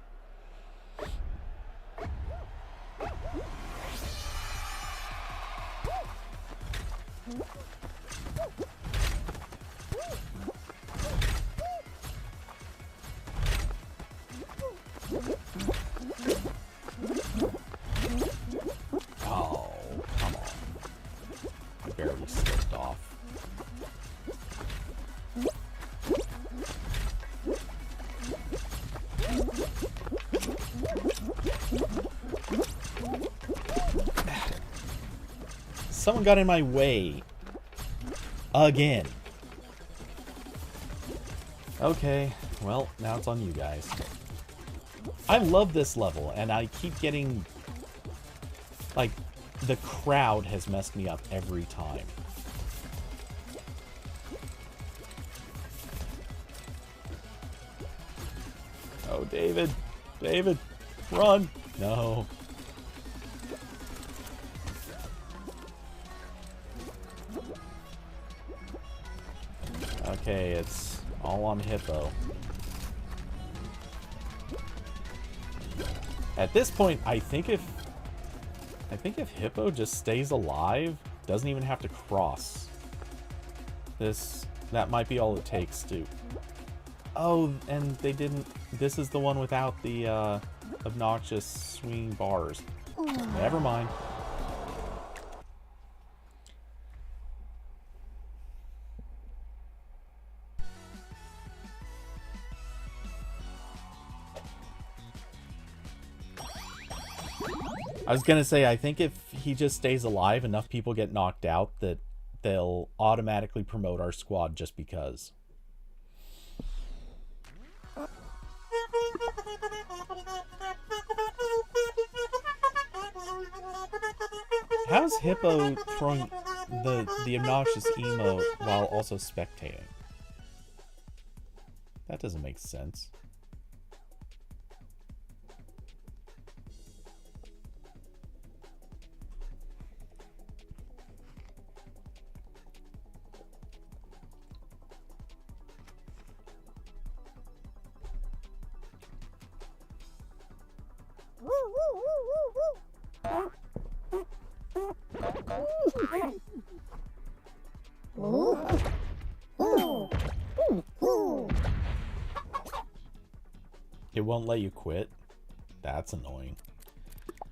Oh, come on. I barely slipped off. Someone got in my way. Again. Okay, well, now it's on you guys. I love this level, and I keep getting... Like, the crowd has messed me up every time. Oh, David. David, run. No. Okay, it's all on Hippo. At this point, I think if Hippo just stays alive, doesn't even have to cross. That might be all it takes to... Oh, and they didn't... This is the one without the obnoxious swinging bars. Never mind. I was gonna say, I think if he just stays alive, enough people get knocked out that they'll automatically promote our squad just because. How's Hippo throwing the obnoxious emote while also spectating? That doesn't make sense. It won't let you quit. That's annoying. I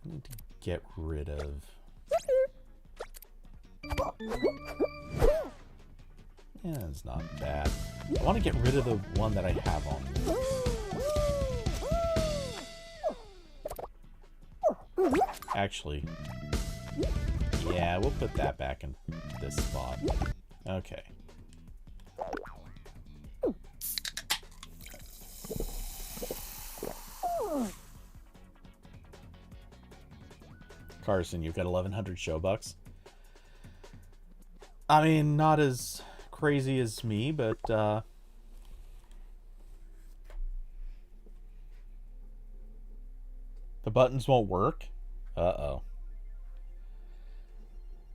need to get rid of... Yeah, it's not bad. I want to get rid of the one that I have on me. Actually, yeah, we'll put that back in this spot. Okay. Carson, you've got 1,100 Showbucks. I mean, not as crazy as me, but the buttons won't work. Uh-oh.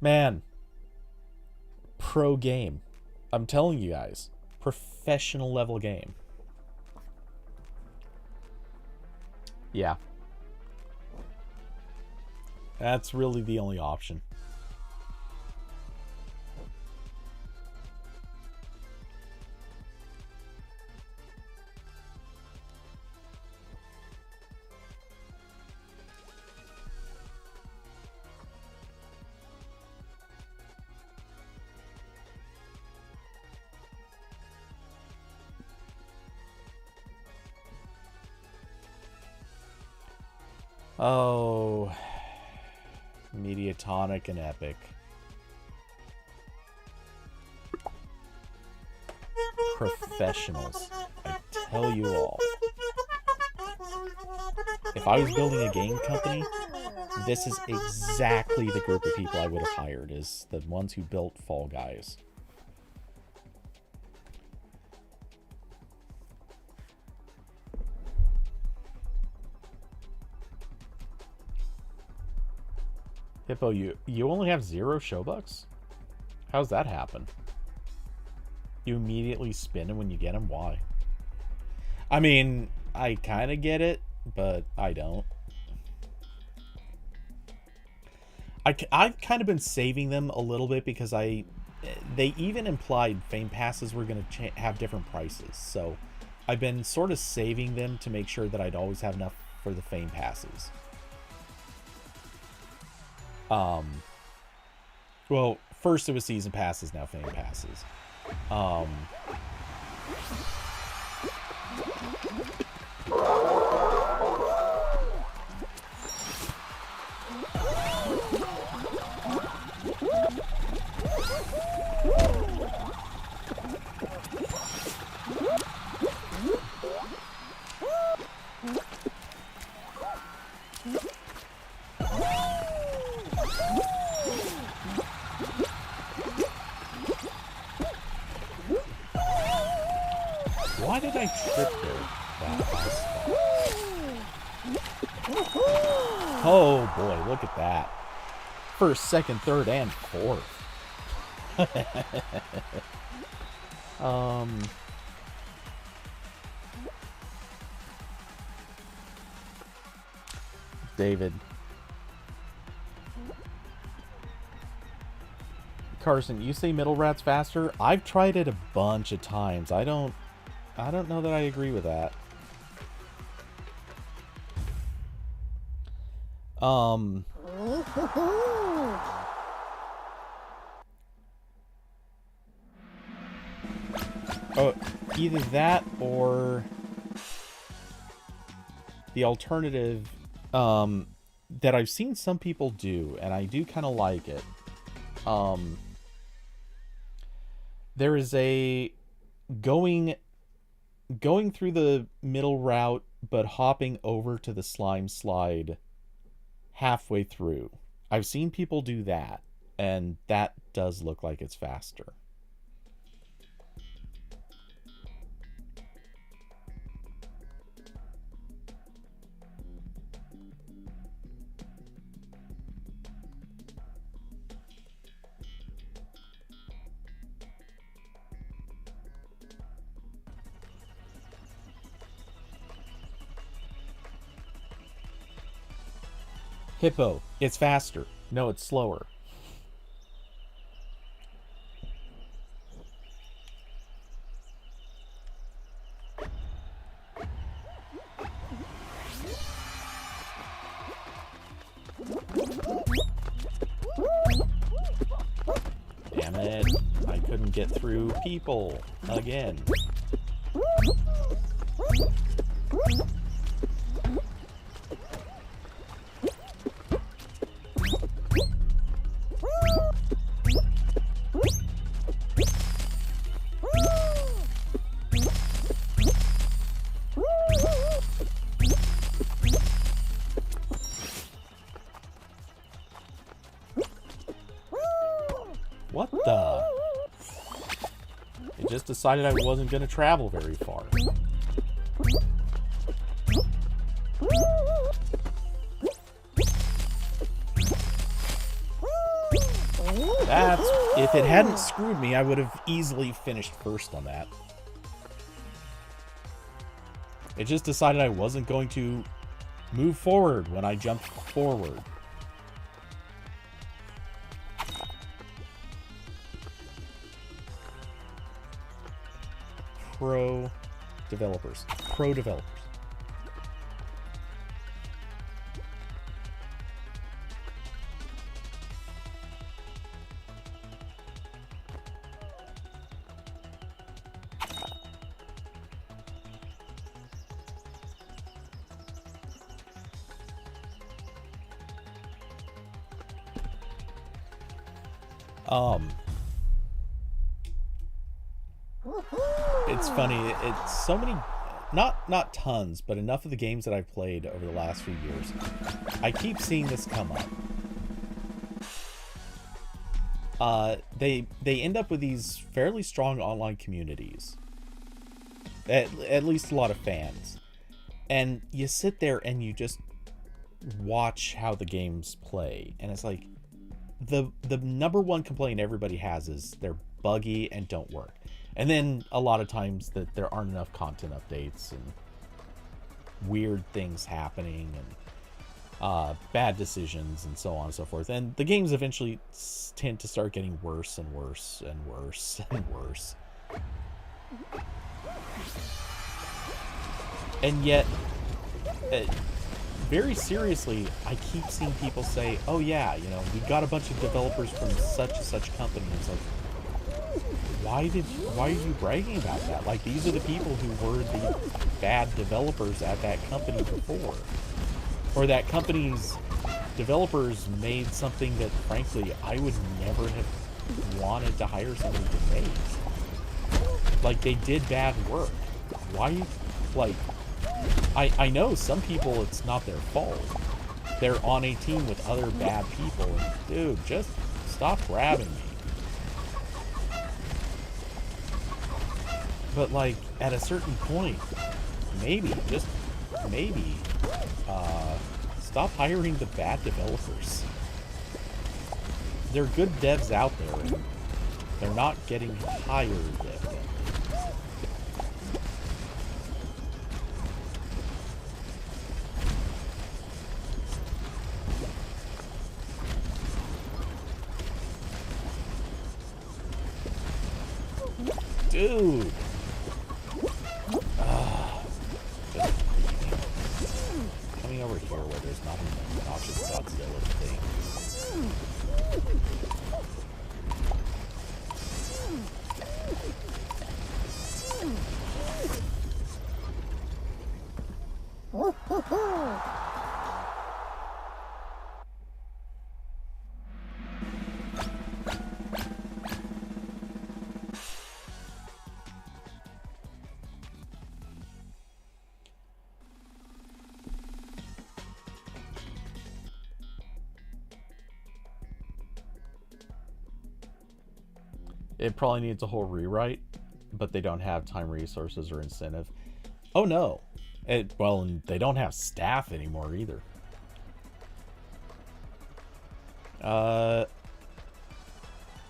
Man. Pro game. I'm telling you guys. Professional level game. Yeah. That's really the only option. Oh, Mediatonic and Epic. Professionals, I tell you all. If I was building a game company, this is exactly the group of people I would have hired, is the ones who built Fall Guys. Hippo, you only have 0 Showbucks? How's that happen? You immediately spin them when you get them? Why? I mean, I kind of get it, but I don't. I've kind of been saving them a little bit because they even implied Fame Passes were going to have different prices. So I've been sort of saving them to make sure that I'd always have enough for the Fame Passes. Well, first it was Season Passes, now Fame Passes. Why did I trip there? Oh boy, look at that. First, second, third, and fourth. David. Carson, you say Middle Rat's faster? I've tried it a bunch of times. I don't know that I agree with that. Oh, either that or the alternative that I've seen some people do, and I do kind of like it. There is a going through the middle route, but hopping over to the slime slide halfway through. I've seen people do that, and that does look like it's faster. Hippo, it's faster. No, it's slower. Damn it. I couldn't get through people again. What the? It just decided I wasn't going to travel very far. That's... If it hadn't screwed me, I would have easily finished first on that. It just decided I wasn't going to move forward when I jumped forward. Pro developers. Pro developers. It's funny, it's so many, not tons, but enough of the games that I've played over the last few years, I keep seeing this come up. They end up with these fairly strong online communities. At least a lot of fans. And you sit there and you just watch how the games play. And it's like, the number one complaint everybody has is they're buggy and don't work. And then a lot of times that there aren't enough content updates and weird things happening and bad decisions and so on and so forth. And the games eventually tend to start getting worse and worse and worse and worse. And yet, very seriously, I keep seeing people say, oh yeah, you know, we got a bunch of developers from such and such company. It's like, why are you bragging about that? Like, these are the people who were the bad developers at that company before. Or that company's developers made something that, frankly, I would never have wanted to hire somebody to make. Like, they did bad work. Why, like, I know some people, it's not their fault. They're on a team with other bad people. And, dude, just stop grabbing me. But, like, at a certain point, maybe, just maybe, stop hiring the bad developers. There are good devs out there, and they're not getting hired yet. Dude! Coming over here where there's not an obnoxious Godzilla thing. It probably needs a whole rewrite, but they don't have time, resources, or incentive. Oh no. Well, and they don't have staff anymore either.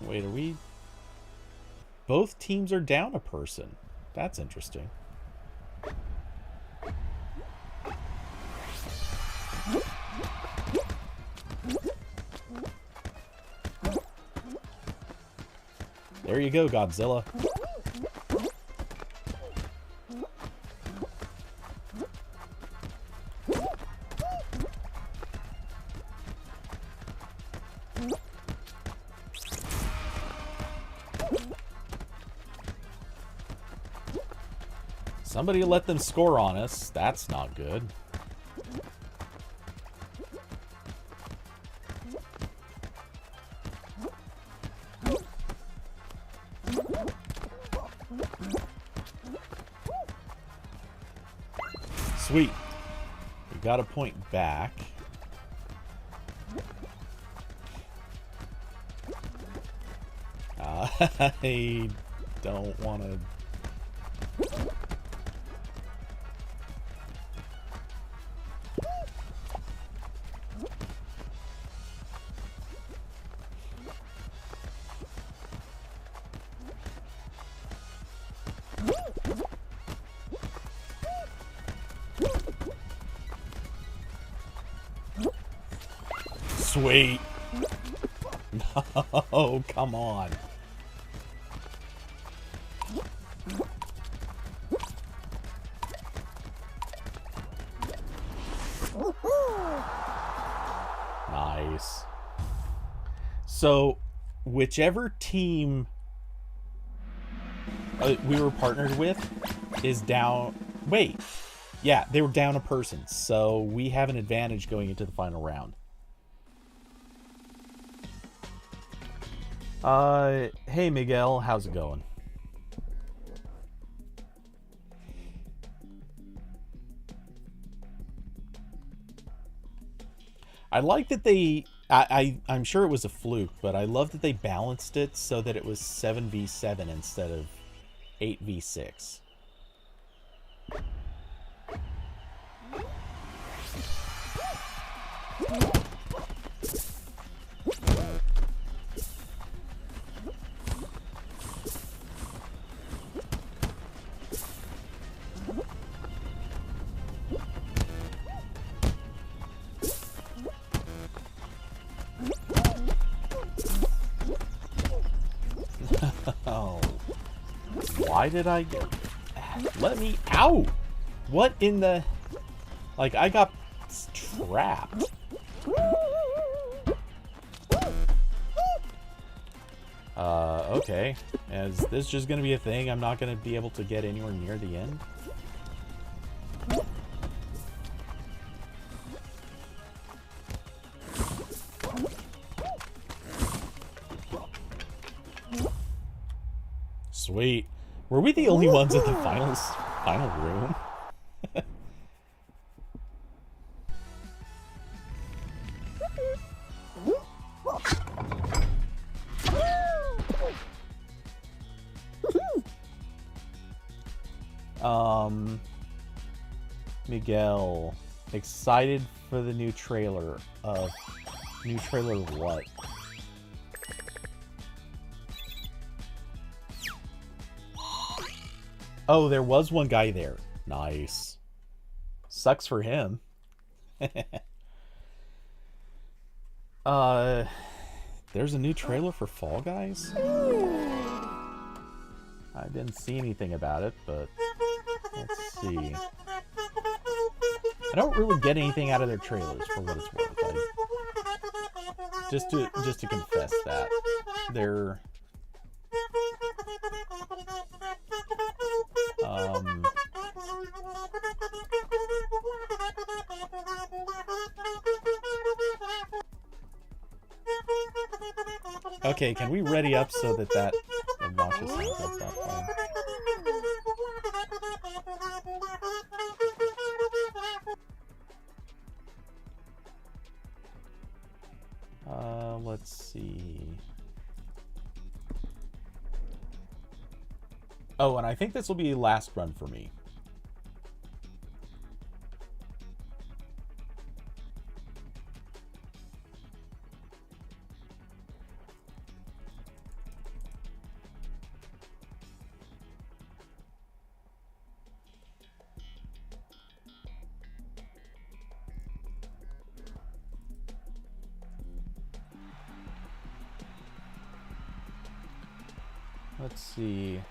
Wait, are we... Both teams are down a person. That's interesting. There you go, Godzilla. Somebody let them score on us. That's not good. Sweet. We got a point back. I don't want to... Sweet. No, come on. Nice. So, whichever team we were partnered with is down... Wait. Yeah, they were down a person. So, we have an advantage going into the final round. Hey Miguel, how's it going? I like that they... I'm sure it was a fluke, but I love that they balanced it so that it was 7v7 instead of 8v6. Oh. Why did I get... Let me out! What in the... Like, I got trapped. Okay. Is this just gonna be a thing? I'm not gonna be able to get anywhere near the end? Sweet. Were we the only ones at the final room? Miguel, excited for the new trailer. New trailer of what? Oh, there was one guy there. Nice. Sucks for him. There's a new trailer for Fall Guys? I didn't see anything about it, but let's see. I don't really get anything out of their trailers for what it's worth. Just to confess that. They're okay, can we ready up so that obnoxious thing does not play? Let's see. Oh, and I think this will be last run for me. Let's see.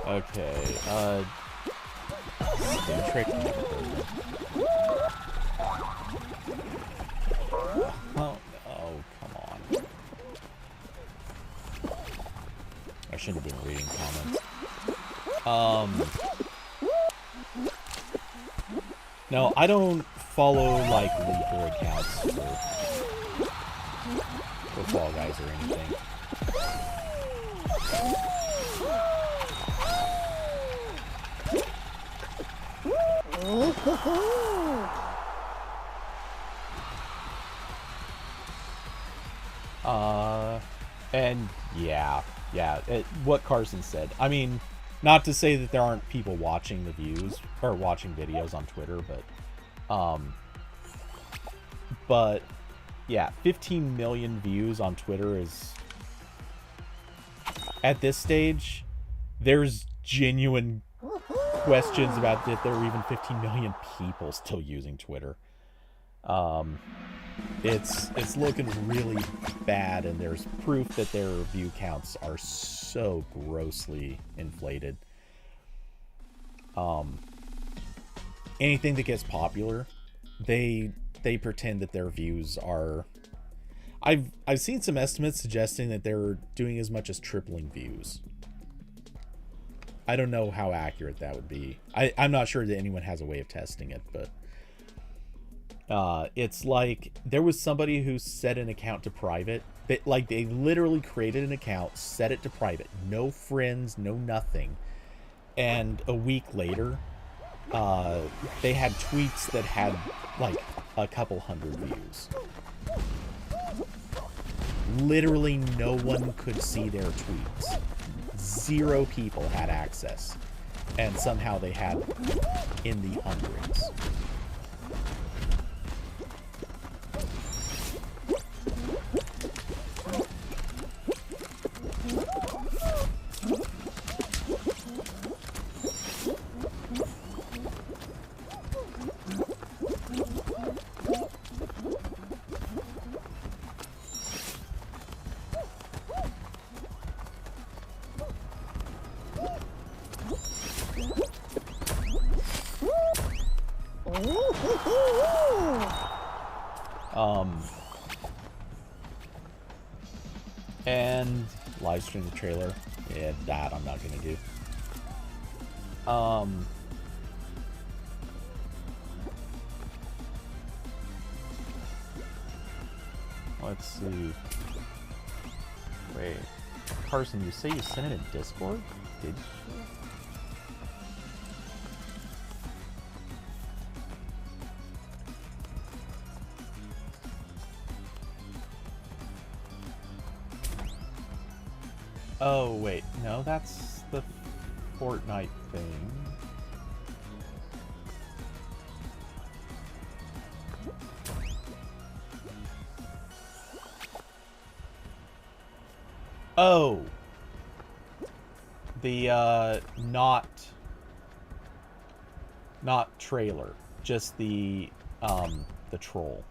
Okay, spin trick. Well, oh, come on. I shouldn't have been reading comments. No, I don't follow, like, leaker accounts for Fall Guys or anything. And yeah, what Carson said. I mean, not to say that there aren't people watching the views or watching videos on Twitter, but yeah, 15 million views on Twitter is, at this stage, there's genuine questions about that there are even 15 million people still using Twitter. It's looking really bad, and there's proof that their view counts are so grossly inflated. Anything that gets popular, they pretend that their views are. I've seen some estimates suggesting that they're doing as much as tripling views. I don't know how accurate that would be. I'm not sure that anyone has a way of testing it, but it's like there was somebody who set an account to private. They literally created an account, set it to private, no friends, no nothing, and a week later, they had tweets that had like a couple hundred views. Literally no one could see their tweets. 0 people had access, and somehow they had in the hundreds. And live stream the trailer. Yeah, that I'm not gonna do. Let's see. Wait, Carson, you say you sent it in Discord? Did you? Oh, wait. No, that's the Fortnite thing. Oh. The, not trailer. Just the troll.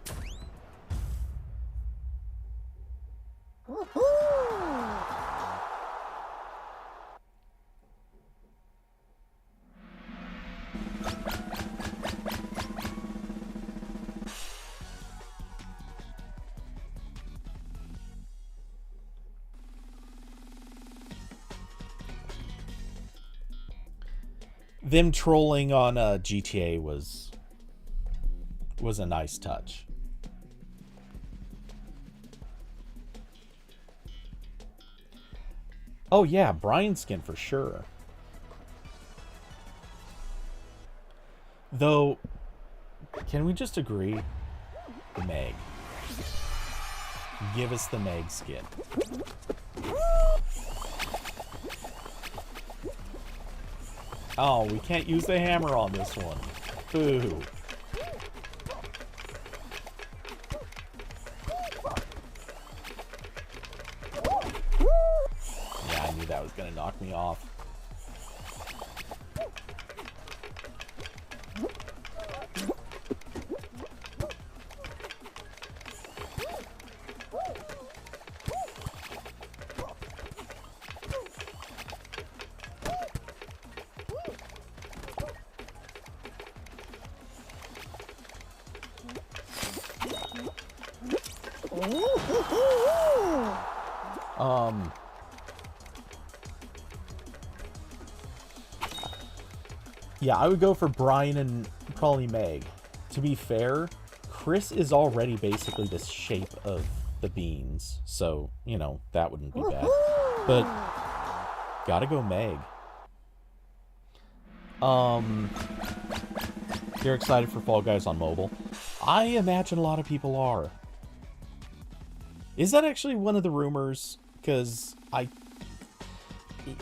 Them trolling on GTA was a nice touch. Oh yeah, Brian skin for sure. Though, can we just agree? The Meg. Give us the Meg skin. Oh, we can't use the hammer on this one. Boo. that was gonna knock me off. Yeah, I would go for Brian and probably Meg. To be fair, Chris is already basically the shape of the beans, so, you know, that wouldn't be bad. But, gotta go Meg. You're excited for Fall Guys on mobile? I imagine a lot of people are. Is that actually one of the rumors? Because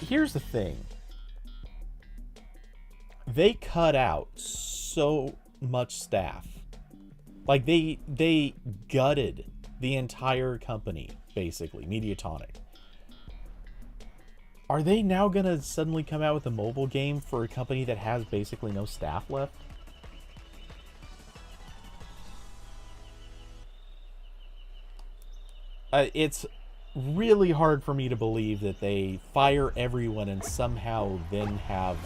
here's the thing. They cut out so much staff. Like, they gutted the entire company, basically, Mediatonic. Are they now gonna suddenly come out with a mobile game for a company that has basically no staff left? It's really hard for me to believe that they fire everyone and somehow then have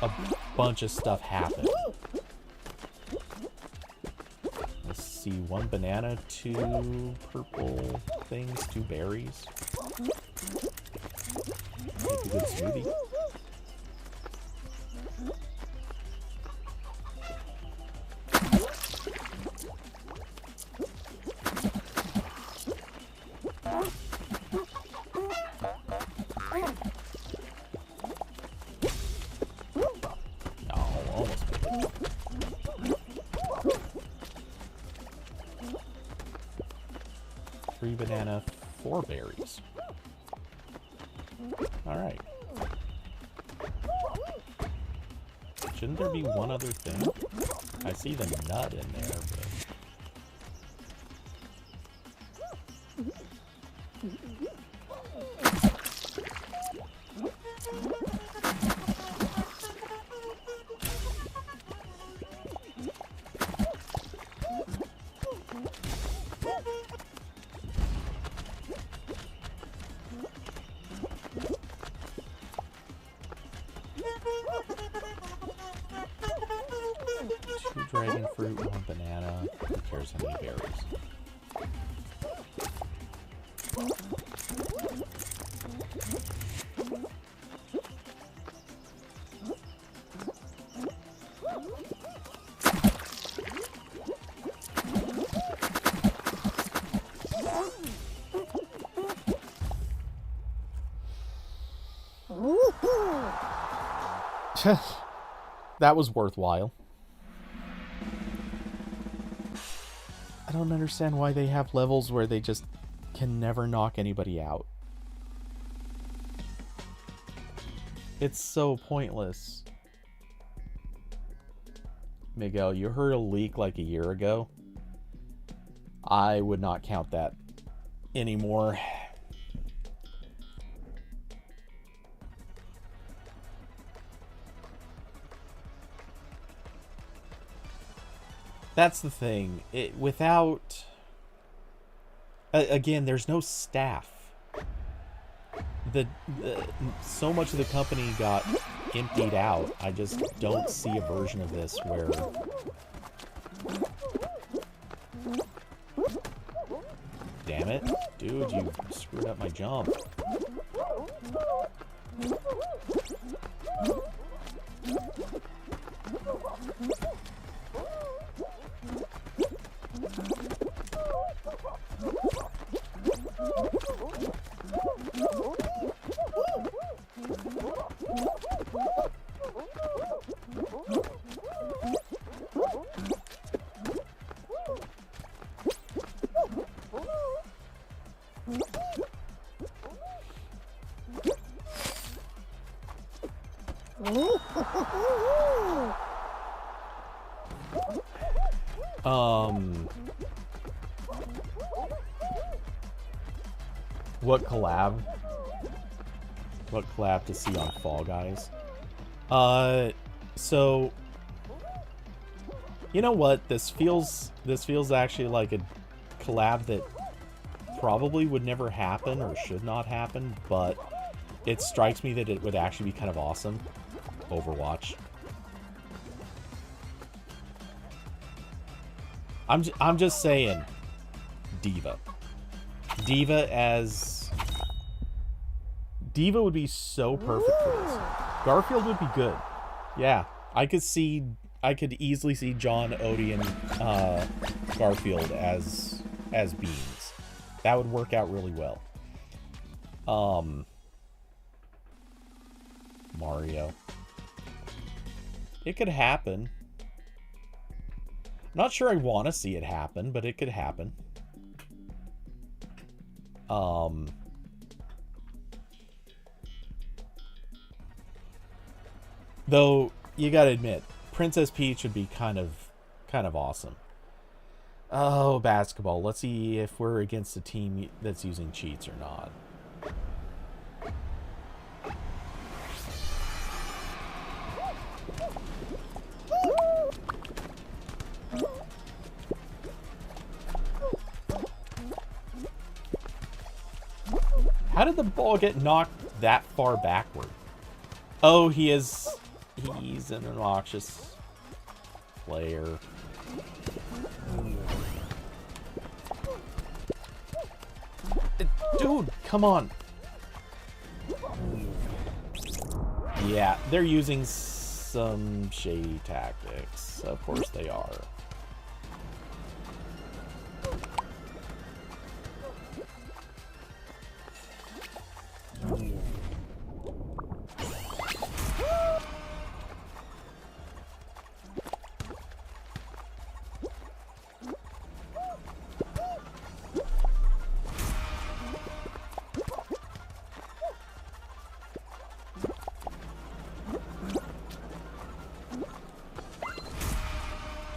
a bunch of stuff happen. Let's see, 1 banana, 2 purple things, 2 berries. Make a good smoothie. Banana, 4 berries. Alright. Shouldn't there be one other thing? I see the nut in there, but... dragon fruit, 1 banana. Who cares how many berries? That was worthwhile. I don't understand why they have levels where they just can never knock anybody out. It's so pointless. Miguel, you heard a leak like a year ago. I would not count that anymore. That's the thing. Without... again, there's no staff. So much of the company got emptied out. I just don't see a version of this where... Damn it. Dude, you screwed up my jump. What collab? What collab to see on Fall Guys? So you know what? This feels actually like a collab that probably would never happen or should not happen, but it strikes me that it would actually be kind of awesome. Overwatch. I'm just saying, D.Va. D.Va would be so perfect for this. Garfield would be good. Yeah, I could easily see John, Odie, and Garfield as beings. That would work out really well. Mario. It could happen. Not sure I want to see it happen, but it could happen. Though you gotta admit, Princess Peach would be kind of awesome. Oh, basketball. Let's see if we're against a team that's using cheats or not. How did the ball get knocked that far backward? Oh, he's an obnoxious player. Dude, come on. Yeah, they're using some shady tactics. Of course they are.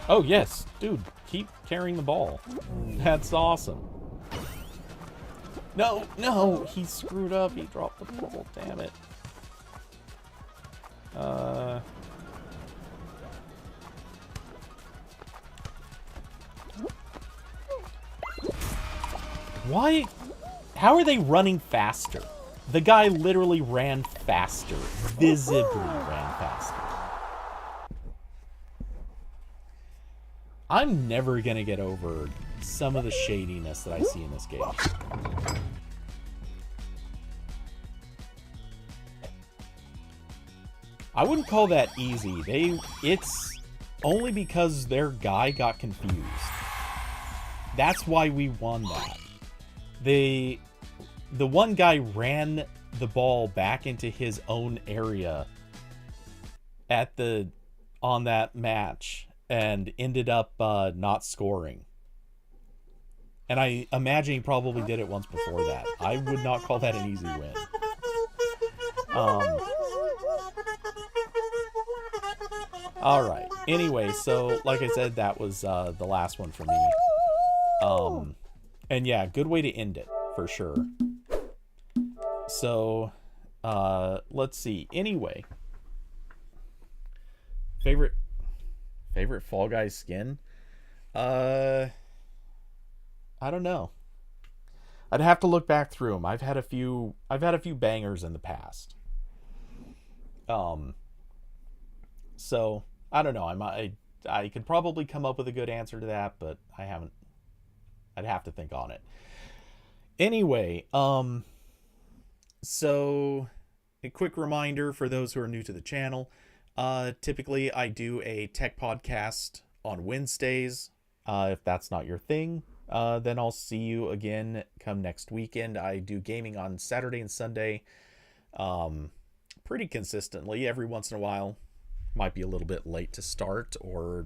Oh, yes. Dude, keep carrying the ball. That's awesome. No, no, he screwed up. He dropped the ball. Damn it. Why? How are they running faster? The guy literally ran faster. Visibly ran faster. I'm never gonna get over some of the shadiness that I see in this game. I wouldn't call that easy. It's only because their guy got confused. That's why we won that. The one guy ran the ball back into his own area on that match and ended up not scoring. And I imagine he probably did it once before that. I would not call that an easy win. Alright. Anyway, so like I said, that was the last one for me. And yeah, good way to end it, for sure. So, let's see. Anyway. Favorite Fall Guys skin? I don't know. I'd have to look back through them. I've had a few bangers in the past. So I don't know. I could probably come up with a good answer to that, but I haven't. I'd have to think on it. Anyway, so a quick reminder for those who are new to the channel. Typically I do a tech podcast on Wednesdays. If that's not your thing, then I'll see you again come next weekend. I do gaming on Saturday and Sunday, pretty consistently. Every once in a while, might be a little bit late to start, or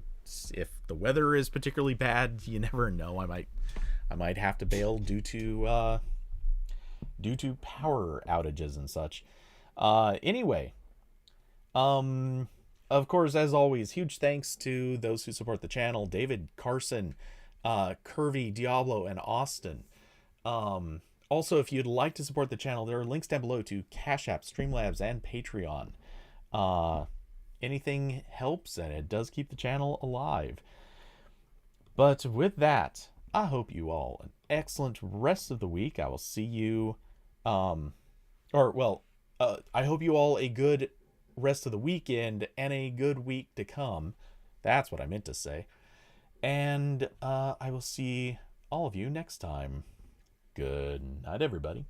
if the weather is particularly bad, you never know. I might have to bail due to power outages and such. Anyway, of course, as always, huge thanks to those who support the channel: David, Carson, Curvy, Diablo, and Austin. Also, if you'd like to support the channel, there are links down below to Cash App, Streamlabs, and Patreon. Anything helps, and it does keep the channel alive. But with that, I hope you all an excellent rest of the week. I will see you, I hope you all a good rest of the weekend and a good week to come. That's what I meant to say. And I will see all of you next time. Good night, everybody.